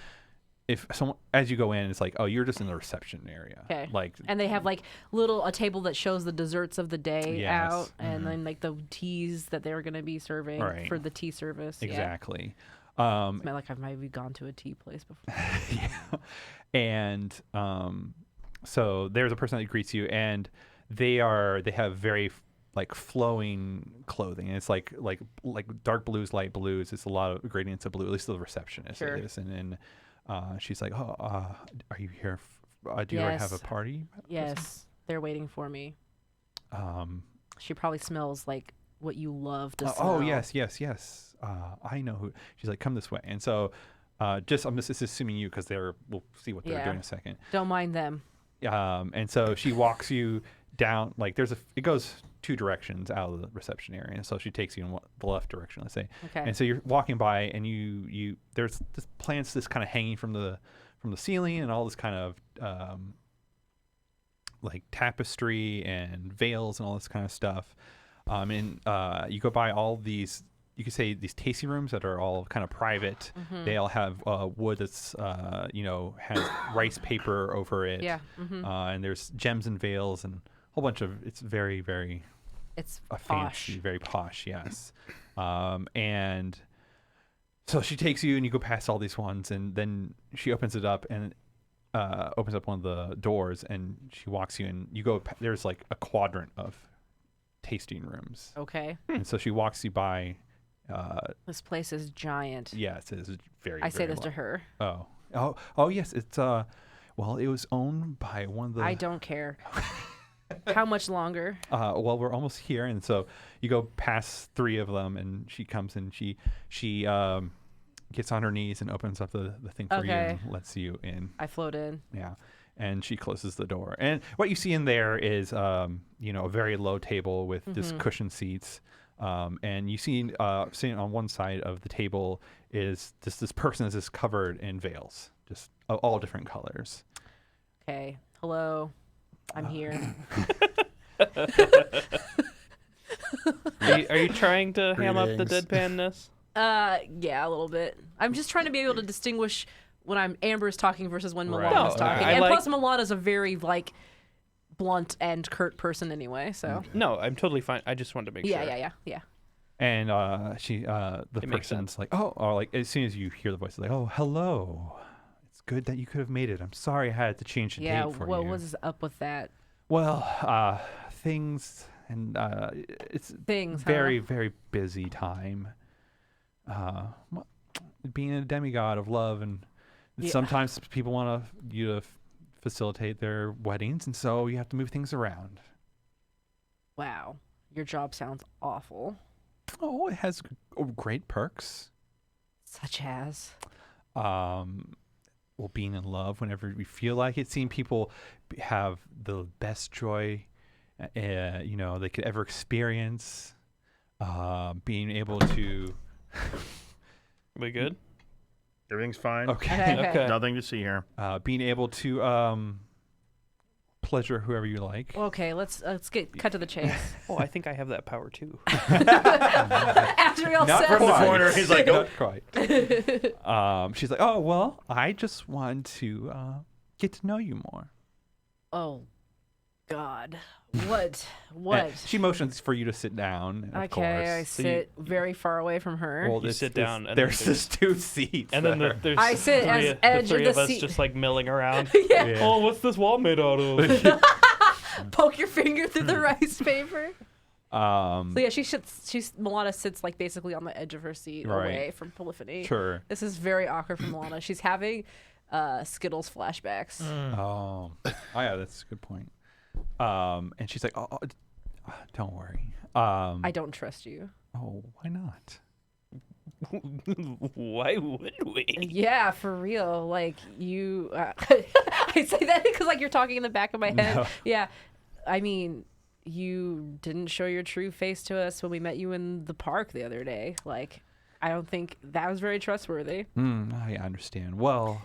if someone as you go in, it's like, oh, you're just in the reception area. Okay. Like, And they have like a table that shows the desserts of the day Yes. out, and then like the teas that they were gonna be serving Right. for the tea service. exactly. Yeah. It's like I've maybe gone to a tea place before. Yeah. And so there's a person that greets you, and they have very like flowing clothing. And it's like dark blues, light blues. It's a lot of gradients of blue. At least the receptionist Sure. is. And then she's like, "Oh, are you here? Do you ever have a Yes. party?" Yes, they're waiting for me. Um, She probably smells like what you love to smell. oh yes. I know who. She's like, "Come this way." And so, I'm just assuming you because we'll see what they're Yeah. doing in a second. Don't mind them. And so she walks you down, like it goes two directions out of the reception area. And so she takes you in the left direction, let's say. Okay. And so you're walking by, and there's this plants just kind of hanging from the ceiling, and all this kind of like tapestry and veils and all this kind of stuff. And you go by all these. You could say these tasting rooms that are all kind of private. Mm-hmm. They all have wood that's has rice paper over it. Yeah. Mm-hmm. And there's gems and veils and a whole bunch of. It's very, very It's fancy, posh. very posh. Yes. And so she takes you, and you go past all these ones, and then she opens it up and opens up one of the doors, and she walks you in. You go. There's like a quadrant of tasting rooms, Okay. and so she walks you by. This place is giant. Yes, it is very. I say very this to large. her. Oh, yes. It's well, it was owned by one of the. I don't care. How much longer? Well, we're almost here, and so you go past three of them, and she comes and she gets on her knees and opens up the thing for you Okay. and lets you in. I float in. Yeah, and she closes the door. And what you see in there is, a very low table with just cushioned seats. And you see sitting on one side of the table is this person is just covered in veils, just all different colors. Okay. Hello. I'm here. Are you trying to ham up the Greetings. deadpanness? Yeah, a little bit. I'm just trying to be able to distinguish when Amber's talking versus when Right. Milana's No, talking. I And like- plus Milana's a very blunt and curt person anyway, so No, I'm totally fine. I just wanted to make sure. yeah. And the It makes person's like, oh, or like as soon as you hear the voice, it's like, oh, hello. It's good that you could have made it. I'm sorry I had to change the Yeah, date for what you. was up with that? Well, things and it's Things, very, very busy time. Well, being a demigod of love, and Yeah. sometimes people want you to facilitate their weddings, and so you have to move things around. Wow. Your job sounds awful. Oh, it has great perks. Such as Well, being in love whenever we feel like it, seeing people have the best joy, they could ever experience, being able to. We good? Everything's fine. Okay. Okay. Nothing to see here. Being able to pleasure whoever you like. Okay, let's cut to the chase. Oh, I think I have that power too. After we all Not said from the that. corner. He's like, Not quite. She's like, oh well, I just want to get to know you more. Oh, God. What? And she motions for you to sit down. Of Okay, course. I So sit very far away from her. Well, You it's- sit it's- down, and there's then just two seats. And then there. there's I sit as the edge of three the of us seat. just like milling around. Yeah. Yeah. Oh, what's this wall made out of? Poke your finger through the rice paper. Um, So yeah, Milana sits like basically on the edge of her seat Right. away from Polyphony. sure. This is very awkward for Milana. She's having Skittles flashbacks. Oh, yeah, that's a good point. And she's like, oh, don't worry. I don't trust you. Oh, why not? Why would we? Yeah, for real. Like you, I say that because like you're talking in the back of my head. No. Yeah, I mean, you didn't show your true face to us when we met you in the park the other day. Like, I don't think that was very trustworthy. I understand. Well,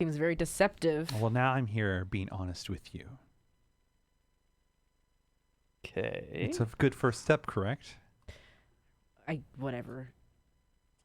Seems very deceptive. now I'm here being honest with you. Okay. It's a good first step, correct? Whatever.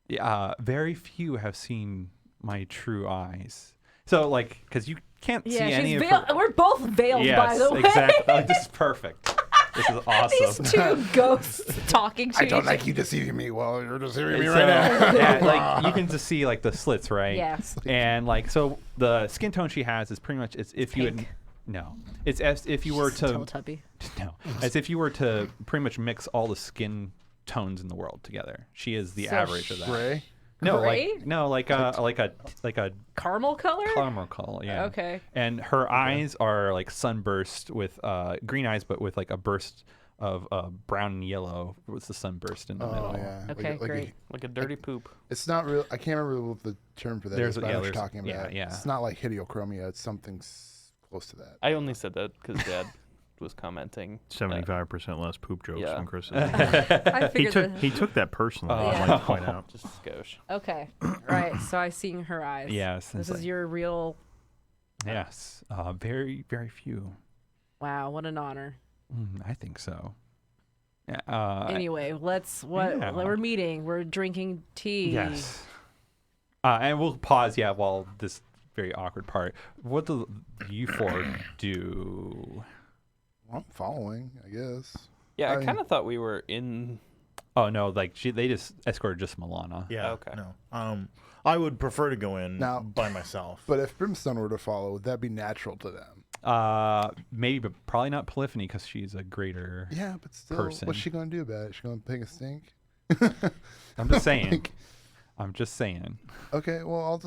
Yeah. Very few have seen my true eyes. So, like, because you can't see Yeah, any she's of veiled. her. We're both veiled, Yes, by the way. exactly. Oh, this is perfect. This is awesome. These two ghosts talking to I don't each like you deceiving me. Well, you're deceiving me It's, right now. yeah, like you can just see like the slits, right? Yes. And like so, the skin tone she has is pretty much as if you had Pink. no, it's as if you were to Teletubby. no, as if you were to pretty much mix all the skin tones in the world together. She is the So average of that. Gray. No, Gray? like a Caramel color? caramel color, yeah. Okay. And her eyes are like sunburst with green eyes, but with like a burst of brown and yellow. What's the sunburst in the Oh middle? yeah. Okay, great. Like a dirty poop. It's not real. I can't remember what the term for that There's- is, but I yeah, know what you're there's- talking yeah, about. yeah. It's not like heliochromia. It's something close to that. I only said that because Dad was commenting. 75% less poop jokes yeah. from Chris. I He figured he took that personally. Oh. I'd like to point out. Just a skosh. Okay. Right. So I seen her eyes. Yes. This it's is like- your real. Yes. Very, very few. Wow. What an honor. I think so. Yeah. Anyway, yeah. we're meeting. We're drinking tea. Yes. And we'll pause, while this very awkward part. What do you four do? Well, I'm following, I guess. Yeah, I I- kind of thought we were in. Oh no, like they just escorted just Milana. Yeah. Okay. No. I would prefer to go in Now- by myself. But if Brimstone were to follow, would that be natural to them? Maybe, but probably not Polyphony because she's a greater. Yeah, but still, Person. what's she gonna do about it? Is she gonna take a stink? I'm just saying. Like, I'm just saying. okay, well,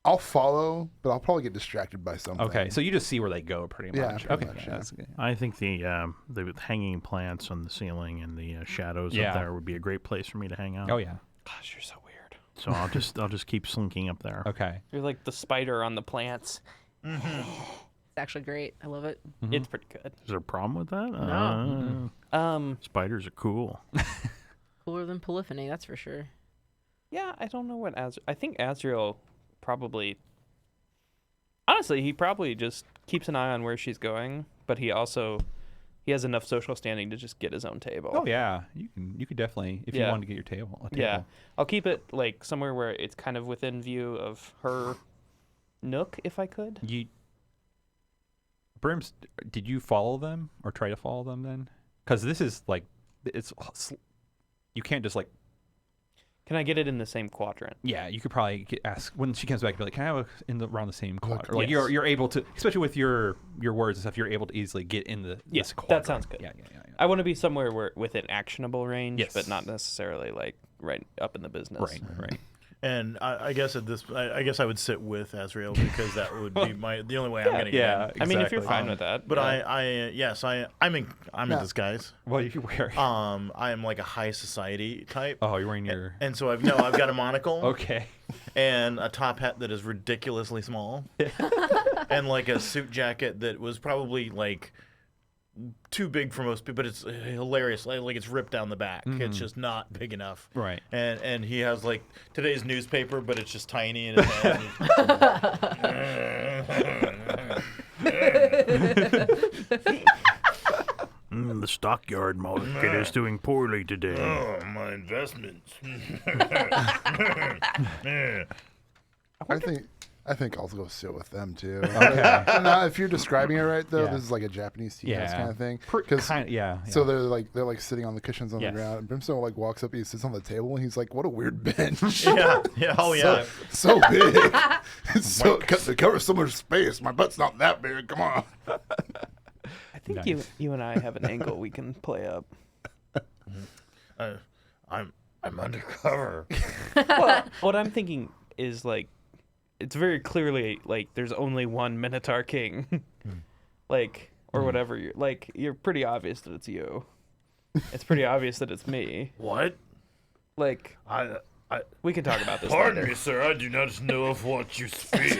I'll follow, but I'll probably get distracted by something. Okay, so you just see where they go, pretty Yeah, much. pretty Okay, much, yeah. that's good. I think the hanging plants on the ceiling and the shadows Yeah. up there would be a great place for me to hang out. Oh yeah. Gosh, you're so weird. So I'll just keep slinking up there. Okay. You're like the spider on the plants. It's actually great. I love it. It's pretty good. Is there a problem with that? No. Spiders are cool. Cooler than polyphony, that's for sure. Yeah, I don't know what I think Azrael probably. Honestly, he probably just keeps an eye on where she's going, but he has enough social standing to just get his own table. Oh yeah, you could definitely if you Yeah. wanted to get your table. A table. Yeah, I'll keep it like somewhere where it's kind of within view of her nook, if I could. Brims, did you follow them or try to follow them then? Because this is like you can't just like. Can I get it in the same quadrant? Yeah, you could probably ask when she comes back. Be like, "Can I have around the same quadrant?" Like Yes. you're able to, especially with your words and stuff. You're able to easily get in this Yes, quadrant. that sounds good. Yeah. I want to be somewhere where within actionable range, Yes. but not necessarily like right up in the business. Right. And I guess I guess I would sit with Azrael because that would be the only way I'm gonna get Yeah. in. I mean, if you're Exactly. fine with that. But yeah. I'm in disguise. Well, you wear. I am like a high society type. Oh, you're wearing your. And so I've got a monocle Okay. and a top hat that is ridiculously small, and like a suit jacket that was probably like too big for most people, but it's hilarious. Like it's ripped down the back. It's just not big enough. Right. And he has like today's newspaper, but it's just tiny in his hand. The stockyard market is doing poorly today. Oh, my investments. I think I'll go sit with them too. Okay. Now, if you're describing it right, though, Yeah. this is like a Japanese tea house Yeah. kind of thing. Yeah. So they're like sitting on the cushions on Yes. the ground, and Brimstone like walks up, he sits on the table, and he's like, "What a weird bench." Yeah. Oh yeah. So big. It covers so much space. My butt's not that big. Come on. I think Nice. you and I have an angle we can play up. I'm undercover. Well, what I'm thinking is like, it's very clearly like there's only one Minotaur King, like or whatever. You're pretty obvious that it's you. It's pretty obvious that it's me. What? Like I we can talk about this pardon later. me, sir. I do not know of what you speak.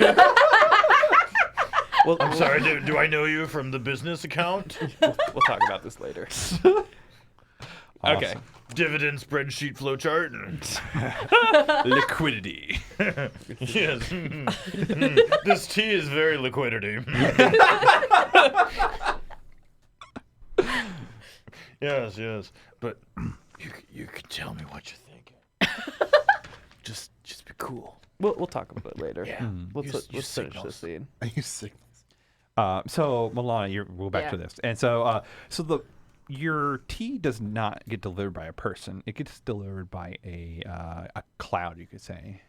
We'll, I'm sorry. Do I know you from the business account? We'll talk about this later. Okay. Awesome. Dividend spreadsheet flowchart. Liquidity. Yes. This tea is very liquidity. Yes. But you can tell me what you're thinking. just be cool. We'll talk about it later. Yeah. Let's Use finish signals. this scene. Are you sick? So Milana, we'll back to Yeah. this, and so your tea does not get delivered by a person; it gets delivered by a cloud, you could say.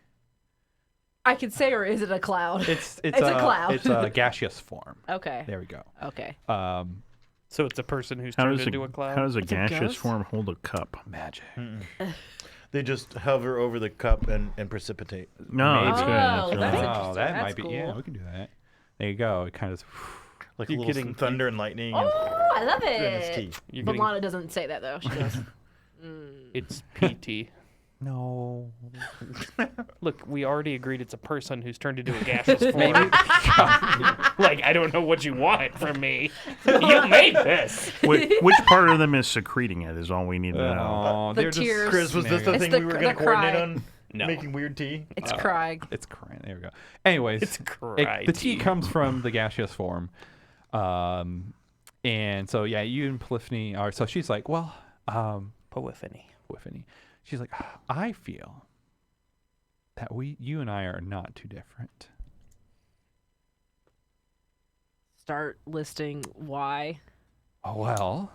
I could say, or is it a cloud? It's a cloud. It's a gaseous form. Okay. There we go. Okay. So it's a person who's How turned does into a cloud. how does a gaseous ghost? form hold a cup? Magic. They just hover over the cup and precipitate. No, that's Maybe. good. That's Oh, really that's good. interesting. that That's might be. Yeah, cool. we can do that. There you go. It kind of. Like You a little kidding? thunder and lightning. Oh, I love and his it. tea. You're But getting- Lana doesn't say that though. She goes, It's PT. No. Look, we already agreed it's a person who's turned into a gaseous form. Like, I don't know what you want from me. You made this. Which part of them is secreting it is all we need to know. Oh, The they're just tears. Chris, was this the It's thing the we were cr- going to the coordinate cry. on? No. Making weird tea? "It's Craig." It's crying. There we go. Anyways, It's cry the tea tea. comes from the gaseous form, and so yeah, you and Polyphony are. So she's like, well, Polyphony. Polyphony. She's like, I feel that you and I are not too different. Start listing why. Oh well,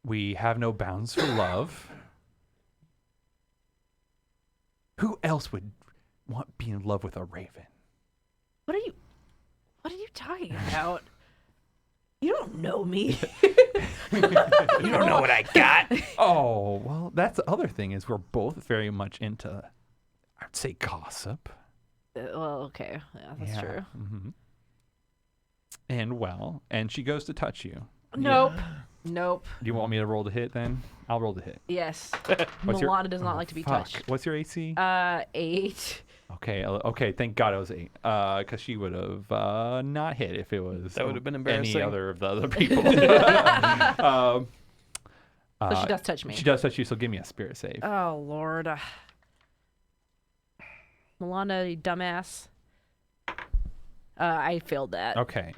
we have no bounds for love. Who else would want be in love with a raven? What are you talking about? You don't know me. You don't know what I got. Oh, well, that's the other thing is we're both very much into, I'd say, gossip. Well, okay. Yeah, that's true. Mm-hmm. And she goes to touch you, Nope. Nope. Do you want me to roll the hit then? I'll roll the hit. Yes. What's your- Milana does not like to be Fuck. touched. What's your AC? 8. Okay. Thank God it was 8. Because she would have not hit if it was That would have been any embarrassing. other of the other people. So she does touch me. She does touch you, so give me a spirit save. Oh, Lord. Milana, you dumbass. I failed that. Okay.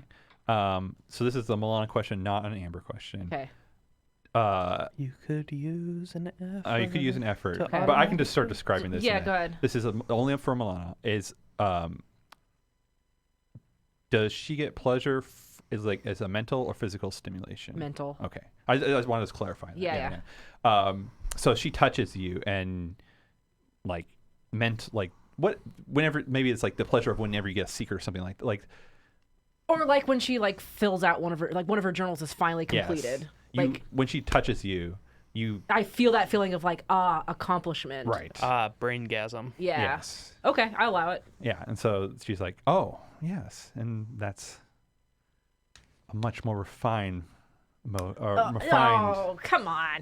So this is a Milana question, not an Amber question. Okay. You could use an effort. You could use an effort, to but I can just start describing this. Yeah, in go it. ahead. This is only for Milana. Is does she get pleasure? As a mental or physical stimulation? Mental. Okay. I just wanted to clarify that. Yeah. So she touches you and whenever maybe it's like the pleasure of whenever you get a secret or something like Or like when she like fills out one of her journals is finally completed. yes. When she touches you, I feel that feeling of like accomplishment. right. Braingasm. Yeah. Yes. Okay, I allow it. Yeah, and so she's like, "Oh, yes," and that's a much more refined refined. Oh, come on.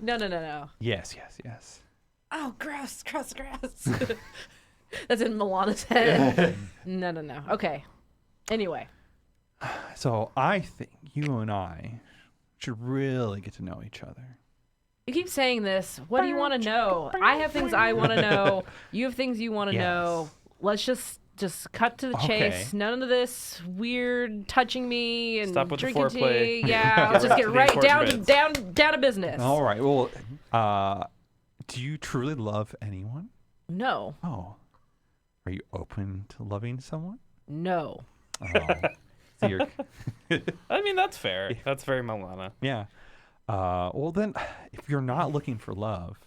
No. Yes. Oh, gross. That's in Milana's head. No. Okay. Anyway. So I think you and I should really get to know each other. You keep saying this. What do you want to know? I have things I want to know. You have things you want to Yes. know. Let's just cut to the Okay. chase. None of this weird touching me and Stop with the drinking foreplay. tea. Yeah, let's just get To the right important down to business. All right. Well, do you truly love anyone? No. Oh. Are you open to loving someone? No. Oh. So you're, I mean, that's fair. That's very Milana. yeah. Well, then, if you're not looking for love,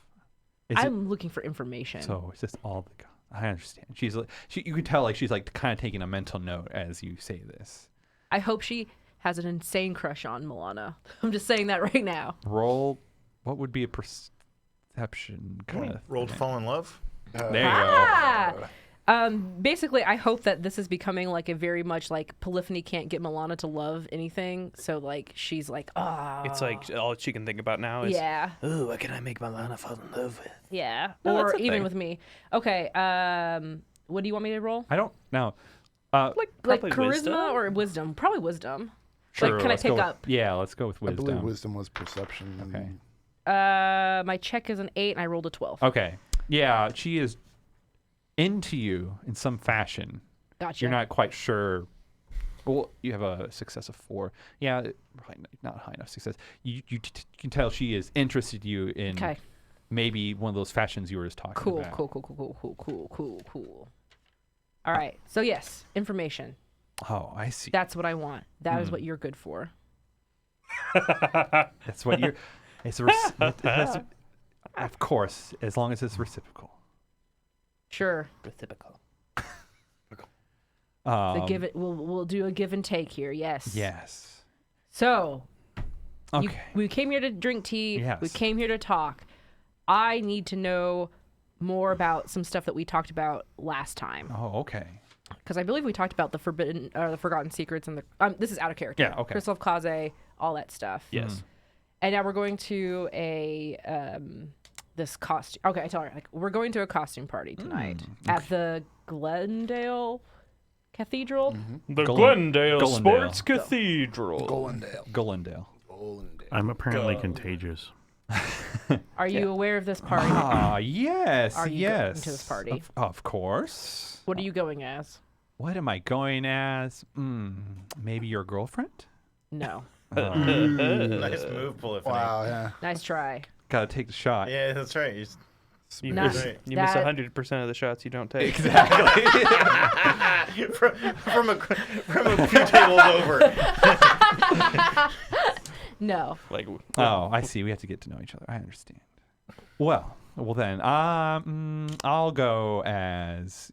I'm looking for information. so it's just all the. I understand. She's like, you can tell like she's like kind of taking a mental note as you say this. I hope she has an insane crush on Milana. I'm just saying that right now. Roll. What would be a perception kind of? Roll to fall in love. There you go. Ah! Basically, I hope that this is becoming like a very much like Polyphony can't get Milana to love anything. So like she's like, It's like all she can think about now is, yeah, ooh, what can I make Milana fall in love with? yeah, No, or that's a even thing. with me. Okay, what do you want me to roll? I don't know. Like Probably charisma wisdom? or wisdom? Probably wisdom. Sure, Like, can I let's pick go with- up? Yeah, let's go with I wisdom. believe wisdom was perception. Okay. My check is an 8 and I rolled a 12. Okay. Yeah, she is into you in some fashion. Gotcha. You're not quite sure. Well, you have a success of 4. Yeah, probably not high enough success. You can tell she is interested in you in Okay. maybe one of those fashions you were just talking Cool, about. cool. All right. So yes, information. Oh, I see. That's what I want. That is what you're good for. That's what you're. Of course, as long as it's reciprocal. Sure. Reciprocal. We'll do a give and take here. Yes. Yes. So Okay. we came here to drink tea. Yes. We came here to talk. I need to know more about some stuff that we talked about last time, Oh, okay. because I believe we talked about the forgotten secrets, and the this is out of character. Yeah, okay. Crystal of Kaze, all that stuff. Yes. And now we're going to this costume. Okay, I tell her, like, we're going to a costume party tonight at the Glendale Cathedral. The Glendale Sports Cathedral. Gollendale. I'm apparently contagious. Are you aware of this party? Ah, yes. Are you yes. going to this party? Of course. What are you going as? What am I going as? Maybe your girlfriend? No. Nice move, Polyphony. Wow, yeah. Nice try. Gotta take the shot. Yeah, that's right. You Nah, miss, you miss that- 100% of the shots you don't take. from a few tables over. No. Like, Oh, I see. We have to get to know each other. I understand. Well then, I'll go as.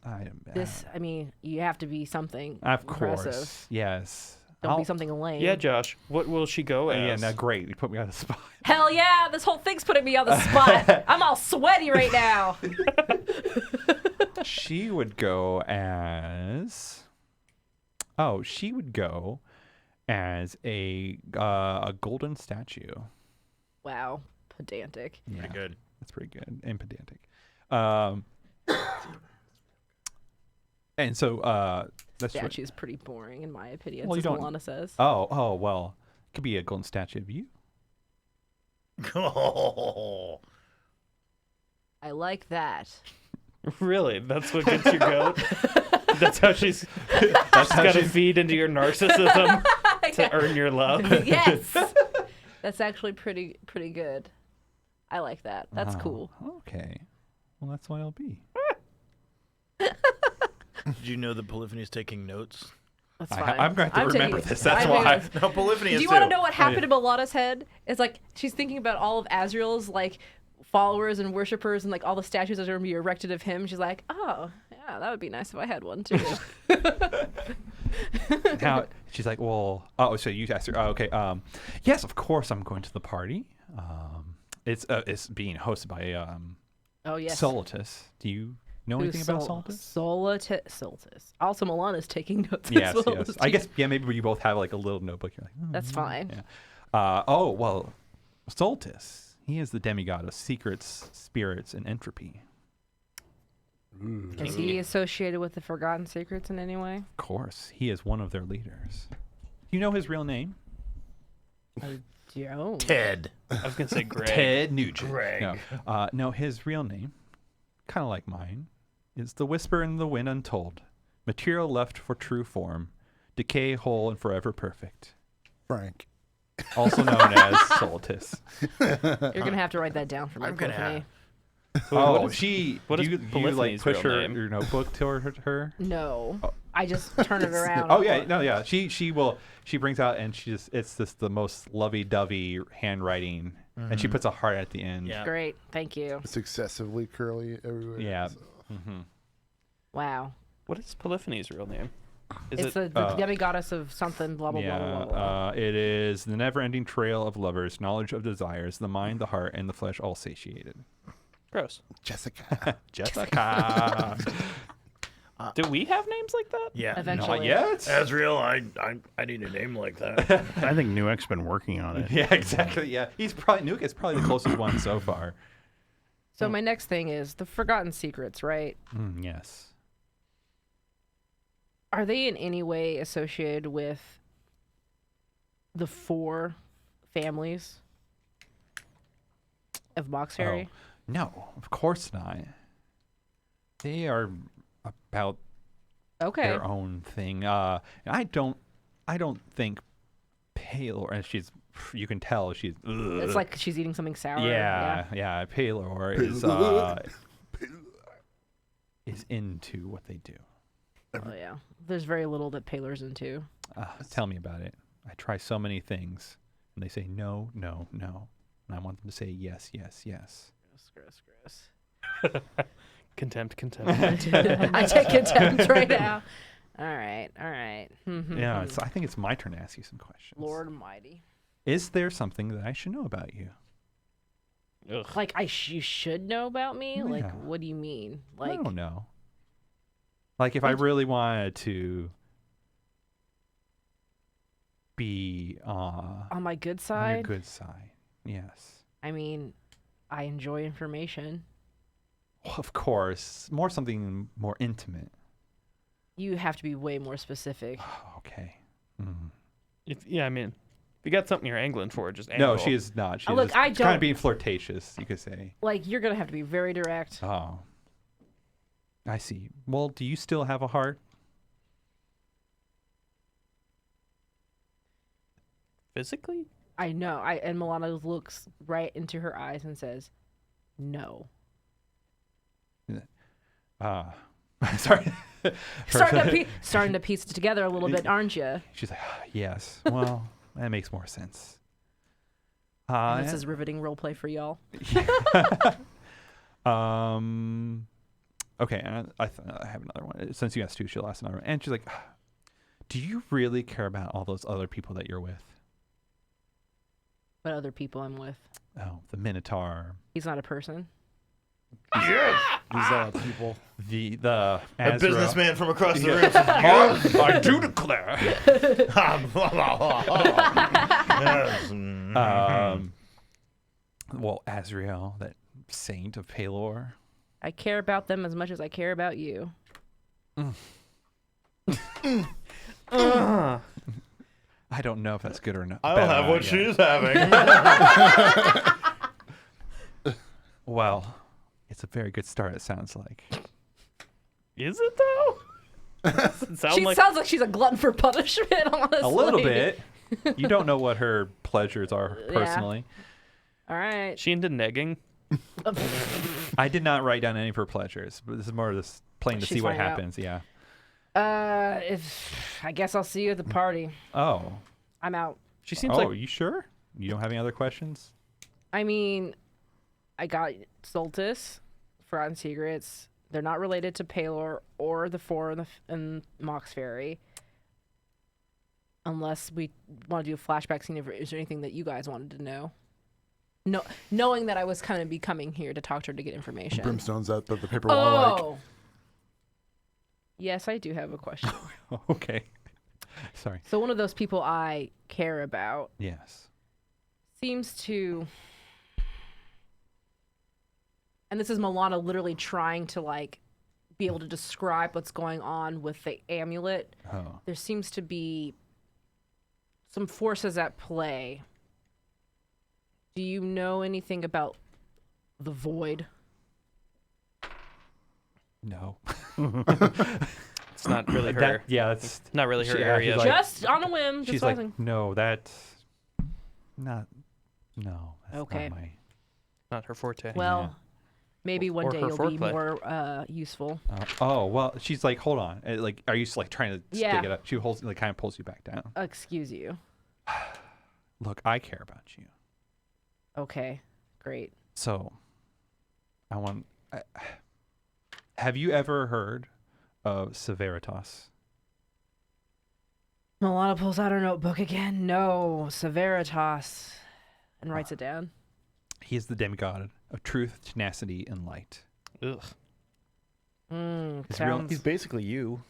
I mean, you have to be something Of impressive. course, yes. Don't be something lame. yeah, Josh, what will she go as? Yeah, no, great. You put me on the spot. Hell yeah! This whole thing's putting me on the spot. I'm all sweaty right now. She would go as. Oh, she would go as a golden statue. Wow, pedantic. Yeah, Pretty good. that's pretty good and pedantic. And so that's what, Statue is pretty boring in my opinion, Well, you as don't- Milana says. oh well, it could be a golden statue of you. Oh. I like that. Really? That's what gets your goat? That's how she's That's how got to she's feed into your narcissism to earn your love. Yes. That's actually pretty good. I like that. That's Oh, cool. Okay, well that's what I'll be. Did you know that Polyphony's taking notes? That's I- fine. I'm going to remember taking- this, that's I'm why. taking- No, Polyphony is Do you too. want to know what happened to Milana's head? It's like she's thinking about all of Azrael's like followers and worshippers and like all the statues that are going to be erected of him. She's like, oh yeah, that would be nice if I had one too. Now she's like, well, oh, so you asked her. Oh, okay. Yes, of course I'm going to the party. It's being hosted by Oh yes. Soltis. Do you know anything about Soltis? Soltis. Also, Milana's taking notes Yes, as well. yes. as I you. guess yeah. Maybe you both have like a little notebook. You're like, That's fine. Yeah. Oh well, Soltis. He is the demigod of secrets, spirits, and entropy. Is he associated with the Forgotten Secrets in any way? Of course, he is one of their leaders. Do you know his real name? Joe. Ted. I was going to say Greg. Ted Nugent. Greg. No, his real name, kind of like mine, is the whisper in the wind untold. Material left for true form. Decay whole and forever perfect. Frank. Also known as Soltis. You're gonna have to write that down for me. I'm gonna Polyphony. Oh, what is- she. what is you like Polyphony's push real her name? your notebook toward her. No, I just turn it around. Oh yeah, no, yeah. She will. She brings out and she just. It's just the most lovey-dovey handwriting, and she puts a heart at the end. Yeah. Great, thank you. It's excessively curly everywhere. Yeah. so- Mm-hmm. Wow, What is Polyphony's real name? Is it's it the demigoddess of something. Blah blah blah blah blah. It is the never-ending trail of lovers, knowledge of desires, the mind, the heart, and the flesh all satiated. gross? Jessica. Jessica. Do we have names like that? Yeah. Eventually. Not yet. Azrael, I need a name like that. I think Newek's been working on it. Yeah, exactly. Yeah, he's probably Nuke is probably the closest one so far. So my next thing is the Forgotten Secrets, right? Yes. Are they in any way associated with the 4 families of Mauxferry? Oh, no, of course not. They are about Okay. their own thing. And I don't think Palor, and she's, you can tell she's. It's like she's eating something sour. Yeah. Palor is into what they do. Oh yeah. There's very little that Paler's into. Tell me about it. I try so many things, and they say no, no, no, and I want them to say yes, yes, yes. Gross. Contempt. I take contempt right now. All right. Yeah, I think it's my turn to ask you some questions. Lord Almighty. Is there something that I should know about you? Ugh. Like you should know about me? Like Yeah. what do you mean? I Like don't know. Like if I really wanted to be on my good on your side? good side, yes. I mean, I enjoy information. Well, of course, something more intimate. You have to be way more specific. Okay. Mm. I mean, if you got something you're angling for, just angle. No, she is not. She's look, I kind don't- of being flirtatious, you could say. Like you're gonna have to be very direct. Oh. I see. Well, do you still have a heart? Physically? I know. And Milana looks right into her eyes and says, "No." Sorry. Starting to piece it together a little bit, aren't you? She's like, yes. Well, that makes more sense. This is riveting role play for y'all. Okay, and I have another one. Since you asked two, she'll ask another one. And she's like, do you really care about all those other people that you're with? But other people I'm with. Oh, the Minotaur. He's not a person. These people. The A Azrael. businessman from across the room. I do declare. Yes. Well, Azrael, that saint of Palor. I care about them as much as I care about you. I don't know if that's good or not. I'll bad or have not what yet. she's having. Well, it's a very good start, it sounds like. Is it though? It sound She like sounds like she's a glutton for punishment, honestly. A little bit. You don't know what her pleasures are personally. All right. she into negging. I did not write down any of her pleasures, but this is more just playing to She's see what finding out. happens. Yeah. I guess I'll see you at the party. Oh. I'm out. She seems Oh, like you sure? You don't have any other questions? I mean, I got Soltis, Forgotten Secrets. They're not related to Palor or the Four in Mauxferry. Unless we want to do a flashback scene, is there anything that you guys wanted to know? No, knowing that I was kind of be coming here to talk to her to get information. Brimstone's at the paper wall. Oh. Yes, I do have a question. Okay. Sorry. So one of those people I care about Yes. seems to, and this is Milana literally trying to like be able to describe what's going on with the amulet. Oh. There seems to be some forces at play. Do you know anything about the void? No. it's not really her. That's Not really her She- area. she's like- Just on a whim. Just she's like, asking. no, that's not. No. That's Okay. Not my, not her forte. Well, maybe one Or day her you'll be foreplay. more useful. oh well, she's like, hold on. Like, are you like trying to Yeah. stick it up? She holds, like, kind of pulls you back down. Excuse you. Look, I care about you. Okay, great. So, I want. Have you ever heard of Severitas? Milana pulls out her notebook again. No, Severitas, and writes it down. He is the demigod of truth, tenacity, and light. Ugh. His Sounds. He's basically you.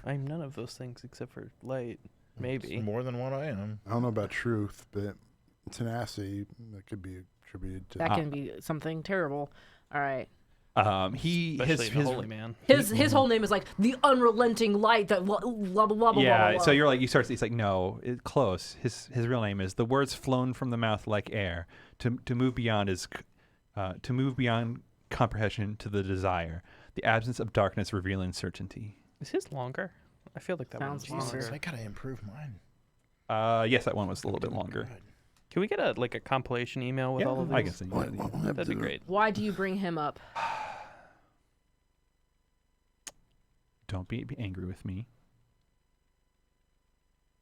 I'm none of those things except for light. Maybe. It's more than what I am. I don't know about truth, but tenacity, that could be attributed to. That can be something terrible. All right. He Especially in his a holy man. His whole name is like the unrelenting light that blah blah blah blah blah. yeah. blah, So you're like, you start. It's like, no, close. His real name is the words flown from the mouth like air to move beyond to move beyond comprehension to the desire, the absence of darkness revealing certainty. Is his longer? I feel like that Sounds one's longer. longer. I gotta improve mine. Yes, that one was a little bit longer. God. Can we get a compilation email with Yeah, all of I these? can see. What- what will I That'd be do? great. Why do you bring him up? Don't be angry with me,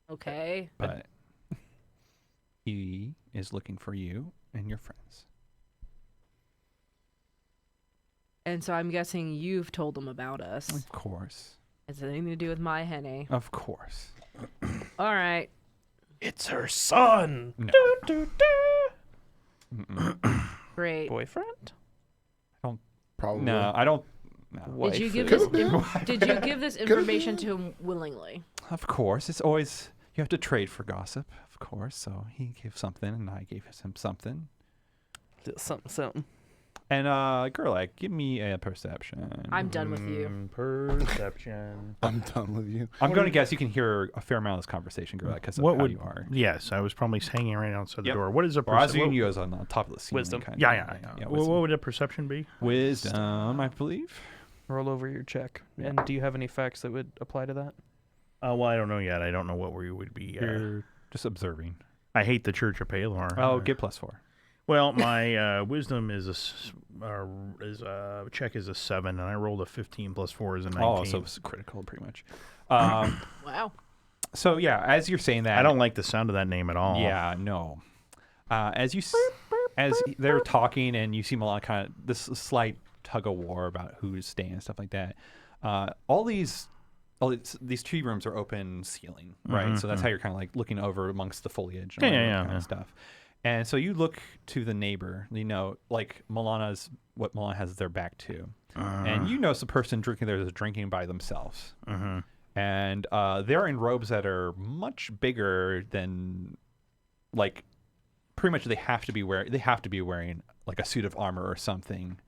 Okay. but he is looking for you and your friends. And so I'm guessing you've told him about us. Of course, Has it anything to do with my henne? of course. All right. It's her son. No. Great. Boyfriend? Probably. No, I don't. No. Did you give Waifu. this? Did you give this information to him willingly? Of course, it's always you have to trade for gossip. Of course, so he gave something, and I gave him something. Little something, something. And Gerlach, give me a perception. I'm done with you. Perception. I'm done with you. I'm going to guess you can hear a fair amount of this conversation, Gerlach, because of What how would you are. Yes, I was probably hanging right outside the Yep. door. What is a Or as perception? you is on top of the ceiling. Wisdom. Kind of. Yeah. What wisdom. would a perception be? Wisdom, I believe. Roll over your check. And do you have any facts that would apply to that? Well, I don't know yet. I don't know what we would be. You're just observing. I hate the Church of Palor. Oh, get +4. Well, my wisdom is check is a 7, and I rolled a 15 plus 4 is a 19. Oh, so it's critical, pretty much. Wow. So yeah, as you're saying that, I don't like the sound of that name at all. Yeah, no. As they're talking, and you see Milan kind of this slight tug of war about who's staying and stuff like that. All these tree rooms are open ceiling, right? So that's how you're kind of like looking over amongst the foliage and all that kind of stuff. And so you look to the neighbor, like what Milana has their back to. And you notice the person drinking there is drinking by themselves. And they're in robes that are much bigger than, like, pretty much they have to be wearing like a suit of armor or something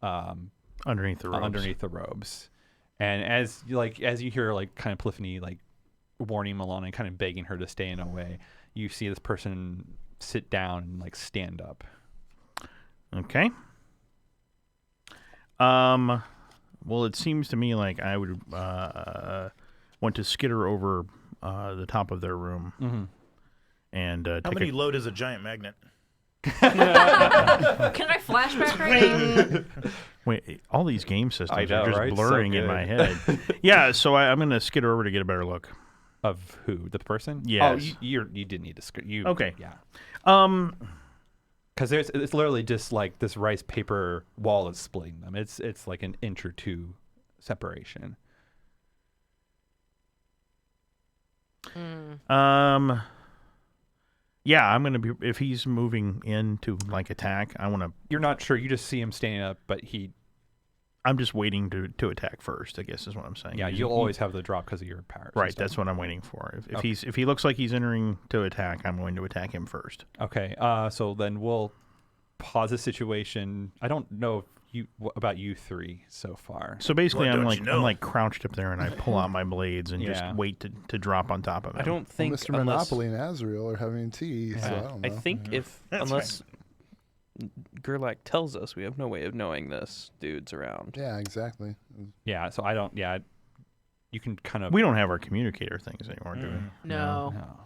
Underneath the robes. underneath the robes. And as you hear like kind of Polyphony like warning Milana and kind of begging her to stay in a way, you see this person sit down and like stand up. Okay. Well, it seems to me like I would want to skitter over the top of their room and How take many a... load is a giant magnet? Can I flashback right now? Wait, all these game systems I know, are just right? So blurring in good. my head. Yeah, so I'm going to skitter over to get a better look. Of who? The person? Yes. Oh, you did need to you. Okay. Yeah. Um, Because it's literally just like this rice paper wall is splitting them. It's like an inch or two separation. yeah, I'm going to be, if he's moving in to like attack, I want to, You're not sure. You just see him standing up, but I'm just waiting to attack first, I guess is what I'm saying. yeah, you'll always have the drop because of your powers. and Right, stuff. that's what I'm waiting for. If Okay. if he looks like he's entering to attack, I'm going to attack him first. Okay. So then we'll pause the situation. I don't know about you three so far. So basically, What I'm don't like you know? I'm like crouched up there, and I pull out my blades and Yeah. just wait to drop on top of him. I don't think Mr. Monopoly and Azrael are having tea, so I don't know. I think if That's unless Gerlach tells us, we have no way of knowing this dude's around. Yeah, exactly. Yeah. So I don't. Yeah. You can kind of. We don't have our communicator things anymore, do we? No. No.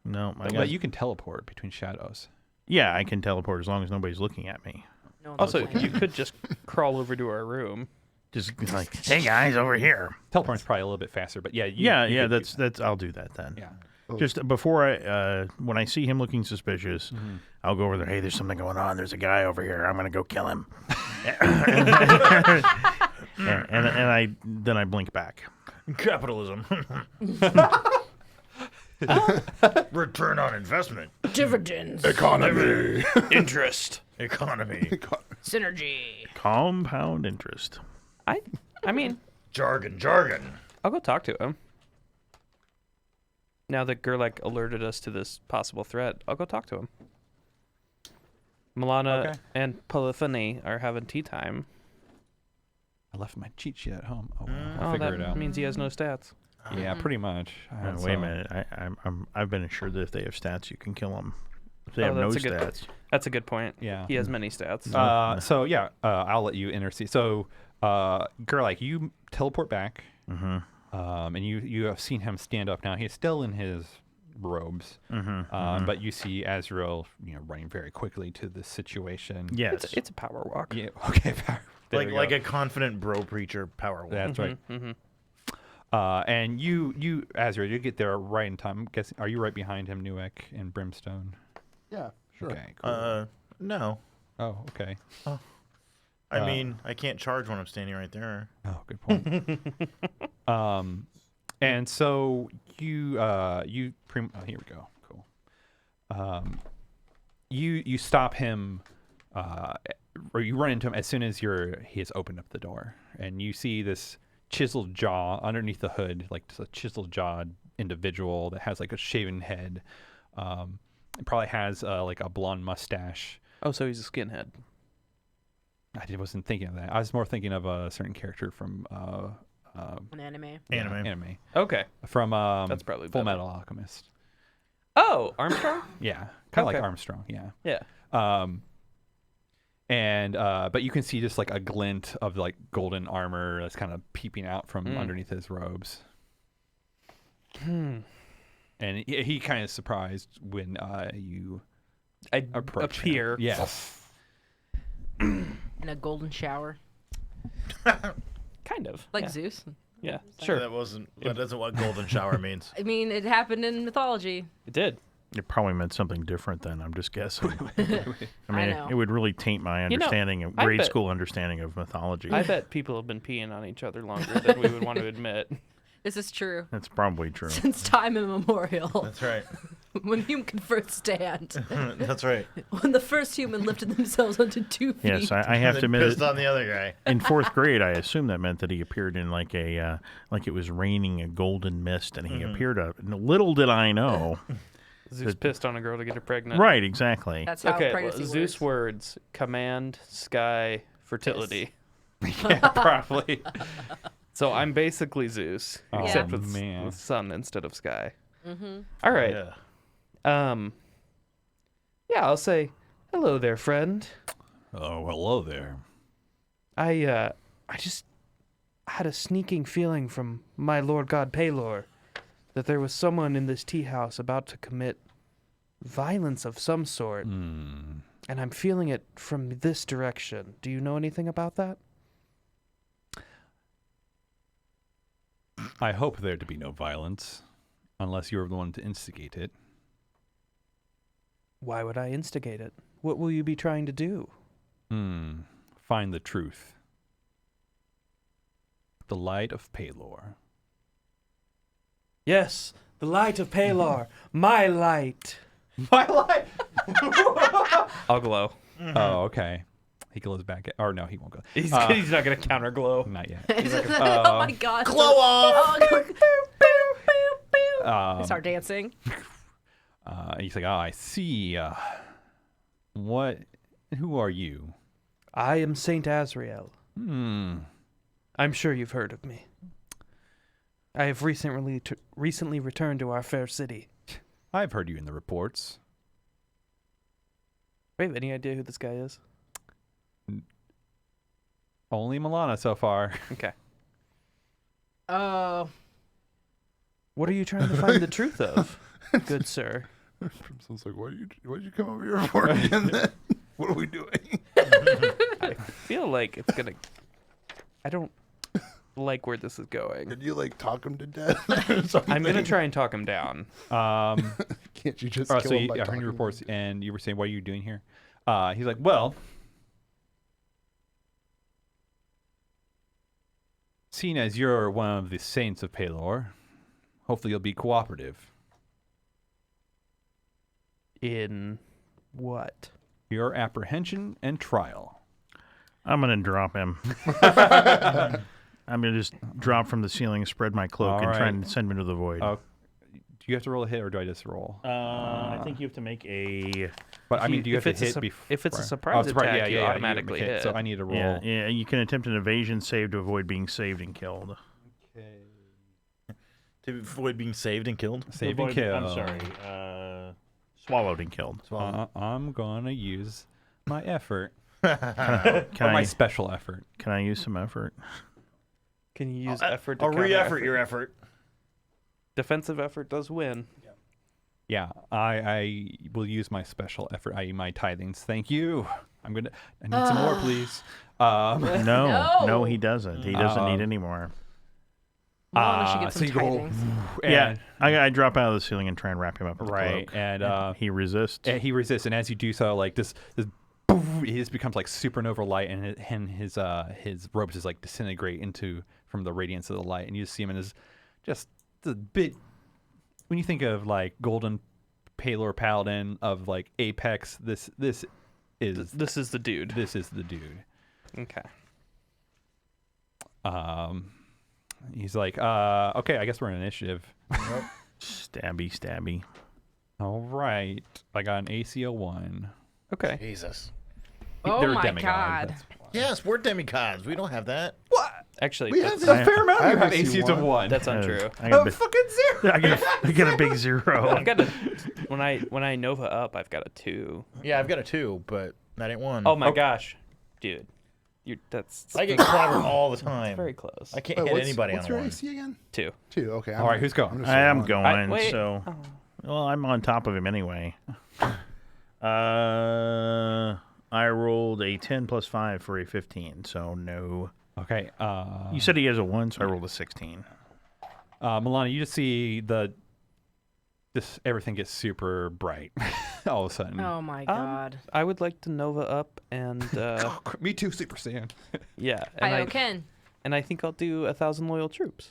No, I But guess. you can teleport between shadows. Yeah, I can teleport as long as nobody's looking at me. No one's Also, looking. you could just crawl over to our room. Just like, Hey guys, over here. Teleport's probably a little bit faster, but yeah. You yeah, could do that's I'll do that then. that. Yeah. Just before I, when I see him looking suspicious, Mm-hmm. I'll go over there. Hey, there's something going on. There's a guy over here. I'm gonna go kill him. and then I blink back. Capitalism. Return on investment. Dividends. Economy. Interest. Economy. Synergy. Compound interest. I mean, Jargon. I'll go talk to him. Now that Gerlach alerted us to this possible threat, I'll go talk to him. Milana Okay. and Polyphony are having tea time. I left my cheat sheet at home. Oh, well, Oh, I'll figure that it out. means he has no stats. Yeah, pretty much. Wait a minute. I've been assured that if they have stats, you can kill them. If they have no that's a good- stats, That's a good point. Yeah. He has many stats. So yeah, I'll let you intercede. So, Gerlach, you teleport back, and you have seen him stand up now. He's still in his robes, but you see Azrael, running very quickly to this situation. yes. It's a power walk. Yeah. Okay. There we Like go. a confident bro preacher power walk. That's right. Mm-hmm. And you, Azrael, you get there right in time. I'm guessing, are you right behind him, Newick and Brimstone? Yeah, sure. Okay. Cool. No. Oh, okay. I mean, I can't charge when I'm standing right there. Oh, good point. And so you here we go. Cool. You stop him, or you run into him as soon as he has opened up the door, and you see this chiseled jaw underneath the hood, like just a chiseled jawed individual that has like a shaven head. It probably has like a blonde mustache. Oh, so he's a skinhead. I wasn't thinking of that. I was more thinking of a certain character from An anime. Anime. Okay. from That's probably Full better. Metal Alchemist. Oh, Armstrong? Yeah, kind of Okay. like Armstrong. Yeah. Yeah. But you can see just like a glint of like golden armor that's kind of peeping out from underneath his robes. And he kind of surprised when you I approach him. appear. Yes. In a golden shower. Kind of. Like yeah. Zeus. Yeah, sure. That isn't what golden shower means. I mean, it happened in mythology. It did. It probably meant something different then. I'm just guessing. I mean, know. it would really taint my You know, understanding of I grade bet- school understanding of mythology. I bet people have been peeing on each other longer than we would want to admit. This is true. That's probably true. Since time immemorial. That's right. when human can first stand. That's right. When the first human lifted themselves onto 2 feet. Yes, I have to Then admit, pissed on the other guy. in 4th grade, I assumed that meant that he appeared in like a like it was raining a golden mist, and he appeared up. Little did I know. Zeus pissed on a girl to get her pregnant. Right, exactly. That's how Okay, pregnancy Zeus works. words: command, sky, fertility. Yeah, probably. So I'm basically Zeus, Oh, except man. with sun instead of sky. Mm-hmm. All right. Yeah. Yeah, I'll say hello there, friend. Oh, hello there. I just had a sneaking feeling from my Lord God Paylor that there was someone in this tea house about to commit violence of some sort, and I'm feeling it from this direction. Do you know anything about that? I hope there to be no violence, unless you're the one to instigate it. Why would I instigate it? What will you be trying to do? Find the truth. The light of Paylor. Yes, the light of Paylor, my light. My light! I'll glow. Oh, okay. He glows back. Or no, he won't go. He's not going to counter glow. Not yet. Oh my gosh. Glow off! They start dancing. He's like, oh, I see. What? Who are you? I am Saint Azrael. Hmm. I'm sure you've heard of me. I have recently returned to our fair city. I've heard you in the reports. Do you have any idea who this guy is? Only Milana so far. Okay. Oh. What are you trying to find the truth of, good sir? Sounds like, why'd you come over here for again? Then? What are we doing? I feel like it's gonna. I don't like where this is going. Did you like talk him to death or something? I'm gonna try and talk him down. Can't you just All right, kill so him by I heard talking your to reports, him? and you were saying, what are you doing here? He's like, well, seeing as you're one of the saints of Paylor, hopefully you'll be cooperative. In what? Your apprehension and trial. I'm going to drop him. I'm going to just drop from the ceiling, spread my cloak, All and try right. and send him into the void. Do you have to roll a hit, or do I just roll? I think you have to make a... But I mean, do you have if to it's hit a before? if it's a surprise attack, yeah, you yeah, automatically okay, hit. So I need to roll. Yeah, you can attempt an evasion save to avoid being saved and killed. To avoid being saved and killed? Save and Avoid- kill. I'm sorry. Swallowed and killed. I'm gonna use my effort. Can My I special effort. can I use some effort? Can you use effort to I'll counter re-effort your effort. Defensive effort does win. Yeah, I will use my special effort, i.e. my tithings. Thank you. I need some more, please. No, he doesn't. He doesn't need Um, any more. Milana should get so some you go, tidings. Yeah, I drop out of the ceiling and try and wrap him up with right, the cloak. and He resists. he resists, and as you do so, like this poof, it just becomes like supernova light, and his robes just like disintegrate from the radiance of the light, and you just see him in his just the bit. When you think of like golden Paylor paladin of like Apex, this is This is the dude. this is the dude. Okay. He's like, okay, I guess we're in initiative. Stabby. All right, I got an ACO 1. Okay. Jesus. Oh They're a my demigod. god. That's- Yes, we're demigods. We don't have that. Actually, We that's, have A fair amount I you have have ACOs of AC1. 1. that's untrue. I got, a big, fucking 0. I get a big 0. I've got a when I Nova up, I've got a 2. Yeah, I've got a 2, but that ain't 1. Oh my gosh, dude, that's I get clobbered all the time. very close. I can't Wait, hit what's anybody what's on your one. AC again? 2. 2. Okay. All right, who's going? I'm I am one. going, wait. so... Oh. Well, I'm on top of him anyway. I rolled a 10 plus 5 for a 15, so no. Okay. You said he has a 1, so I rolled a 16. Milana, you just see everything gets super bright all of a sudden. Oh my god. I would like to Nova up and Me too, Super Saiyan. yeah, and Hi, Ken. I think I'll do 1,000 loyal troops,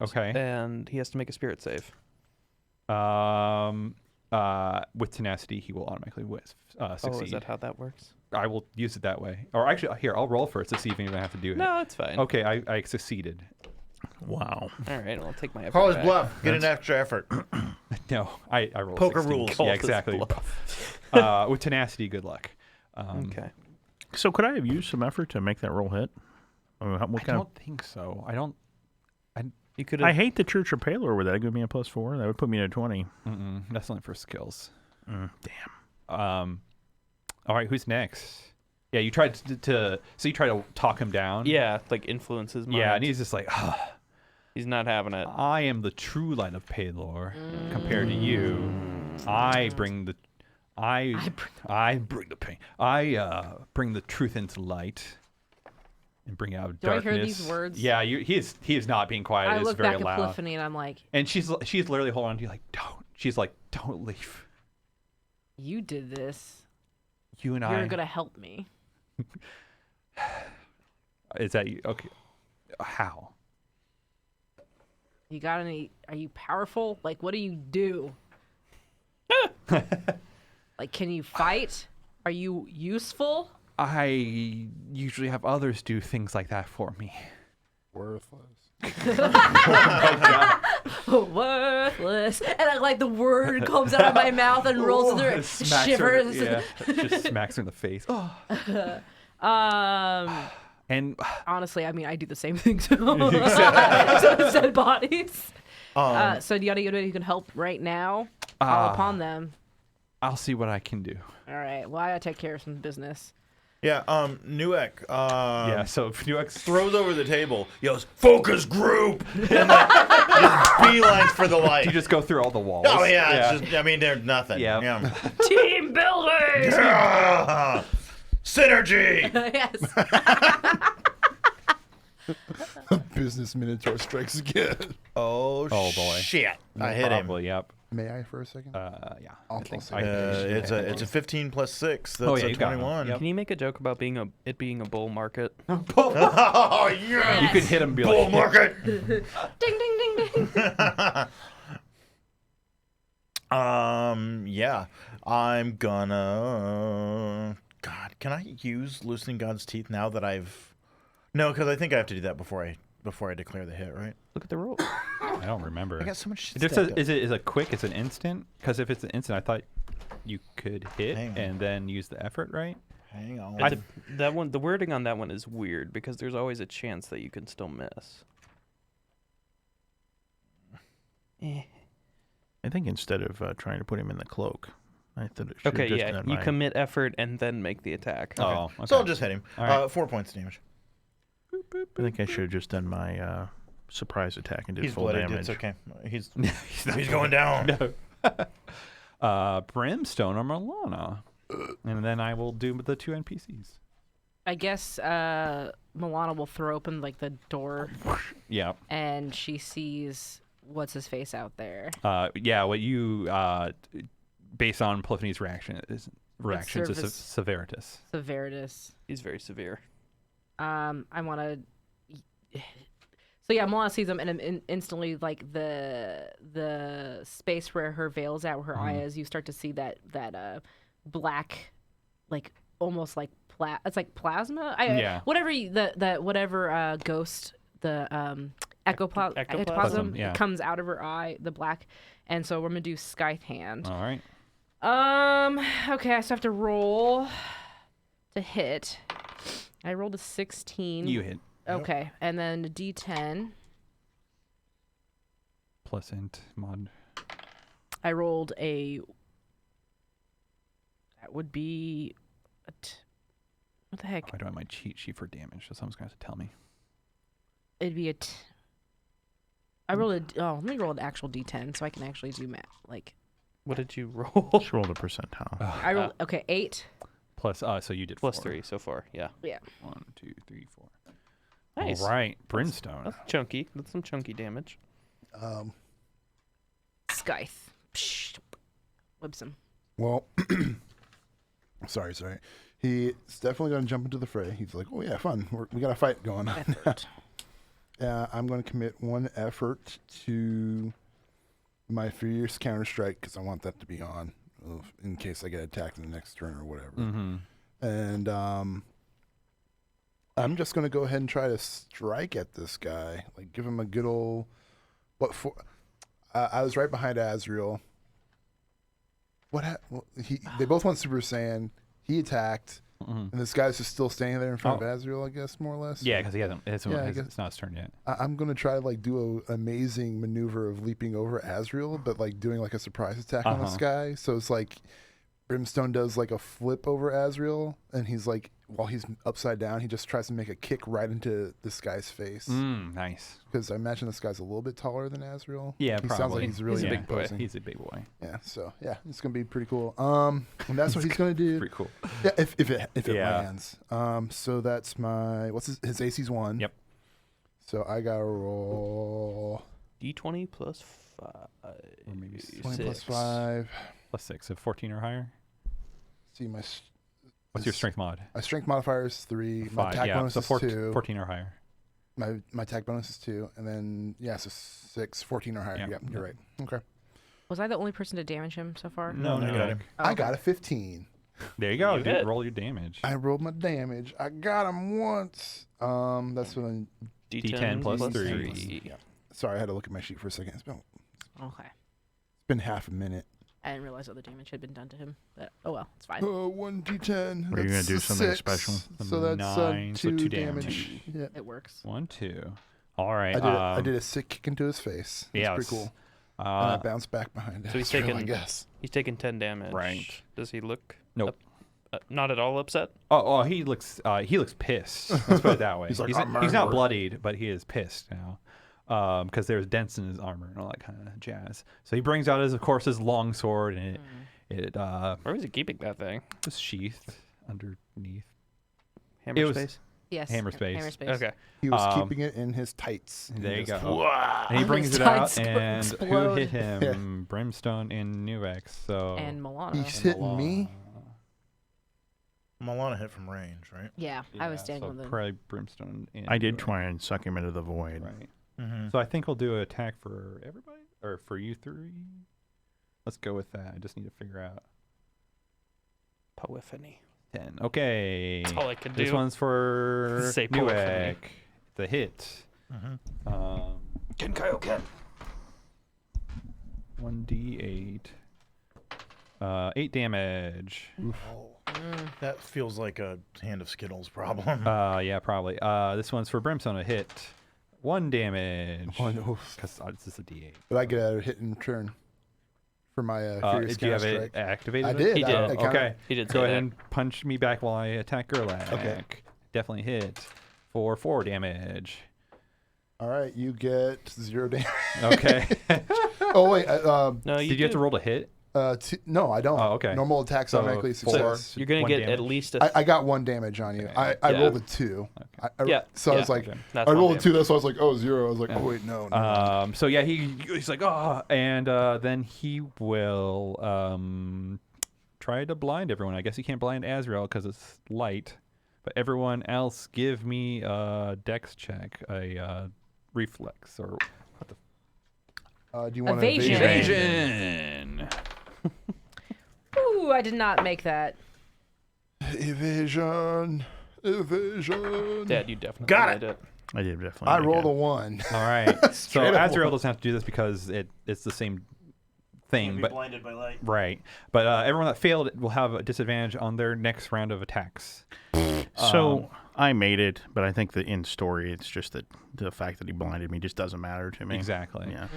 Okay. and he has to make a spirit save. with tenacity, he will automatically succeed. Oh, is that how that works? I will use it that way. Or actually, here, I'll roll first to see if even I have to do it. No, it's fine. Okay, I succeeded. Wow. All right, well, I'll take my effort Call his back. bluff. Get an extra effort. No, I rolled Poker 16. rules. Call Yeah, his exactly. bluff. With tenacity, good luck. Okay. So could I have used some effort to make that roll hit? I mean, what I kind don't think so. I don't. You could of, I have. hate the Church of Palor. Would that give me a +4? That would put me at a 20. That's only for skills. Damn. All right, who's next? Yeah, you tried to so you try to talk him down. Yeah, like influence his mind. Yeah, and he's just like, he's not having it. I am the true light of Palor compared to you. I bring the pain. I bring the truth into light and bring out Do I darkness. hear these words? Yeah, he is not being quiet. I It's look very back loud. at Polyphony and I'm like, And she's literally holding on to you like, don't. She's like, don't leave. you did this. You and You're I. gonna help me. Is that you? Okay. How? You got any? Are you powerful? Like, what do you do? Like, can you fight? Are you useful? I usually have others do things like that for me. Worthless. Worthless. And I like the word comes out of my mouth and rolls through it. Smacks Shivers. Her, yeah, just smacks her in the face. And Honestly, I mean, I do the same thing too. To dead bodies. So do you got anybody who can help right now? Call upon them. I'll see what I can do. All right. Well, I gotta take care of some business. Yeah, Newek. Yeah, so if you Throws over the table, yells, "Focus group!" And like, just beelines for the light. you just go through all the walls. Oh yeah, it's just, I mean, there's nothing. Yeah. Team building. Yeah. Synergy. Yes. Business Minotaur strikes again. Oh boy. Shit! I hit him. Probably, yep. May I for a second? Yeah. I'll think say It's a 15 plus 6. That's yeah, a you got him. 21. Yep. Can you make a joke about it being a bull market? Oh yeah! You could hit him and be Bull like, market. Ding ding ding ding. Yeah. I'm gonna. God, can I use loosening God's teeth now that I've? No, because I think I have to do that before I declare the hit, right? Look at the roll. I don't remember. I got so much shit. Just stacked up. is it quick? It's an instant? Because if it's an instant, I thought you could hit Hang on. and then use the effort, right? Hang on. That one, the wording on that one is weird because there's always a chance that you can still miss. I think instead of trying to put him in the cloak, I thought it should Okay, just yeah, done you my- commit effort and then make the attack. Oh, okay. So I'll just hit him. All right. 4 points of damage. I think I should have just done my surprise attack and did He's full bloodied. damage. It's okay. He's going down. Brimstone or Milana. And then I will do the 2 NPCs. I guess Milana will throw open like the door, Yeah. and she sees what's his face out there. Yeah, what you based on Polyphony's reaction to service. Severitas. Severitas. He's very severe. I want to. So yeah, Milana sees him, and instantly, like the space where her veil's at, where her eye is, you start to see that black, like almost like it's like plasma. Yeah. Whatever whatever ghost ectoplasm Ectoplasm, yeah. comes out of her eye, the black, and so we're gonna do Scythe Hand. All right. Okay, I still have to roll to hit. I rolled a 16. You hit. Okay, and then a D10. Plus int mod. I rolled a. That would be. What the heck? I don't have my cheat sheet for damage, so someone's going to have to tell me. It'd be a. I rolled a. Oh, let me roll an actual D10 so I can actually do math. Like. What did you roll? Just rolled a percentile. I rolled. Okay, 8. Plus, so you did Plus 4. 3 so far, yeah. Yeah. 1, 2, 3, 4. Nice. All right, Brimstone. That's chunky. That's some chunky damage. Scythe. Psh, whips him. Well, sorry. He's definitely going to jump into the fray. He's like, oh, yeah, fun. We got a fight going on. I'm going to commit one effort to my fierce counter strike because I want that to be on in case I get attacked in the next turn or whatever. Mm-hmm. And I'm just gonna go ahead and try to strike at this guy, like give him a good old. What for? I was right behind Azrael. They both went Super Saiyan. He attacked, and this guy's just still standing there in front of Azrael, I guess, more or less. Yeah, because he hasn't. It's not his turn yet. I'm gonna try to like do an amazing maneuver of leaping over Azrael, but like doing like a surprise attack on this guy. So it's like Brimstone does like a flip over Azrael, and he's like, while he's upside down, he just tries to make a kick right into this guy's face. Nice. Because I imagine this guy's a little bit taller than Azrael. Yeah, he probably. sounds like he's really He's a big boy. imposing. He's a big boy. Yeah, so yeah, it's gonna be pretty cool. And that's what he's gonna do. Pretty cool. Yeah, if it lands. So that's my his AC's 1. Yep. So I gotta roll D20 plus 5. Or maybe 20 plus 5. plus 6, so 14 or higher. See What's your strength mod? My strength modifier is 3. My 5. attack Yeah, bonus so is 2. 14 or higher. My attack bonus is 2, and then so 6, 14 or higher. Yeah. Yeah, you're right. Okay. Was I the only person to damage him so far? No, you got him. Oh, I got a 15. There you go, You dude. hit. Roll your damage. I rolled my damage. I got him once. That's when. D10 plus 3. 3. Yeah. Sorry, I had to look at my sheet for a second. It's Okay. been half a minute. I didn't realize all the damage had been done to him, but oh well, it's fine. 1d10. Are you gonna That's do a something 6. special? So that's 9, so 2 2 damage. damage. Yeah. It works. 1, 2. All right. I did a sick kick into his face. That's Yeah, pretty cool. And I bounced back behind it. So he's That's real, taken- I guess. He's taken 10 damage. Right. Does he look? Nope. Not at all upset. Oh, he looks pissed. Let's put it that way. He's like, he's "I'm not murderer." bloodied, but he is pissed now. Because there's dents in his armor and all that kind of jazz. So he brings out his long sword, and it Where was he keeping that thing? was sheathed underneath. Hammer was- space. Yes. Hammer space. Hammer space. Okay. He was Um, keeping it in his tights. And There he you just- go. And he brings His it out, tights and who explode. hit him? Brimstone and Nuex. So And Milana. He's hitting me. Milana hit from range, right? Yeah, I was standing so on the. probably Brimstone. And I did Nuex. try and suck him into the void. Right. Mm-hmm. So I think we'll do an attack for everybody, or for you three. Let's go with that. I just need to figure out Poephany. 10. Okay. That's all I could do. This one's for Say Newek. poephany. The hit. Mm-hmm. Ken Kyle Ken. 1d8. 8 damage. That feels like a Hand of Skittles problem. Yeah, probably. This one's for Brimstone. A hit. 1 damage. Oof. Because it's just a d8. But I get a hit in return for my furious Do you have counter it strike. activated? I did. He did. I kinda- Okay. He did Go say ahead that. and punch me back while I attack Gerlach. Okay. Definitely hit for 4 damage. All right, you get 0 damage. Okay. Oh wait, No, Did you have to roll to hit? no, I don't. Oh, okay. Normal attacks So automatically 4. success. You're gonna 1 get damage. at least a. I got 1 damage on you. Okay. I Yeah. rolled a 2. Yeah, So I was yeah. like, Okay. That's I one rolled a damage. 2. That's why I was like, oh 0. I was like, Yeah. oh wait, no. So yeah, he's like, oh, and then he will try to blind everyone. I guess he can't blind Azrael because it's light, but everyone else give me a dex check, a reflex, or what the Do you want to Evasion. evasion. Ooh, I did not make that. Evasion. Dad, you definitely Got did it. I did definitely. I make rolled it. a 1. All right. so Straight up Azrael one. doesn't have to do this because it's the same thing, but blinded by light. right. But everyone that failed will have a disadvantage on their next round of attacks. So I made it, but I think that in story, it's just that the fact that he blinded me just doesn't matter to me. Exactly. Yeah.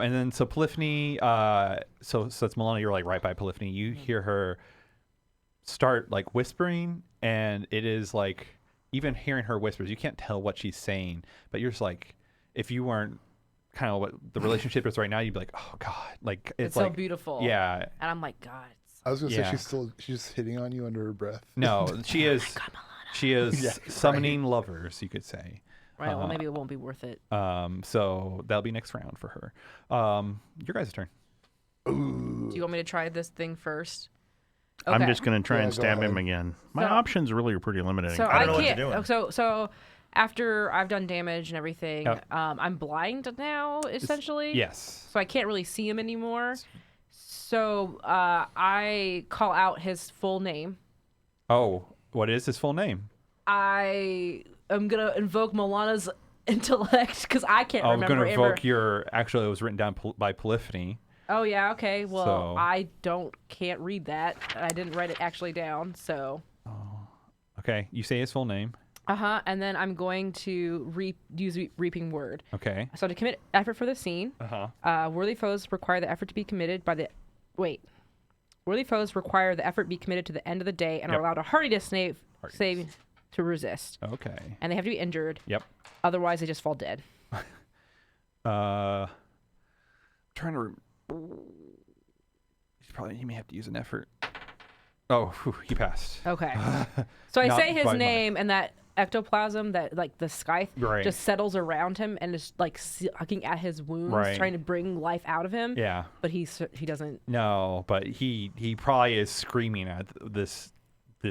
And then so Polyphony, so it's Milana, you're like right by Polyphony. You hear her start like whispering, and it is like even hearing her whispers, you can't tell what she's saying, but you're just like, if you weren't kind of what the relationship is right now, you'd be like, oh God, like It's like so beautiful. Yeah. And I'm like, God. I was gonna Yeah. say she's just hitting on you under her breath. No, she is she is Yeah, summoning lovers, you could say. Right. Well, maybe it won't be worth it. So that'll be next round for her. Your guys' turn. Do you want me to try this thing first? I'm Okay. just going to try Yeah, and go stab him ahead. again. My So- options really are pretty limiting. So I don't know what can't. you're doing. So after I've done damage and everything, Yep. I'm blind now, essentially. Yes. So I can't really see him anymore. So I call out his full name. Oh, what is his full name? I am gonna invoke Milana's intellect because I can't I'm remember. going to invoke your. Actually, it was written down by Polyphony. Oh yeah, okay. Well, So- I can't read that. I didn't write it actually down. So. Okay, you say his full name. And then I'm going to use reaping word. Okay. So to commit effort for the scene, worthy foes require the effort to be committed by the. Wait. Worthy foes require the effort be committed to the end of the day and are Yep. allowed a hardiness save to resist. Okay. And they have to be injured. Yep. Otherwise, they just fall dead. Trying to. He may have to use an effort. Oh, whew, he passed. Okay. So I Not say his by much. name, and that ectoplasm, that like the scythe, Right. just settles around him and is like sucking at his wounds, Right. trying to bring life out of him. Yeah. But he doesn't. No, but he probably is screaming at this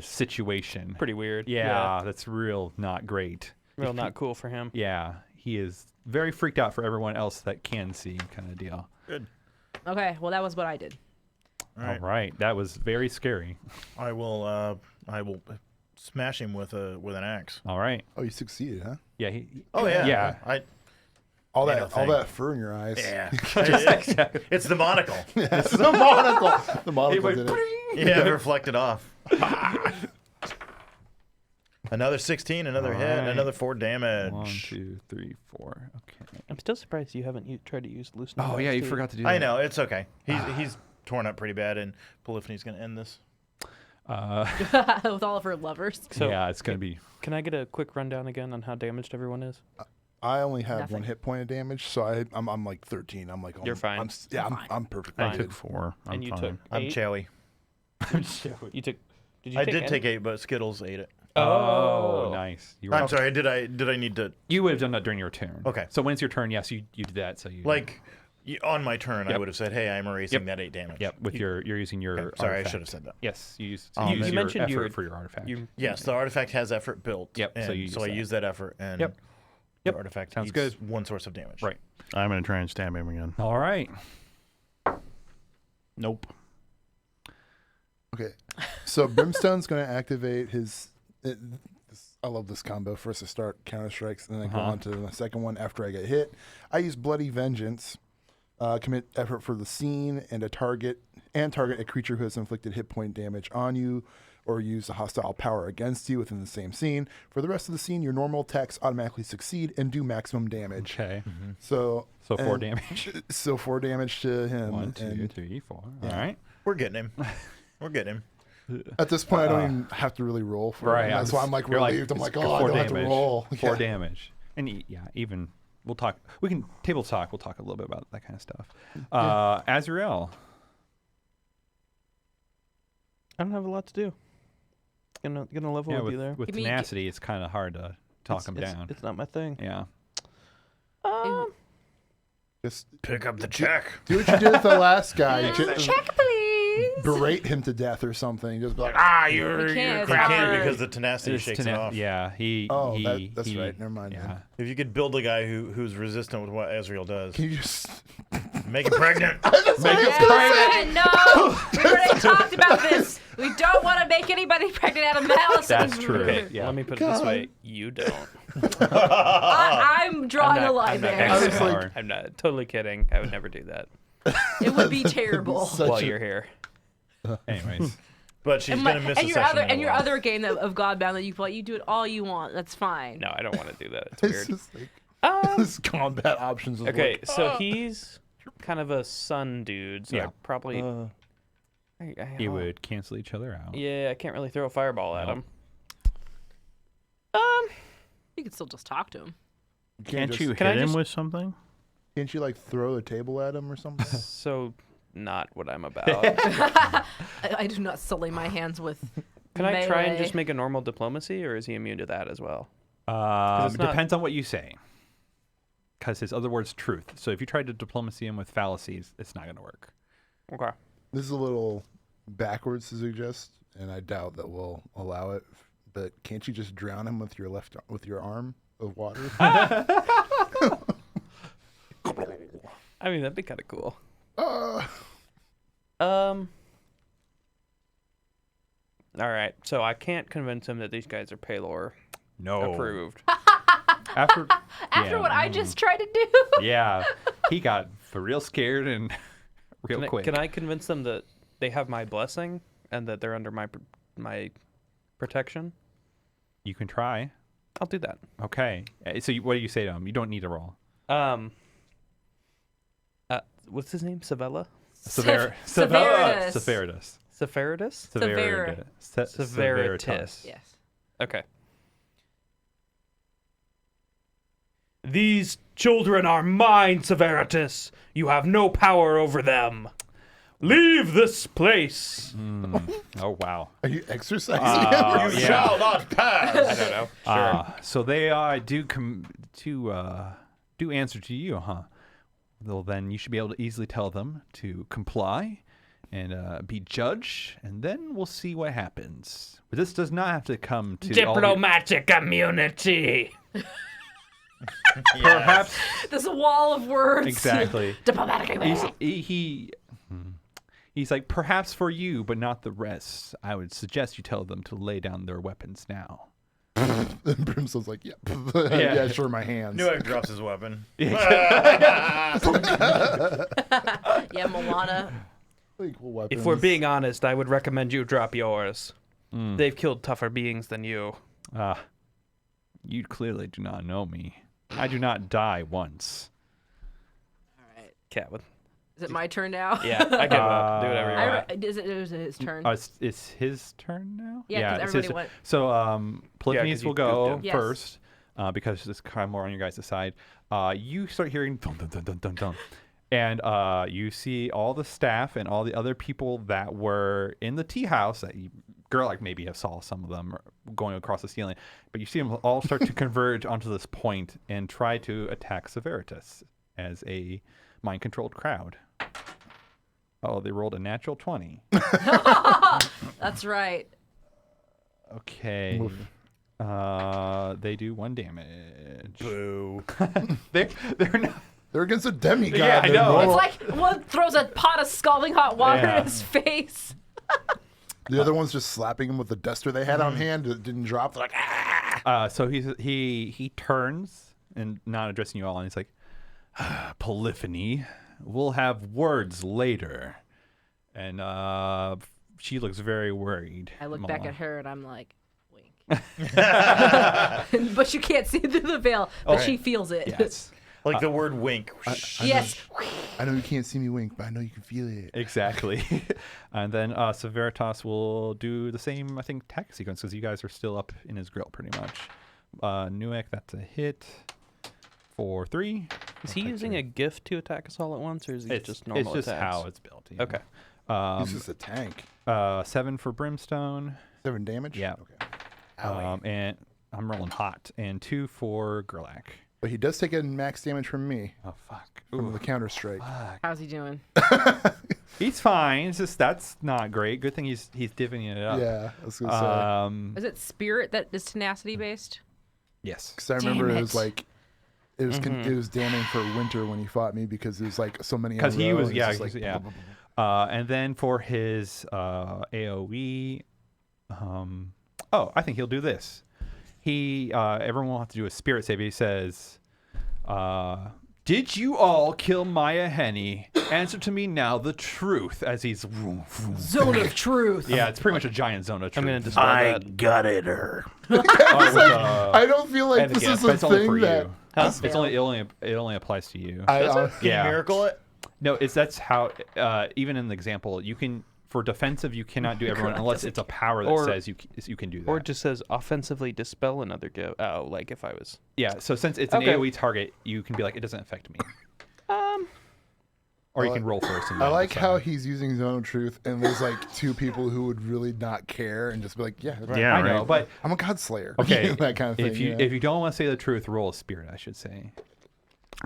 situation. Pretty weird. Yeah, that's real not great. Real not cool for him. Yeah, he is very freaked out for everyone else that can see, kind of deal. Good. Okay. Well, that was what I did. All All right, that was very scary. I will smash him with an axe. All right. Oh, you succeeded, huh? Yeah. Oh yeah. Yeah. All Ain't that, no all thing. that fur in your eyes. Yeah. It's the monocle. It's the monocle. The monocle went, did it. Yeah, reflected off. Another 16, another All hit, right. another 4 damage. 1, 2, 3, 4. Okay. I'm still surprised you haven't tried to use loosen. Oh yeah, you forgot to do that. I know, it's okay. He's torn up pretty bad, and Polyphony's going to end this. With all of her lovers. So yeah, it's gonna be. Can I get a quick rundown again on how damaged everyone is? I only have Nothing. 1 hit point of damage, so I'm like 13. I'm like, You're fine. I'm perfect. I Fine. took 4. I'm and you fine. took I'm 8? chowy. You took. Did you I take did any? take 8, but Skittles ate it. Oh, nice. You were I'm sorry, did I need to, You would have done that during your turn. Okay. So when it's your turn, yes, you did that. So you on my turn, I Yep. would have said, hey, I'm erasing Yep. that 8 damage. Yep. With you're using your. Okay, sorry, I artifact. should have said that. Yes, you use. Oh, You use you your mentioned you effort were- for your artifact. Yes, the artifact has effort built. Yep, so and you use I that. use that effort, and Yep. the Yep, artifact sounds eats good. 1 source of damage. Right. I'm going to try and stab him again. All right. Nope. Okay. So Brimstone's going to activate his. I love this combo. First, I start counter strikes, and then I go on to the second one after I get hit. I use Bloody Vengeance. Commit effort for the scene and target a creature who has inflicted hit point damage on you, or use a hostile power against you within the same scene. For the rest of the scene, your normal attacks automatically succeed and do maximum damage. Okay. So 4 and- damage. So 4 damage to him. 1, 2, and 3, 4. All right. We're getting him. We're getting him. at this point, I don't even have to really roll for Right. it. That's why I'm like You're relieved. I'm it's like, oh, I 4 don't have to damage. roll. 4 Yeah. damage. And even we'll talk. We can table talk. We'll talk a little bit about that kind of stuff. Azrael. I don't have a lot to do. Gonna level Yeah, with you there. with Give me- tenacity, it's kind of hard to talk him down. It's not my thing. Yeah. Just Pick up the check. do what you did with the last guy. Check, please. Berate him to death or something. Just be like, You're We can't. you It's can't hard. because the tenacity shakes it off. Yeah, oh, he that's he- right. Never mind. Yeah. Then. If you could build a guy who's resistant with what Azrael does, Can you just? make him pregnant. No, we already talked about this. We don't want to make anybody pregnant out of malice. That's true. Okay, Yeah. let me put it this way. You don't. I'm drawing I'm a not- line I'm not there. I was Excellent. like, I'm not totally kidding. I would never do that It would be terrible. Such while a- you're here. Anyways. But she's gonna miss and a your session other in a and your while. other game of Godbound that you play, you do it all you want. That's fine. No, I don't want to do that. It's It's weird. just like this combat options. Is Okay, like, so he's kind of a sun dude, so Yeah. I probably. You would cancel each other out. Yeah, I can't really throw a fireball at Nope. him. You can still just talk to him. Can't you can I hit him just- with something? Can't you like throw a table at him or something? So, not what I'm about. I do not sully my hands with. Can I try and melee. just make a normal diplomacy, or is he immune to that as well? it's not- Depends on what you say. Because his other word's truth. So if you try to diplomacy him with fallacies, it's not going to work. Okay. This is a little backwards to suggest, and I doubt that we'll allow it. But can't you just drown him with your arm? of water. I mean, that'd be kind of cool. All right, so I can't convince him that these guys are Paylor No. approved. After What I just tried to do. Yeah, he got for real scared and real quick. Can I convince them that they have my blessing and that they're under my protection? You can try. I'll do that. Okay. So what do you say to him? You don't need to roll. What's his name? Savella? Severitas. Severitas. Severitas? Severitas. Yes. Okay. These children are mine, Severitas. You have no power over them. Leave this place. Oh wow. Are you exercising him? You shall not pass. I don't know. Sure. So they do answer to you, huh? Well, then you should be able to easily tell them to comply and be judge, and then we'll see what happens. But this does not have to come to Diplomatic immunity. perhaps This wall of words. exactly. Diplomatic. He's like, perhaps for you, but not the rest. I would suggest you tell them to lay down their weapons now. And Brimstone's like, yeah, sure, my hands. Newegg drops his weapon. Yeah, Moana. Like, cool If we're being honest, I would recommend you drop yours. They've killed tougher beings than you. You clearly do not know me. I do not die once. All right. Catwood. Is it my turn now? Yeah, I give up. Do whatever you want. Is it his turn? It's his turn now? Yeah, 'cause it's everybody his went. So, 'cause Polyphenes you will go goofed him. Yes. first because it's kind of more on your guys' side. You start hearing dun dun dun dun dun dun. And you see all the staff and all the other people that were in the tea house that Gerlach maybe have saw some of them going across the ceiling. But you see them all start to converge onto this point and try to attack Severitas as a mind-controlled crowd. Oh, they rolled a natural 20. That's right. Okay. They do 1 damage. Boo. They're not. They're against a demigod. Yeah, I They're know. normal. It's like one throws a pot of scalding hot water Yeah. in his face. The other one's just slapping him with the duster they had on hand. It didn't drop. They're like, ah! So he turns and not addressing you all, and he's like, Polyphony, we'll have words later. And she looks very worried. I look back Mala. at her and I'm like, wink. But you can't see through the veil, but she feels it. Yes. Like the word wink. Yes. I know you can't see me wink, but I know you can feel it. Exactly. And then Severitas will do the same, I think, attack sequence because you guys are still up in his grill pretty much. Newegg, that's a hit for 3. Is he using a gift to attack us all at once, or is he just normal It's just attacks? how it's built. you know. Okay. He's just a tank. 7 for Brimstone. 7 damage? Yeah. Okay. And I'm rolling hot. And 2 for Gerlach. But he does take a max damage from me, Oh, fuck. from the counter strike. How's he doing? He's fine. It's just that's not great. Good thing he's divvying it up. Yeah, I was going to say. Is it spirit that is tenacity based? Yes. Because I remember Damn it was it. like, it was damning for winter when he fought me because it was like so many. Because he was, yeah, like, yeah. And then for his AOE, I think he'll do this. Everyone will have to do a spirit save. He says, did you all kill Maya Henny? Answer to me now the truth as he's... Zone of truth. Yeah, it's pretty much a giant zone of truth. I'm going to dispel I that. gutted her. I don't feel like And this again, is but a it's only for thing that. you. Huh? It's only it only applies to you. Can Yeah. you miracle it? No, that's how. Even in the example, you can for defensive you cannot do everyone unless it's a power that Or- says you can do that. Or it just says offensively dispel another gift. Oh, like if I was. Yeah, so since it's an Okay. AoE target, you can be like, it doesn't affect me. Or you can roll first. And I then like decide. how he's using Zone of Truth, and there's like 2 people who would really not care and just be like, yeah, right. Yeah, I know, right. but I'm a God Slayer. okay, that kind of thing. if you yeah. if you don't want to say the truth, roll a spirit, I should say.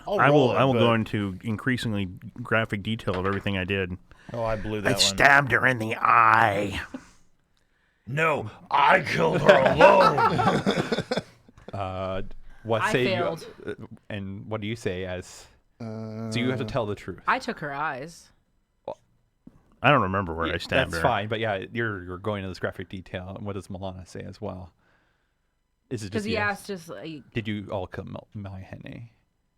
I will go into increasingly graphic detail of everything I did. Oh, I blew I that one. stabbed her in the eye. No, I killed her alone. What I say failed. you? And what do you say as? So So you have to tell the truth. I took her eyes. I don't remember where Yeah, I stabbed that's her. fine, but yeah, you're going into this graphic detail. And what does Milana say as well? Is it Because just he yes? asked just like, Did you all kill Maihene?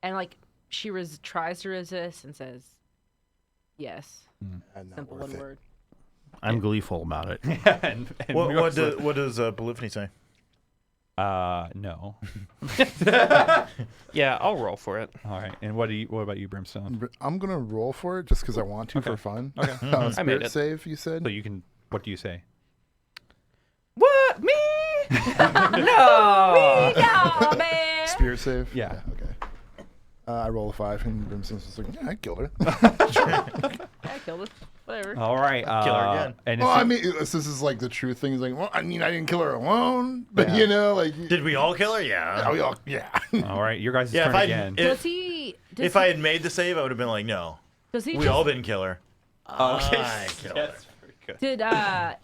and like she tries to resist and says, yes. Simple one word. I'm gleeful about it. and What does Polyphony say? no. Yeah, I'll roll for it. All right. And what about you, Brimstone? I'm gonna roll for it just because I want to for fun. Okay. I made Spirit it. save, you said. So you can. What do you say? What? Me? No. No, man. Spirit save. Yeah. Okay. I roll a 5, and Brimstone's just like, yeah, I killed her. I killed it. Whatever. All right. Kill her again. And Well, it's- I mean, this is like the true thing. Is like, well, I mean, I didn't kill her alone, but Yeah. you know, like, Did we all kill her? Yeah. oh, yeah. all right. Your guys' Yeah, turn again. Does he? Does If he, I had made the save, I would have been like, no. does he We just, all didn't kill her. Okay. I killed her.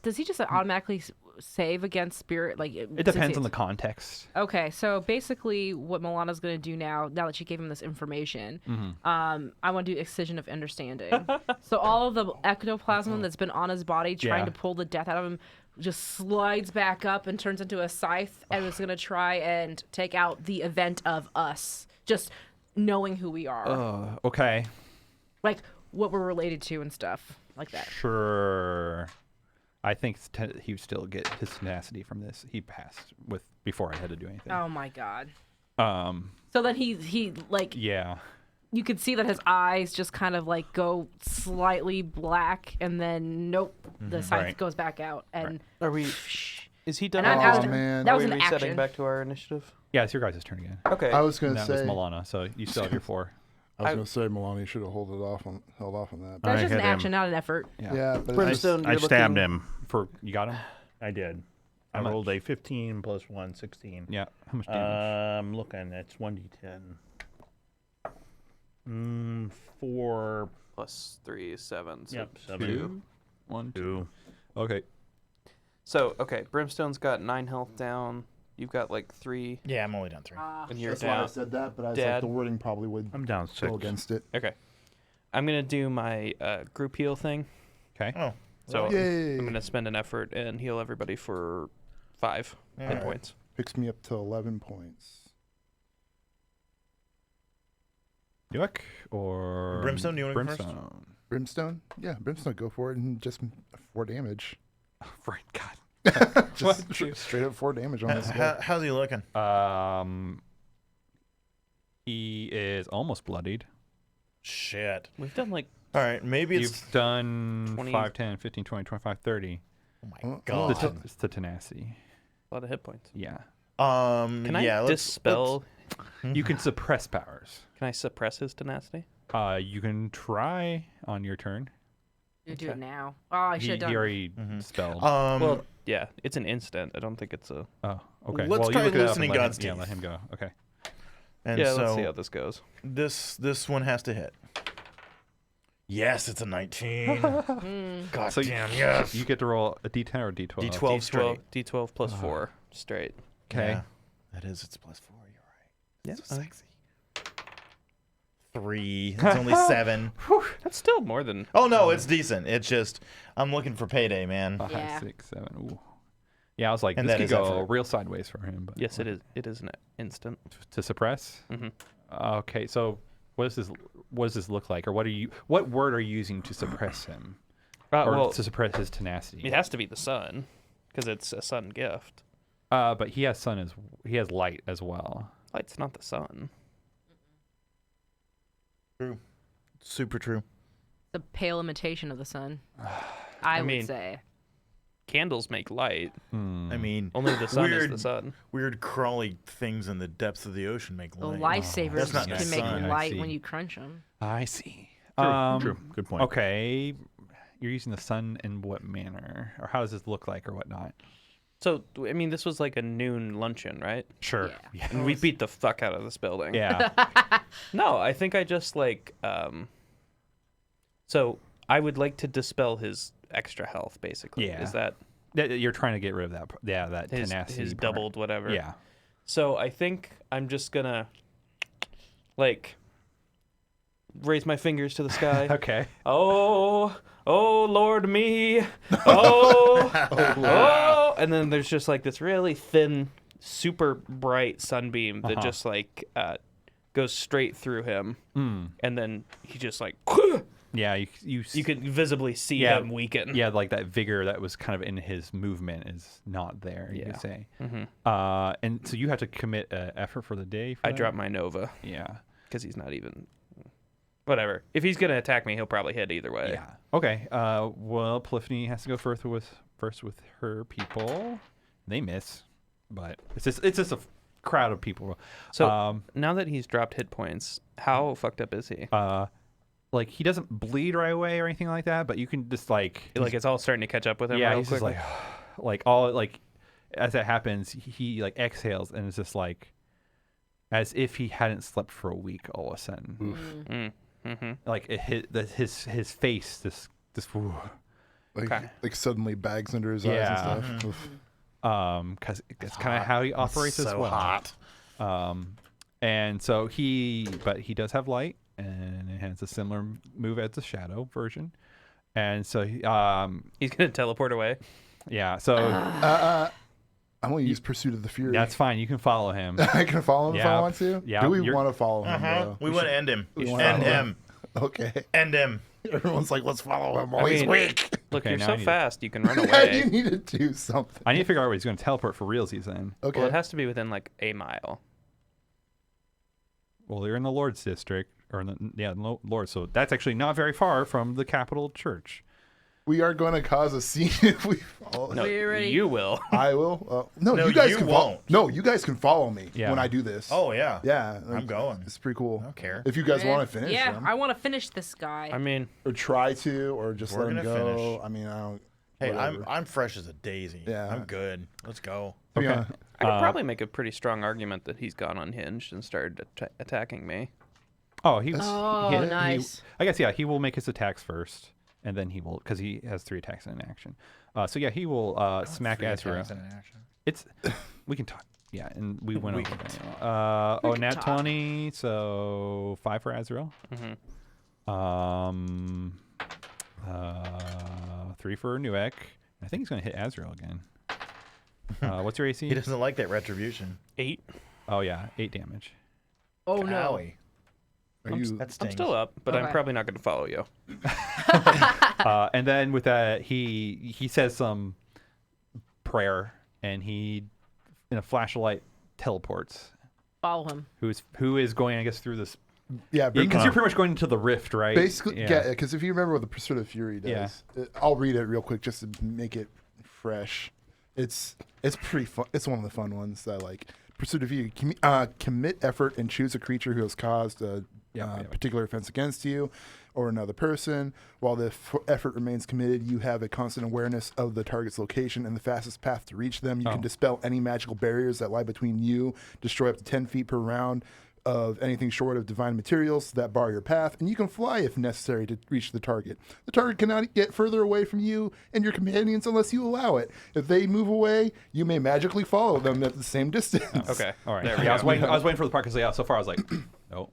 does he just automatically save against spirit? Like It depends on the context. Okay, so basically, what Milana's gonna do now that she gave him this information, I want to do excision of understanding. So all of the ectoplasm that's been on his body, trying Yeah. to pull the death out of him, just slides back up and turns into a scythe, and is gonna try and take out the event of us, just knowing who we are, Okay. like what we're related to and stuff like that. Sure. I think he would still get his tenacity from this. He passed before I had to do anything. Oh my god. Um. So then he like Yeah. you could see that his eyes just kind of like go slightly black, and then nope, the scythe Right. goes back out, and Are we? Is he done? And with I- his I- turn? man. that Are was we an resetting action. back to our initiative? Yeah, it's your guys' turn again. Okay. I was gonna And that was say, Milana, so you still have your 4. Melania should have held off on that. that's I just an hit him. action, not an effort. Yeah, but Brimstone, I you're stabbed looking- him. You got him? I did. I How much? rolled a 15 plus 1, 16. Yeah. How much damage? I'm looking. It's 1d10. 4. Plus 3 is 7. So Yep, 7. 2. 1, 2. 2. Okay. So okay, Brimstone's got 9 health down. You've got like 3, Yeah, I'm only down 3. and you're that's why I down. said that. But I was Dad. like, the wording probably would I'm down 6. go against it. Okay. I'm gonna do my group heal thing. Okay. Oh. So Yay! I'm gonna spend an effort and heal everybody for 5 hit Alright. points. Picks me up to 11 points. Yuck or Brimstone, do you wanna go first? Brimstone. Brimstone? Yeah, Brimstone, go for it, and just 4 damage. Right. God. Just straight up 4 damage on this guy. How's he looking? He is almost bloodied. Shit. We've done like All right, maybe it's. You've done 20 5, 10, 15, 20, 25, 30. Oh my Oh, god. It's the tenacity. a lot of hit points. Yeah. Can yeah, I dispel? You can suppress powers. Can I suppress his tenacity? You can try on your turn. You do it Okay. now. Oh, I should He have done. already spelled. Well, yeah, it's an instant. I don't think it's a. Oh, okay. let's well, try you look it up loosening and let God's him, yeah, teeth. let him go. Okay. and Yeah, so let's see how this goes. this one has to hit. Yes, it's a 19. God So damn, yes. You get to roll a D10 or a D12. D12 straight. D12 plus 4 straight. Okay. Yeah, that is, it's plus 4. You're right. Yeah. So sexy. 3. It's only 7. That's still more than. Oh no, it's decent. It's just I'm looking for payday, man. 5, Yeah. 6, 7. Ooh. Yeah, I was like, And this that could is go effort. real sideways for him. But Yes, it is. It is an instant. To suppress. Mhm. Okay, so what does this look like, or what word are you using to suppress him, or Well, to suppress his tenacity? it has to be the sun, because it's a sun gift. But he has he has light as well. Light's not the sun. True. Super true. The pale imitation of the sun. I would mean- say. Candles make light. I mean, Only the sun is weird, the sun. weird crawly things in the depths of the ocean make The light. lifesavers That's not can the make sun. I light when see. you crunch them. I see. True. Good point. Okay, you're using the sun in what manner, or how does this look like, or whatnot? So, I mean, this was like a noon luncheon, right? Sure. Yeah. And we beat the fuck out of this building. Yeah. No, I think I just like. So I would like to dispel his extra health, basically. Yeah. Is that You're trying to get rid of that. Yeah, that his tenacity. part. doubled whatever? Yeah. So I think I'm just gonna like raise my fingers to the sky. Okay. Oh, Lord me. Oh, and then there's just like this really thin, super bright sunbeam that just like goes straight through him, and then he just like Yeah, you could visibly see him weaken. Yeah, like that vigor that was kind of in his movement is not there. You could say. And so you have to commit effort for the day. For I that? drop my Nova Yeah. because he's not even. Whatever. If he's gonna attack me, he'll probably hit either way. Yeah. Okay. Well, Polyphony has to go first with her people. They miss, but it's just a crowd of people. So now that he's dropped hit points, how fucked up is he? Like he doesn't bleed right away or anything like that, but you can just like It's all starting to catch up with him. yeah, real he's just quickly? like all like as that happens, he like exhales and it's just like as if he hadn't slept for a week all of a sudden. Like it hit his face this Like suddenly bags under his eyes Yeah. and stuff. Oof. because it's kind of how he operates as well. hot. And so he does have light, and it has a similar move as the shadow version. And so He's gonna teleport away. yeah, so I'm going to use Pursuit of the Fury. that's fine. You can follow him. I can follow him if I Yeah. want to? Yeah, Do we you're- want to follow him, though? We want to end him. wanna End follow him. Okay. End him. Everyone's like, let's follow him. Oh, he's mean- weak. Look, Okay, you're now I so need to- fast, you can run you away. need to do something. I need to figure out where he's going to teleport for realsies then. Okay. Well, it has to be within like a mile. Well, you're in the Lord's district, or in the Lord, so that's actually not very far from the capital church. We are going to cause a scene if we follow No, We already- you will. I will. No, No, you guys you can won't. No, you guys can follow me Yeah. when I do this. Oh yeah. Yeah. I'm going. It's pretty cool. I don't care. If you guys want to finish Yeah, them. I want to finish this guy. I mean, or try to, or just We're let him gonna go. finish. I mean, I don't. Hey, whatever. I'm fresh as a daisy. Yeah. I'm good. Let's go. Okay. Yeah. I could probably make a pretty strong argument that he's gone unhinged and started attacking me. Oh, he. Oh, he- nice. I guess yeah. He will make his attacks first, and then he will because he has 3 attacks in action. So yeah, he will smack Azrael. It's we can talk. Yeah, and we went over that. We can nat talk. 20, so 5 for Azrael. 3 for Nuek. I think he's going to hit Azrael again. What's your AC? He doesn't like that retribution. 8. Oh yeah, 8 damage. Oh no. Owie. Are you? That I'm stings. still up, but I'm Okay. probably not going to follow you. And then with that, he says some prayer, and he, in a flash of light, teleports. Follow him. Who is going, I guess, through this? Yeah, Because you're pretty much going into the rift, right? basically, yeah. Because if you remember what the Pursuit of Fury does, I'll read it real quick just to make it fresh. It's pretty fun. It's one of the fun ones that I like. Pursuit of Fury. Commit effort and choose a creature who has caused a particular offense against you or another person. While the effort remains committed, you have a constant awareness of the target's location and the fastest path to reach them. You can dispel any magical barriers that lie between you, destroy up to 10 feet per round of anything short of divine materials that bar your path, and you can fly if necessary to reach the target. The target cannot get further away from you and your companions unless you allow it. If they move away, you may magically follow them at the same distance. Okay. All right. There we Yeah, I go. was waiting for the part because so far I was like, no.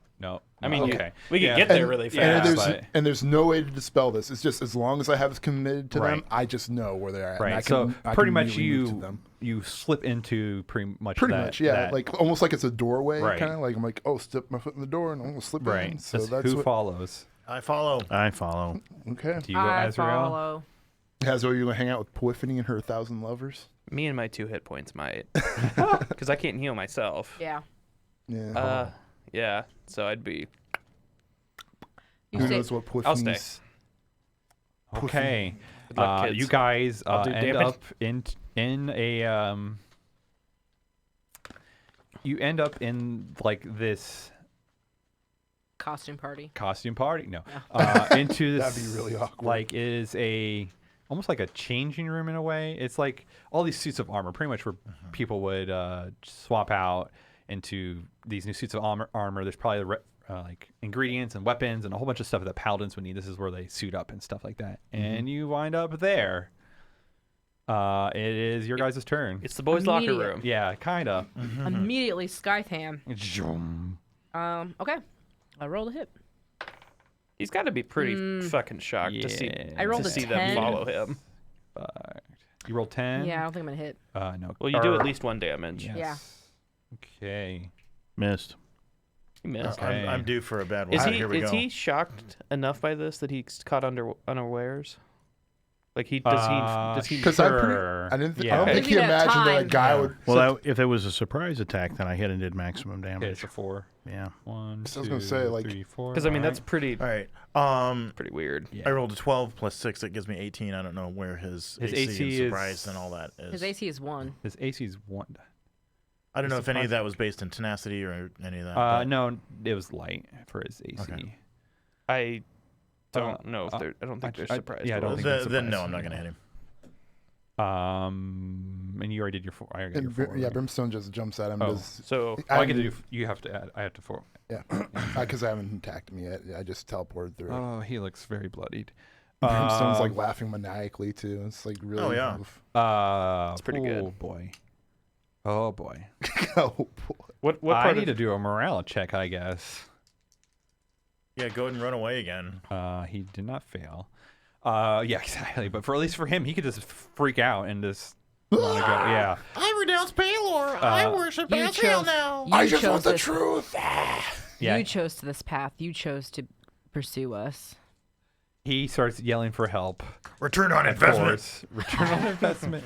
I mean, okay. we could Yeah. get there really Yeah, fast. And there's no way to dispel this. It's just as long as I have committed to them, Right. I just know where they're at. and Right. I So can, I pretty can much immediately move to you them. you slip into pretty much Yeah. that- Like almost like it's a doorway, Right. kind of like I'm like, oh, step my foot in the door and I'm gonna slip right. in. So That's that's who what. follows. I follow. I follow. Okay. Do you go I Azrael? follow. Hazo, you gonna hang out with Polyphony and her 1,000 lovers? Me and my 2 hit points might. Because I can't heal myself. Yeah. Yeah. Yeah. So I'd be. You Who say knows what Polyphony's? Okay. Good luck, kids. You guys I'll do end damage. up in a you end up in like this costume party. costume party. No, into this. That'd be really awkward. Like is a almost like a changing room in a way. It's like all these suits of armor, pretty much where people would swap out into these new suits of armor. There's probably like ingredients and weapons and a whole bunch of stuff that paladins would need. This is where they suit up and stuff like that. And you wind up there. It is your guys' turn. It's the boys' locker Immediate. room. Yeah, kinda. Immediately Skytham. Zoom. Okay. I rolled a hit. He's got to be pretty fucking shocked to see Yeah. I rolled to a see 10. them follow him. You rolled 10? Yeah, I don't think I'm gonna hit. No. Well, you do or- at least 1 damage. Yes. Yeah. Okay. Missed. He missed. Okay. I'm due for a bad one. Is he Here we is go. he shocked enough by this that he's caught unawares? Like does he Because Sure. I don't Yeah. think he Maybe that imagined that a time. guy would. Well, if it was a surprise attack, then I hit and did maximum Okay, damage. it's a 4. Yeah. 1, I 2, was gonna say, like- 3, 4. Because I mean that's Alright. pretty All right. pretty weird. Yeah. I rolled a 12 plus 6. That gives me 18. I don't know where his AC and is- surprise and all that is. His AC is 1. His AC's 1. I don't know his if any of surprise- that was based in tenacity or any of that. but- No, it was light for his AC. Okay. I don't know if uh, they're. I don't think they're I- surprised. yeah, I don't rolls. think they're Then no, surprised. I'm not gonna hit him. And you already did your 4. I already got your And 4. yeah, Brimstone just jumps at him. Oh. Does, So I get to do. You have to add. I have to 4. yeah, because I haven't attacked him yet. I just teleported through. Oh, he looks very bloodied. Brimstone's like laughing maniacally too. It's like really. Oh, yeah. oof. It's pretty good. Oh boy. Oh boy. Oh boy. what I part need of to do a morale check, I guess. Yeah, go ahead and run away again. He did not fail. Yeah, exactly. But for at least for him, he could just freak out and just want to go. Yeah. I renounce Palor. I worship You Azrael chose, now. you I just chose want the this, truth. Yeah. You chose this path. You chose to pursue us. He starts yelling for help. Return on Of investment. course. Return on investment.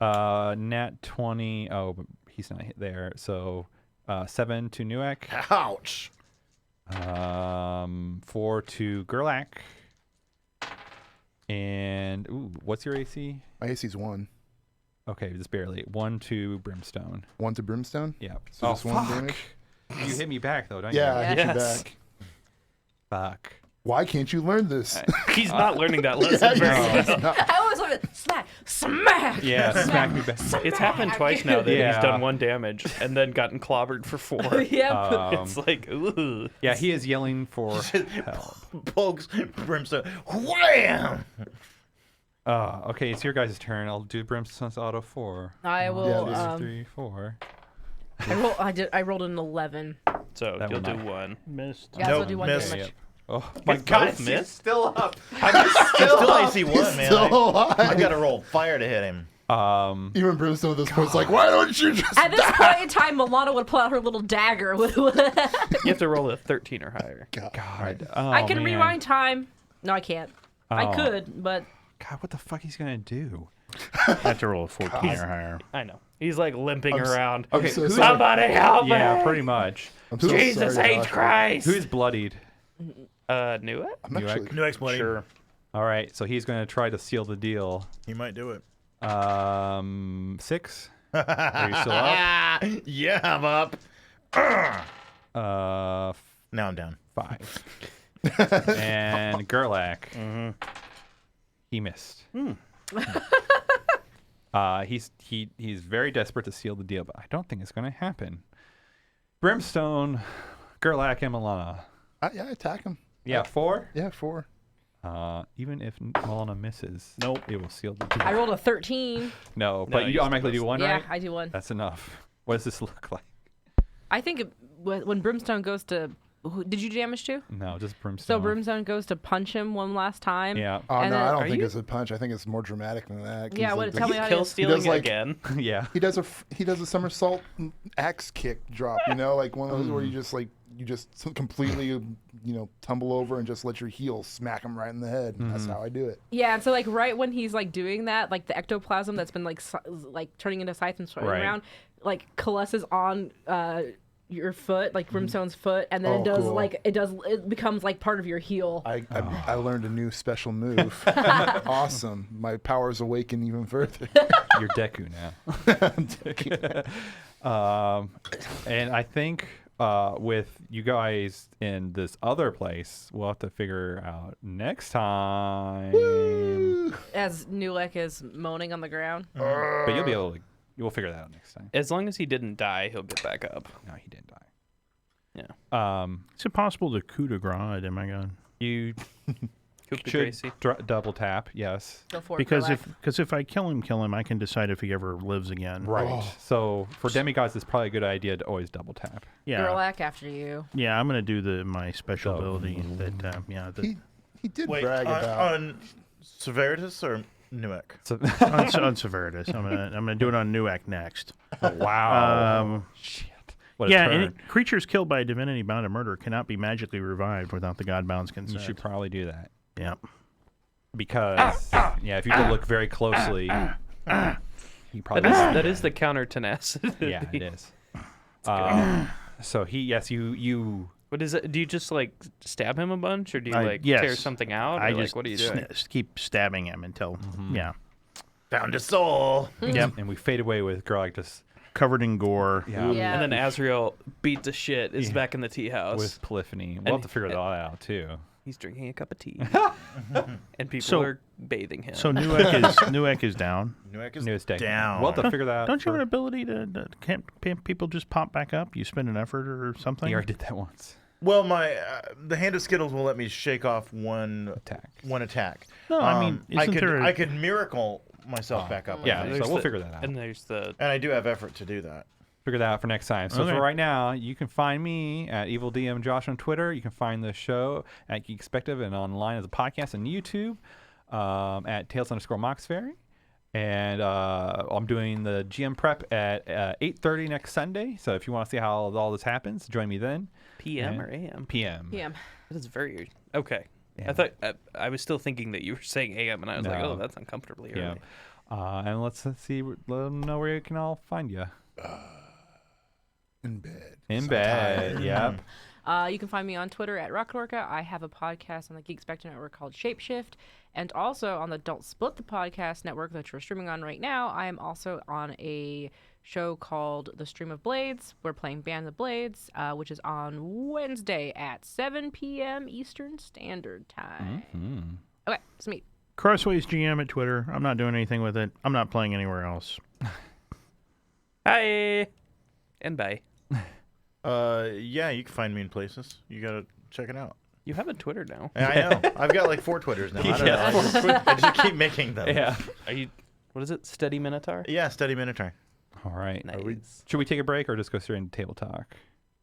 Nat 20. Oh, but he's not hit there. So 7 to Nuek. Ouch. 4 to Gerlach. And ooh, what's your AC? My AC's 1. Okay, just barely. 1 to Brimstone. 1 to Brimstone. Yeah. So just 1 damage. You hit me back though, don't Yeah, I you? hit you Yes. back. Fuck. Why can't you learn this? he's not learning that lesson very well. I always want to smack. Yeah, smack me back. It's happened twice now that Yeah. he's done 1 damage and then gotten clobbered for 4. Yep. It's like, ooh. Yeah, he is yelling for help. Pokes Brimstone. Wham! Okay, it's your guys' turn. I'll do Brimstone's auto 4. I will. Yeah, 1, 2, 3, 4. I rolled an 11. So That you'll one do not. 1. Missed. Yeah, so Nope, I'll do 1 missed. damage. Oh my Both god, he's missed? still up. Still AC 1, man. Still alive. I gotta roll fire to hit him. Even Brimstone at this point is like, why don't you just At this point in time, Milana would pull out her little dagger. You have to roll a 13 or higher. God. Oh, I can man. rewind time. No, I can't. I Oh. could, but God, what the fuck he's gonna do? I have to roll a 14 or higher. I know. He's like limping around. I'm Okay, so who's- sorry. Somebody help Yeah, me! pretty much. I'm so Jesus sorry, H. Josh. Christ! Who's bloodied? Knew it? I'm actually, New explain. Sure. All right, so he's gonna try to seal the deal. He might do it. 6. Are you still up? Yeah, I'm up. Now I'm down. 5. And Gerlach. He missed. He's very desperate to seal the deal, but I don't think it's gonna happen. Brimstone, Gerlach, and Milana. yeah, I attack him. Yeah, 4. Yeah, 4. Even if Milana misses, Nope. it will seal the deal. I rolled a 13. No, but you you automatically do 1, Yeah, right? I do 1. That's enough. What does this look like? I think when Brimstone goes to, did you damage too? No, just So Brimstone. Brimstone goes to punch him one last time. Yeah. Oh, And no, then- I don't Are think you- it's a punch. I think it's more dramatic than that. 'cause Yeah, he's what- like- tell me how Kill to- stealing does, like- again. Yeah. He does a somersault axe kick drop, like one of those where you just completely tumble over and just let your heel smack him right in the head. And That's how I do it. Yeah, and so like right when he's like doing that, like the ectoplasm that's been like turning into scythe and swirling Right. around, like coalesces on your foot, like Brimstone's foot, and then Oh, it does cool. it becomes like part of your heel. I learned a new special move. Awesome. My powers awaken even further. You're Deku now. And I think with you guys in this other place, we'll have to figure out next time. As Nulek is moaning on the ground. But you'll be able to. We'll figure that out next time. As long as he didn't die, he'll get back up. No, he didn't die. Yeah. Is it possible to coup de grace a demigod? You Coup de should Gracie. double tap. Yes. Go for it. Because Gerlach. if I kill him, I can decide if he ever lives again. Right. So for demigods, it's probably a good idea to always double tap. Yeah. Gerlach after you. Yeah, I'm gonna do my special So- ability that He did Wait, brag about. on Severitas or Nuek? So on Severitas. I'm gonna do it on Nuak next. wow. Shit. What a Yeah, turn. and creatures killed by a divinity bound to murder cannot be magically revived without the Godbound's You consent. should probably do that Yeah. because if you look very closely, he probably That is the counter tenacity. yeah, it is. So you What is it? Do you just like stab him a bunch, or do you like yes. tear something out? Or I like just what are you doing? keep stabbing him until yeah, Found a soul. yep, and we fade away with Gerlach just covered in gore. yeah, Yeah. And then Azrael beat the shit. Is back in the tea house. with polyphony. We'll have to figure that out too. He's drinking a cup of tea, and people So- are bathing him. So Nuek is down. Nuek is Newest deck. down. We'll have to figure that out. Don't you have for- an ability can't people just pop back up? You spend an effort or something. You already did that once. Well, my the Hand of Skittles will let me shake off one Attack. No, I mean, I isn't could there a- I could miracle myself back up. I Yeah, think. so we'll the- figure that out. And there's the And I do have effort to do that. Figure that out for next time. So Okay. for right now, you can find me at EvilDM Josh on Twitter. You can find the show at Geekspective and online as a podcast on YouTube at Tales_Mauxferry. And I'm doing the GM prep at 8:30 next Sunday. So if you want to see how all this happens, join me then. PM Yeah. or AM. PM. Yeah. That is very okay. Yeah. I thought I was still thinking that you were saying AM, and I was like, No. oh, that's uncomfortably Yeah. early. And let's see. Let them know where you can all find you. In bed. In So bed. tired. Yep. You can find me on Twitter at Rocketorca. I have a podcast on the Geekspective Network called Shapeshift. And also on the Don't Split the Podcast Network that you're streaming on right now, I am also on a show called The Stream of Blades. We're playing Band of Blades, which is on Wednesday at 7 p.m. Eastern Standard Time. Mm-hmm. Okay, it's me. Crossways GM at Twitter. I'm not doing anything with it. I'm not playing anywhere else. Hi, and bye. Yeah, you can find me in places. You gotta check it out. You have a Twitter now. Yeah, I know. I've got like 4 Twitters now. I don't know. I just keep making them. Yeah. Are you? What is it? Steady Minotaur. Yeah, Steady Minotaur. All right. Nice. Should we take a break or just go straight into table talk?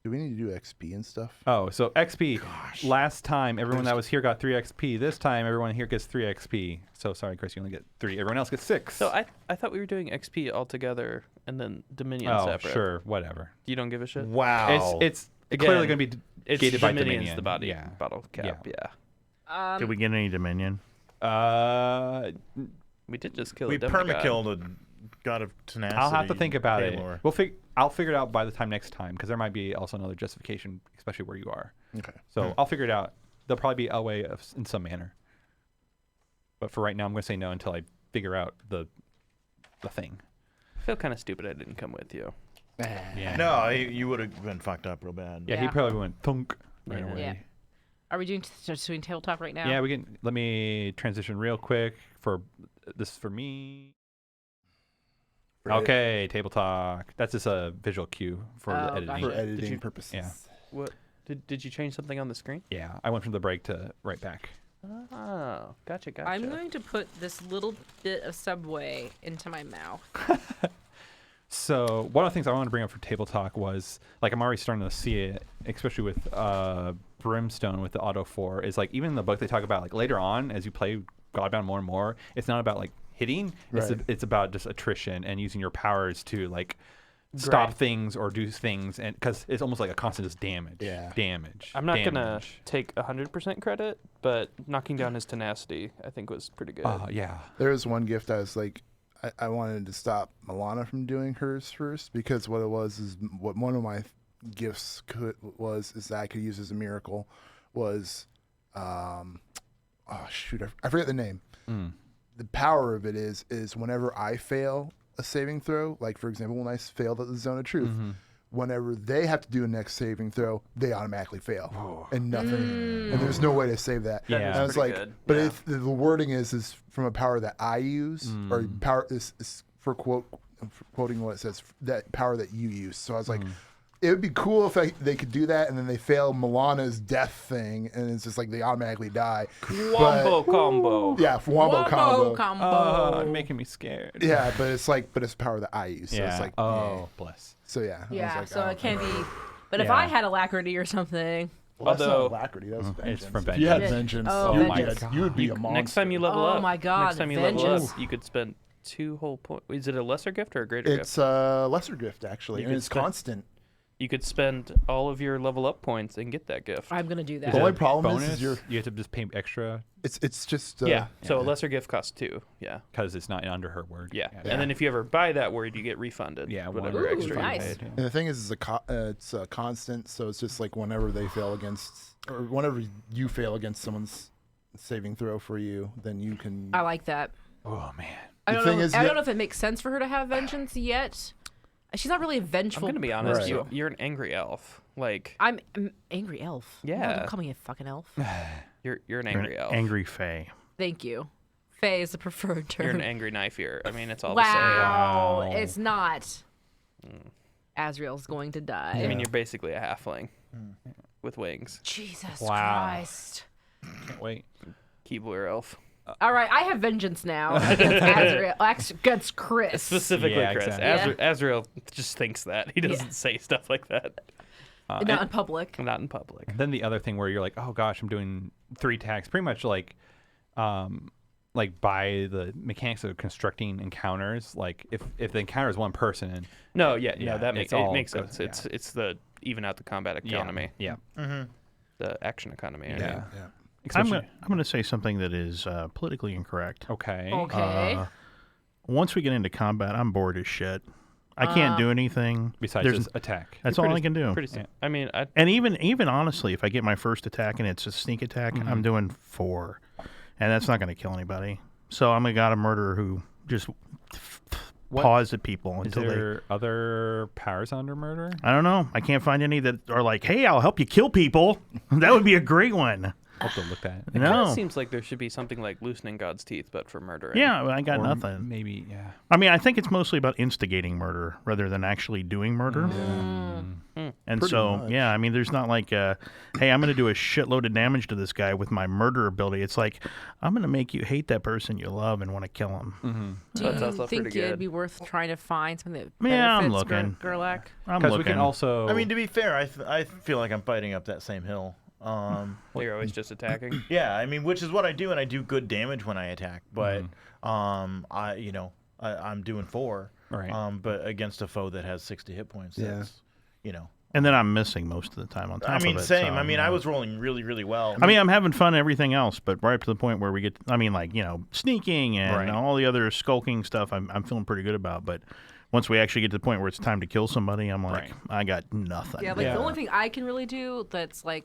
Do we need to do XP and stuff? Oh, so XP. Last time, everyone that was here got 3 XP. This time, everyone here gets 3 XP. So sorry, Chris, you only get 3. Everyone else gets 6. So I thought we were doing XP all together and then Dominion oh, separate. sure, whatever. You don't give a shit. Wow. It's Again, clearly going to be It's gated by Dominion's Dominion. the body Yeah. bottle cap. Yeah. Did we get any Dominion? We did just kill we a demigod. perma-killed a god of tenacity. I'll have to think about it. Paylor. I'll figure it out by the time next time because there might be also another justification, especially where you are. Okay. So I'll figure it out. There'll probably be a way in some manner. But for right now, I'm going to say no until I figure out the thing. I feel kind of stupid I didn't come with you. Yeah. No, you would have been fucked up real bad. Yeah, he Yeah. probably went thunk right Yeah. away. Yeah. Are we just doing table talk right now? Yeah, we can. Let me transition real quick for this for me. For Okay, table talk. That's just a visual cue for the Oh, editing. For gotcha. editing you- purposes. Yeah. What did you change something on the screen? Yeah, I went from the break to right back. Oh, gotcha. I'm going to put this little bit of Subway into my mouth. So one of the things I wanted to bring up for table talk was like I'm already starting to see it, especially with Brimstone with the Auto 4. Is like even in the book they talk about like later on as you play Godbound more and more, it's not about like hitting. Right. It's about just attrition and using your powers to like stop things or do things, and because it's almost like a constant just damage. Yeah. Damage. I'm not gonna damage. take 100% credit, but knocking down his tenacity I think was pretty good. Yeah. There was one gift I was like, I wanted to stop Milana from doing hers first because what it was is what one of my gifts is that I could use as a miracle was, oh shoot, I forget the name. The power of it is whenever I fail a saving throw, like for example when I failed at the Zone of Truth, whenever they have to do a next saving throw, they automatically fail and nothing, and there's no way to save that. Yeah. And I was pretty like, good. but Yeah. if the wording is from a power that I use, or power is for quoting what it says, that power that you use. So I was like, it would be cool if they could do that, and then they fail Milana's death thing, and it's just like they automatically die. Wombo combo. Yeah, Wombo combo. Oh, making me scared. Yeah, but it's the power that I use. So Yeah. it's like, oh, bless. So yeah. I was Yeah, like, so oh, it can't be. But if Yeah. I had alacrity or something. Well, that's Although- not alacrity. That's vengeance. from If you had vengeance. vengeance, Oh, you would be vengeance. you would be a monster. Next time you level Oh up. my God, Next time you level vengeance. up, you could spend 2 whole points. Is it a lesser gift or a greater It's gift? a lesser gift actually, You and could it's spend- constant. You could spend all of your level up points and get that gift. I'm gonna do that. The only it problem bonus? is you have to just pay extra it's just yeah. So a lesser gift costs 2. Yeah. because it's not under her word. Yeah. And then if you ever buy that word, you get refunded. Yeah, Whatever Ooh, extra nice. you paid. And the thing is, it's a constant, so it's just like whenever they fail against, or whenever you fail against someone's saving throw for you, then you can. I like that. Oh man. I The don't thing know. is I that- don't know if it makes sense for her to have vengeance yet. She's not really a I'm vengeful. gonna be honest. Right. You're an angry elf. Like I'm an angry elf. Yeah. Don't call me a fucking elf. you're an You're an angry elf. angry fae. Thank you. Faye is the preferred You're term. an angry knife ear. I mean, it's all Wow. Wow. It's not. Azrael's going to die. the same. I mean, you're basically a halfling with wings. Jesus Wow. Christ. Can't wait. Keebler elf. All right, I have vengeance now against Azrael. Against Chris. Specifically, Yeah, Chris. exactly. Azrael just thinks that. He doesn't say stuff like that. Not in public. Not in public. And then the other thing where you're like, oh gosh, I'm doing 3 attacks, pretty much like by the mechanics of constructing encounters. Like if the encounter is one person, No, Yeah, that it's makes all makes good, sense. yeah. It's the even out the combat economy, yeah, the action economy. I yeah. mean. Yeah. I'm Especially- going to say something that is politically incorrect. okay. Okay. Once we get into combat, I'm bored as shit. I can't do anything. Besides There's- just attack. That's all I can do. Pretty. I mean, And even honestly, if I get my first attack and it's a sneak attack, I'm doing 4, and that's not going to kill anybody. So I'm a god of murder who just paws at people Is until they. there other powers under murder? I don't know. I can't find any that are like, "Hey, I'll help you kill people." That would be a great one. I'll have to look at. it kind of No. seems like there should be something like loosening God's teeth, but for murdering. Yeah, I got Or nothing. Maybe, yeah. I mean, I think it's mostly about instigating murder rather than actually doing murder. And Pretty so, much. yeah, I mean, there's not like, hey, I'm going to do a shitload of damage to this guy with my murder ability. It's like, I'm going to make you hate that person you love and want to kill him. Do That you sounds think pretty it'd good. be worth trying to find something that Yeah, I'm benefits looking. Gerlach? I'm Because looking. we can also. I mean, to be fair, I feel like I'm fighting up that same hill. You're always just attacking. Yeah, I mean, which is what I do, and I do good damage when I attack. But I'm doing 4. Right. But against a foe that has 60 hit points, Yeah. that's and then I'm missing most of the time on top I mean, of it. same. so, I mean, yeah. I was rolling really, really well. I mean, I'm having fun and everything else, but right up to the point where we get, sneaking and Right. all the other skulking stuff, I'm feeling pretty good about. But once we actually get to the point where it's time to kill somebody, I'm like, Right. I got nothing. Yeah, like the only thing I can really do that's like,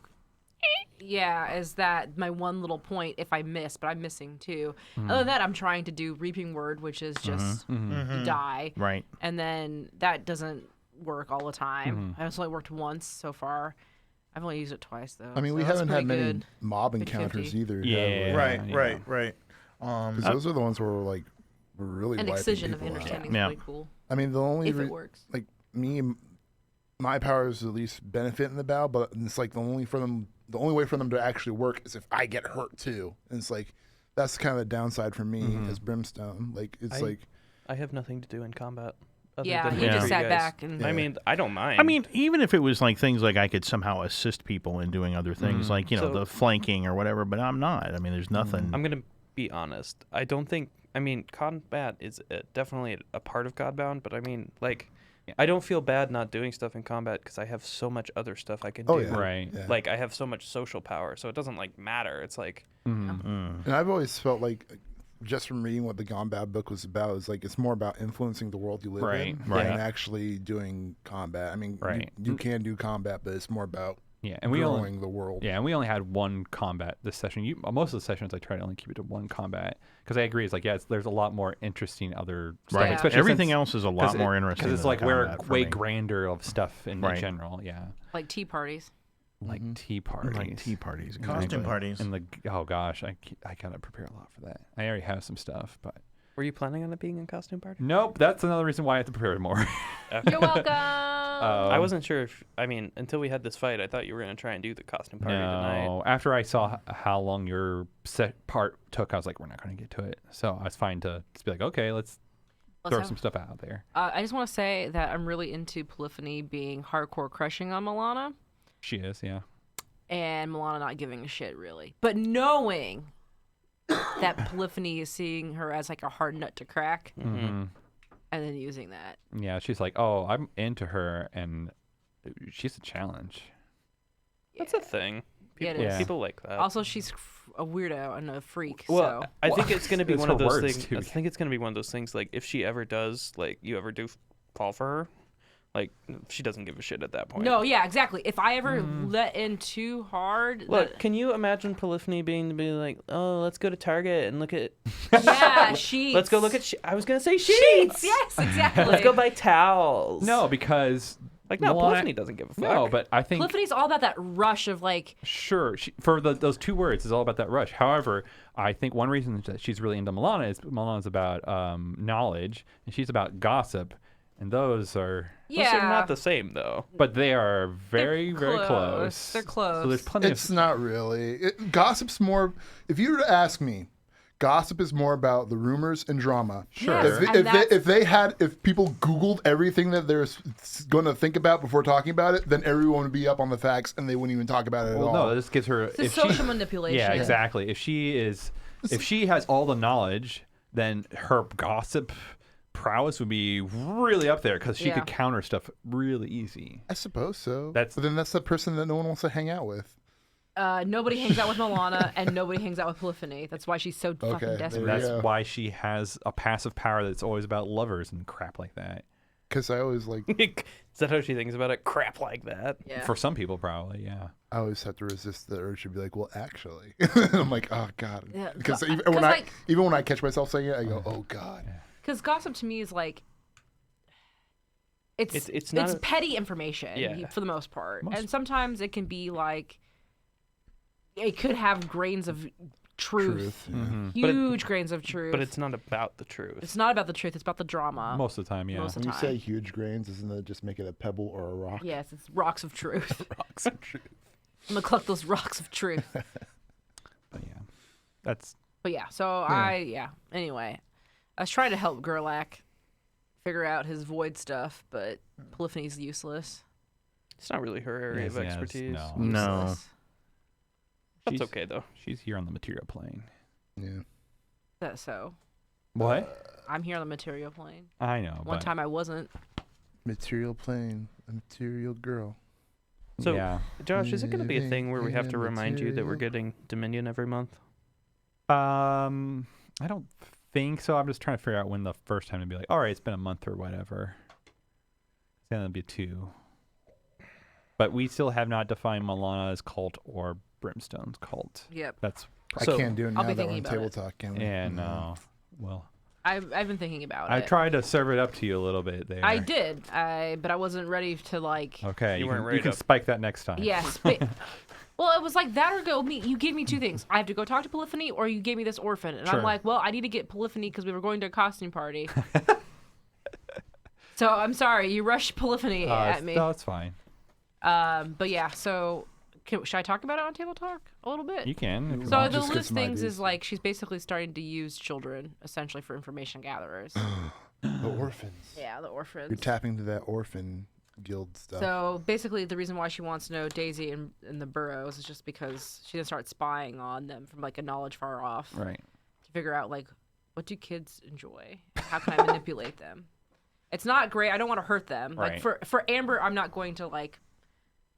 is that my one little point if I miss, but I'm missing too. Other than that, I'm trying to do Reaping Word, which is just you die. Right. And then that doesn't work all the time. It's only worked once so far. I've only used it twice though. I mean, so we that's haven't had pretty many good. mob 50-50. encounters either. Yeah. right. 'Cause those are the ones where we're really An wiping excision of people out. understanding is Yeah. really cool I mean, the only if it works. like my powers at least benefit in the battle, but it's like the only way for them to actually work is if I get hurt too. And it's like that's kind of the downside for me as Brimstone. Like it's I have nothing to do in combat. Other Yeah, than he wait just for you sat guys. back and I mean, I don't mind. I mean, even if it was like things like I could somehow assist people in doing other things, like, So- the flanking or whatever, but I'm not. I mean, there's nothing. I'm gonna be honest. I don't think. I mean, combat is definitely a part of Godbound, but I mean, like, I don't feel bad not doing stuff in combat because I have so much other stuff I can Oh, do. yeah. Right. Yeah. Like, I have so much social power, so it doesn't matter. It's like, And I've always felt like, just from reading what the Godbound book was about, is like it's more about influencing the world you live Right, in right. than actually doing combat. I mean, Right. you can do combat, but it's more about Yeah, and growing the world. Yeah, and we only had one combat this session. Most of the sessions I try to only keep it to one combat because I agree. It's like there's a lot more interesting other stuff. Right. Especially Everything since- else is a lot more interesting. because it's than like the we're combat for way me. grander of stuff in Right. general. Yeah, like tea parties. like tea parties, Like tea parties. Costume exactly. parties. and oh gosh, I gotta prepare a lot for that. I already have some stuff, but were you planning on it being a costume party? nope. That's another reason why I have to prepare more. You're welcome. I wasn't sure if, until we had this fight, I thought you were going to try and do the costume party tonight. No, after I saw how long your set part took, I was like, we're not going to get to it. So I was fine to just be like, okay, let's throw some stuff out there. I just want to say that I'm really into Polyphony being hardcore crushing on Milana. She is, yeah. And Milana not giving a shit, really. But knowing that Polyphony is seeing her as like a hard nut to crack. Mm-hmm. And then using that. Yeah, she's like, oh, I'm into her, and she's a challenge. That's a thing. People like that. Also, she's a weirdo and a freak. Well, so. I think it's going to be one of those things. Too. I think it's going to be one of those things, like, if she ever does, like, you ever do fall for her, like, she doesn't give a shit at that point. No, yeah, exactly. If I ever let in too hard. Look, can you imagine Polyphony being like, oh, let's go to Target and look at. Yeah, sheets. Let's go look at. I was going to say sheets. Yes, exactly. Let's go buy towels. No, because. Like, no, Polyphony doesn't give a fuck. No, but I think. Polyphony's all about that rush of, like. Sure. For those two words, it's all about that rush. However, I think one reason that she's really into Milana is Milana's about knowledge, and she's about gossip. And those are... Yeah. Those are not the same, though. But they are very close. They're close. So there's plenty It's not really. Gossip's more... If you were to ask me, gossip is more about the rumors and drama. Sure. If people Googled everything that they're going to think about before talking about it, then everyone would be up on the facts and they wouldn't even talk about it at all. No, this gives her... It's social manipulation. Yeah, exactly. If she has all the knowledge, then her gossip... prowess would be really up there because she could counter stuff really easy. I suppose so. But then that's the person that no one wants to hang out with. Nobody hangs out with Milana, and nobody hangs out with Polyphony. That's why she's so fucking desperate. That's why she has a passive power that's always about lovers and crap like that. Because I always like... Is that how she thinks about it? Crap like that? Yeah. For some people, probably, yeah. I always have to resist the urge to be like, well, actually. I'm like, oh, God. Yeah, Because even when I catch myself saying it, I go, oh, God. Because gossip to me is like... It's petty information for the most part. And sometimes it can be like... It could have grains of truth. Mm-hmm. Huge grains of truth. But it's not about the truth. It's not about the truth. It's about the drama. Most of the time, yeah. When you say huge grains, isn't that just make it a pebble or a rock? Yes, it's rocks of truth. Rocks of truth. I'm going to collect those rocks of truth. But yeah, that's... But yeah, so Anyway, I was trying to help Gerlach figure out his void stuff, but Polyphony's useless. It's not really her area of expertise. No. That's okay, though. She's here on the material plane. Yeah. That's so. What? I'm here on the material plane. I know. One time I wasn't. Material plane, a material girl. So, yeah. Josh, is it going to be a thing where we have to remind you that we're getting Dominion every month? I don't think so. I'm just trying to figure out when the first time to be like, all right, it's been a month or whatever. Then it'll be 2. But we still have not defined Milana's cult or Brimstone's cult. Yep. That's I can't do it now I'll be that we're thinking on about Table it. Talk, can we? Yeah, no. Well, I've been thinking about it. I tried to serve it up to you a little bit there. I did, but I wasn't ready to like. Okay, You weren't ready you can to- spike that next time. Yes. Well, it was like that or go me. You gave me 2 things. I have to go talk to Polyphony, or you gave me this orphan, and Sure. I'm like, well, I need to get Polyphony because we were going to a costume party. So I'm sorry, you rushed Polyphony at me. No, it's fine. But yeah, so should I talk about it on Table Talk a little bit? You can. So the just get list some things ideas. is like she's basically starting to use children essentially for information gatherers. The orphans. Yeah, the orphans. You're tapping into that orphan guild stuff. So basically, the reason why she wants to know Daisy and the Burrows is just because she didn't start spying on them from like a knowledge far off Right. to figure out like what do kids enjoy? How can I manipulate them? It's not great. I don't want to hurt them. Right. Like for Amber, I'm not going to like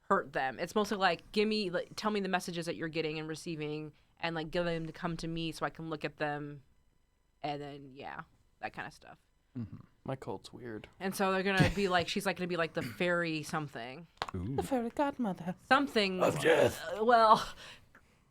hurt them. It's mostly like tell me the messages that you're getting and receiving, and like get them to come to me so I can look at them, and then that kind of stuff. Mm-hmm. My cult's weird. And so they're gonna be like, she's like gonna be like the fairy something. Ooh. The fairy godmother. Something of death. Well,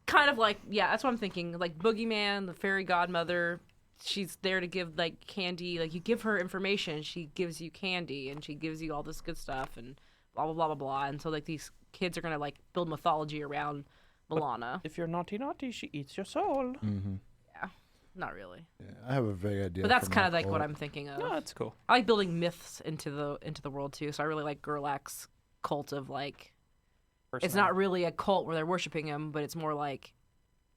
kind of like that's what I'm thinking. Like Boogeyman, the fairy godmother. She's there to give like candy. Like you give her information, she gives you candy, and she gives you all this good stuff, and blah blah blah blah blah. And so like these kids are gonna like build mythology around Milana. If you're naughty, she eats your soul. Mm-hmm. Yeah. Not really. Yeah, I have a vague idea. But that's for kind my of like what cult. I'm thinking of. No, that's cool. I like building myths into the world too. So I really like Gerlach's cult of like it's not really a cult where they're worshiping him, but it's more like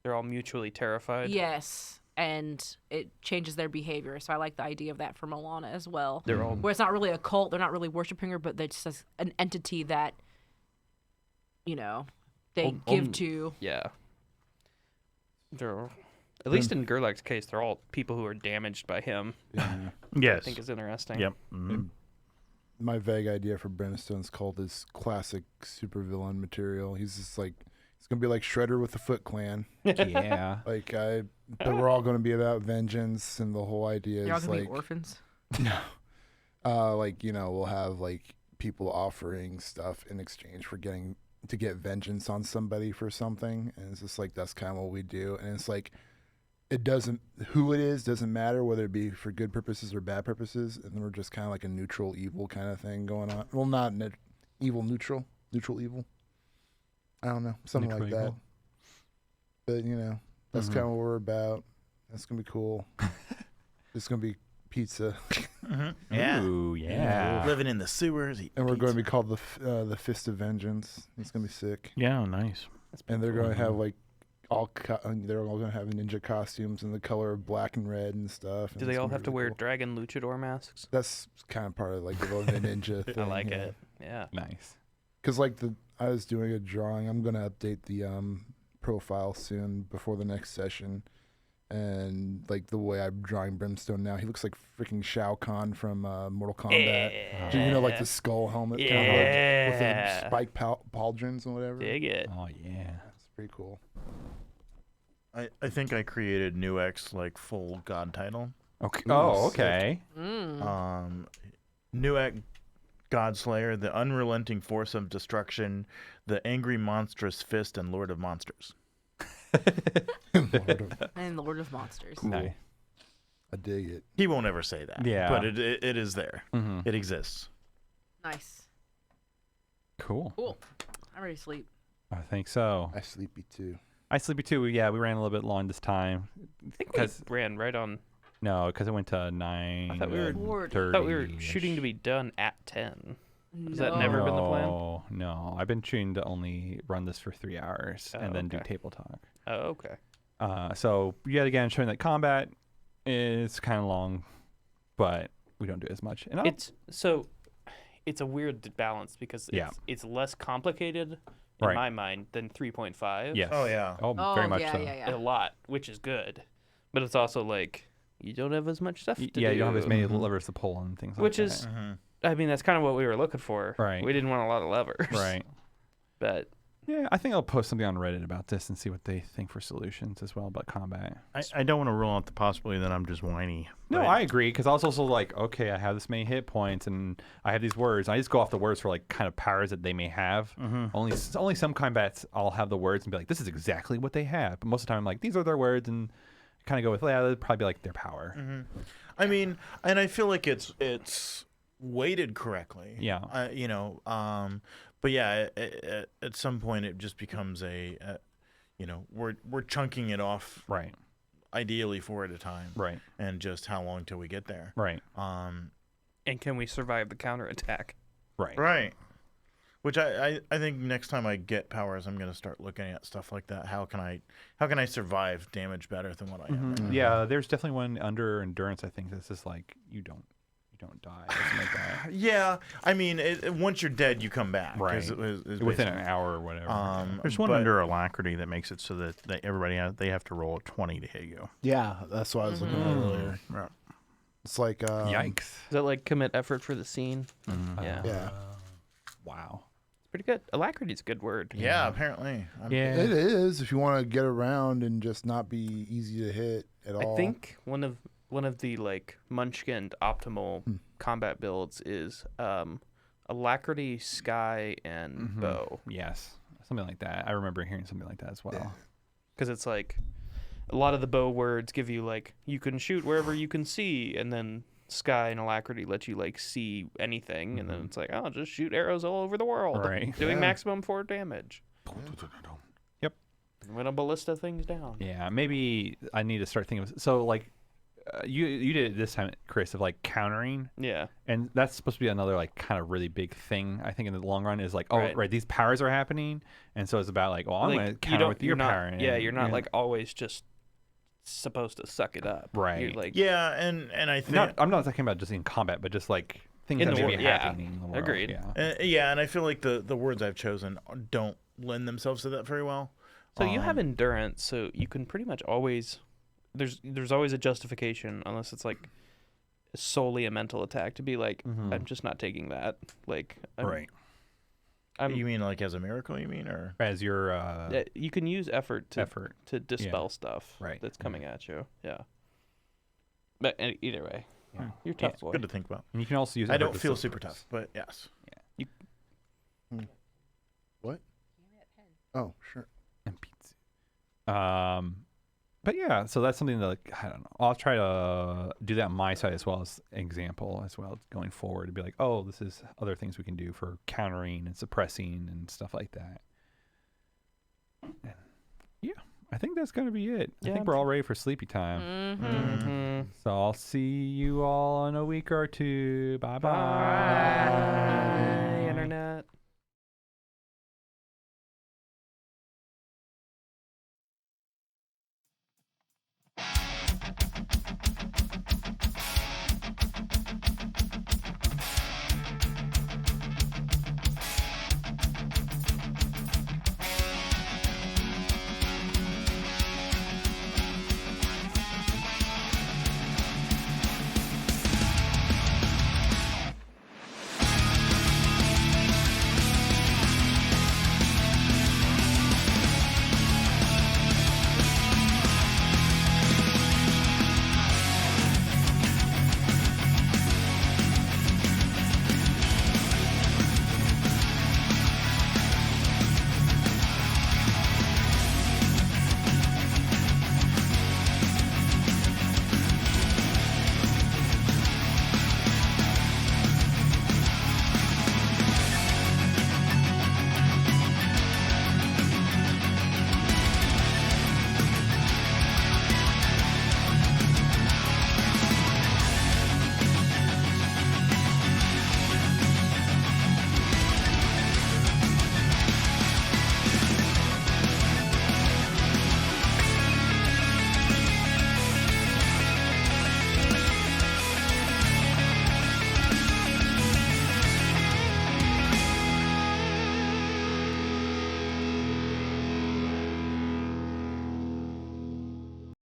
They're all mutually terrified. yes, and it changes their behavior. So I like the idea of that for Milana as well. They're all Where it's not really a cult, they're not really worshiping her, but they're just an entity that they give to. yeah. They're at least in Gerlach's case, they're all people who are damaged by him. Yes. I think is interesting. Yep. Mhm. My vague idea for Brimstone's cult is classic supervillain material. He's just like it's gonna be like Shredder with the Foot Clan. Yeah. But we're all gonna be about vengeance, and the whole idea They're all is gonna like be orphans. we'll have like people offering stuff in exchange for getting to get vengeance on somebody for something, and it's just like that's kind of what we do, and it's like it doesn't who it is doesn't matter whether it be for good purposes or bad purposes, and then we're just kind of like a neutral evil kind of thing going on. Well, not evil neutral evil. I don't know, something Neutral like that. evil. But that's kind of what we're about. That's gonna be cool. It's gonna be pizza. Yeah. Ooh, yeah. Living in the sewers. And we're going to be called the Fist of Vengeance. It's going to be sick. Yeah, nice. And they're going to have like they're all going to have ninja costumes in the color of black and red and stuff. And Do it's they all gonna be have to really wear cool. dragon luchador masks? That's kind of part of like the ninja thing. I like it. Yeah. Nice. Because I was doing a drawing. I'm going to update the profile soon before the next session. And like the way I'm drawing Brimstone now, he looks like freaking Shao Kahn from Mortal Kombat. Like the skull helmet kind of with the spike pauldrons and whatever. Dig it. Oh, yeah. It's pretty cool. I think I created Nuex like full god title. Okay. Ooh, Oh, sick. okay. Nuex Godslayer, the unrelenting force of destruction, the angry monstrous fist, and Lord of Monsters. And Lord of Monsters. Nice. I dig it. He won't ever say that. Yeah. But it is there. Mm-hmm. It exists. Nice. Cool. Cool. I'm ready to sleep. I think so. I sleepy too. I sleepy too. Yeah, we ran a little bit long this time. I think we ran right on. No, because it went to 9. I thought we were- Bored. I thought we were shooting to be done at 10. Has that never been the plan? No, I've been shooting to only run this for 3 hours Oh, and then do okay. table talk. Oh, okay. So yet again, showing that combat is kind of long, but we don't do as much. And It's a weird balance because Yeah. it's less complicated in Right. my mind than 3.5. yes. Oh, yeah. Oh, Oh, very much yeah, so. yeah, A lot, which is good. But it's also like you don't have as much stuff to do. Yeah, you don't have as many levers to pull and things like Which that. is, I mean, that's kind of what we were looking for. Right. We didn't want a lot of levers. Right. But Yeah, I think I'll post something on Reddit about this and see what they think for solutions as well about combat. I don't want to rule out the possibility that I'm just whiny. No, but- I agree, because I was also like, okay, I have this many hit points, and I have these words. I just go off the words for like kind of powers that they may have. Only some combats I'll have the words and be like, this is exactly what they have. But most of the time, I'm like, these are their words, and kind of go with, yeah, that'd probably be like their power. I mean, and I feel like it's weighted correctly. Yeah. But yeah, at some point it just becomes we're chunking it off Right. ideally 4 at a time. Right. And just how long till we get there. Right. and can we survive the counterattack? Right. Right. Which I think next time I get powers, I'm gonna start looking at stuff like that. How can I survive damage better than what I am? right now? Yeah, there's definitely one under endurance. I think this is like you don't die. Or something like that. Yeah, I mean, once you're dead, you come back. Right. It's Within basically- an hour or whatever. There's one but- under alacrity that makes it so that everybody they have to roll a 20 to hit you. Yeah, that's what I was looking at earlier. Right. It's like Yikes. Is that like commit effort for the scene? Yeah. Yeah, Wow. It's pretty good. Alacrity's a good word. Yeah, apparently. Yeah. it is if you want to get around and just not be easy to hit at all. I think one of the like Munchkin optimal combat builds is alacrity, sky, and bow. Yes. Something like that. I remember hearing something like that as well. Because it's like a lot of the bow words give you like you can shoot wherever you can see, and then sky and alacrity let you like see anything, and then it's like oh, just shoot arrows all over the world, Right. doing Yeah. maximum 4 damage. Yep. I'm gonna ballista things down. Yeah, maybe I need to start thinking of so like you did it this time, Chris, of like countering, Yeah. and that's supposed to be another like kind of really big thing. I think in the long run is like, oh Right. these powers are happening, and so it's about like, well, I'm Like, gonna you counter don't- with you're your not- power. Yeah, and- you're not like always just supposed to suck it up. Right. You're like Yeah, and I think I'm not talking about just in combat, but just like things In that the may be world, yeah. happening in the world. Agreed. Yeah. yeah, and I feel like the words I've chosen don't lend themselves to that very well. So you have endurance, so you can pretty much always there's always a justification unless it's like solely a mental attack to be like I'm just not taking that. Like Right. You mean like as a miracle? You mean or As your you can use effort to dispel stuff Right. that's coming at you. Yeah. But either way, Yeah. you're a tough boy. good to think about. and you can also use. I effort don't to feel still- super tough, but yes. What? Oh, sure. and pizza. But yeah, so that's something that like, I don't know. I'll try to do that on my side as well as example as well going forward to be like, oh, this is other things we can do for countering and suppressing and stuff like that. And yeah, I think that's gonna be it. I Yeah, think we're all ready for sleepy time. Mm-hmm. So I'll see you all in a week or two. Bye bye. Bye, internet.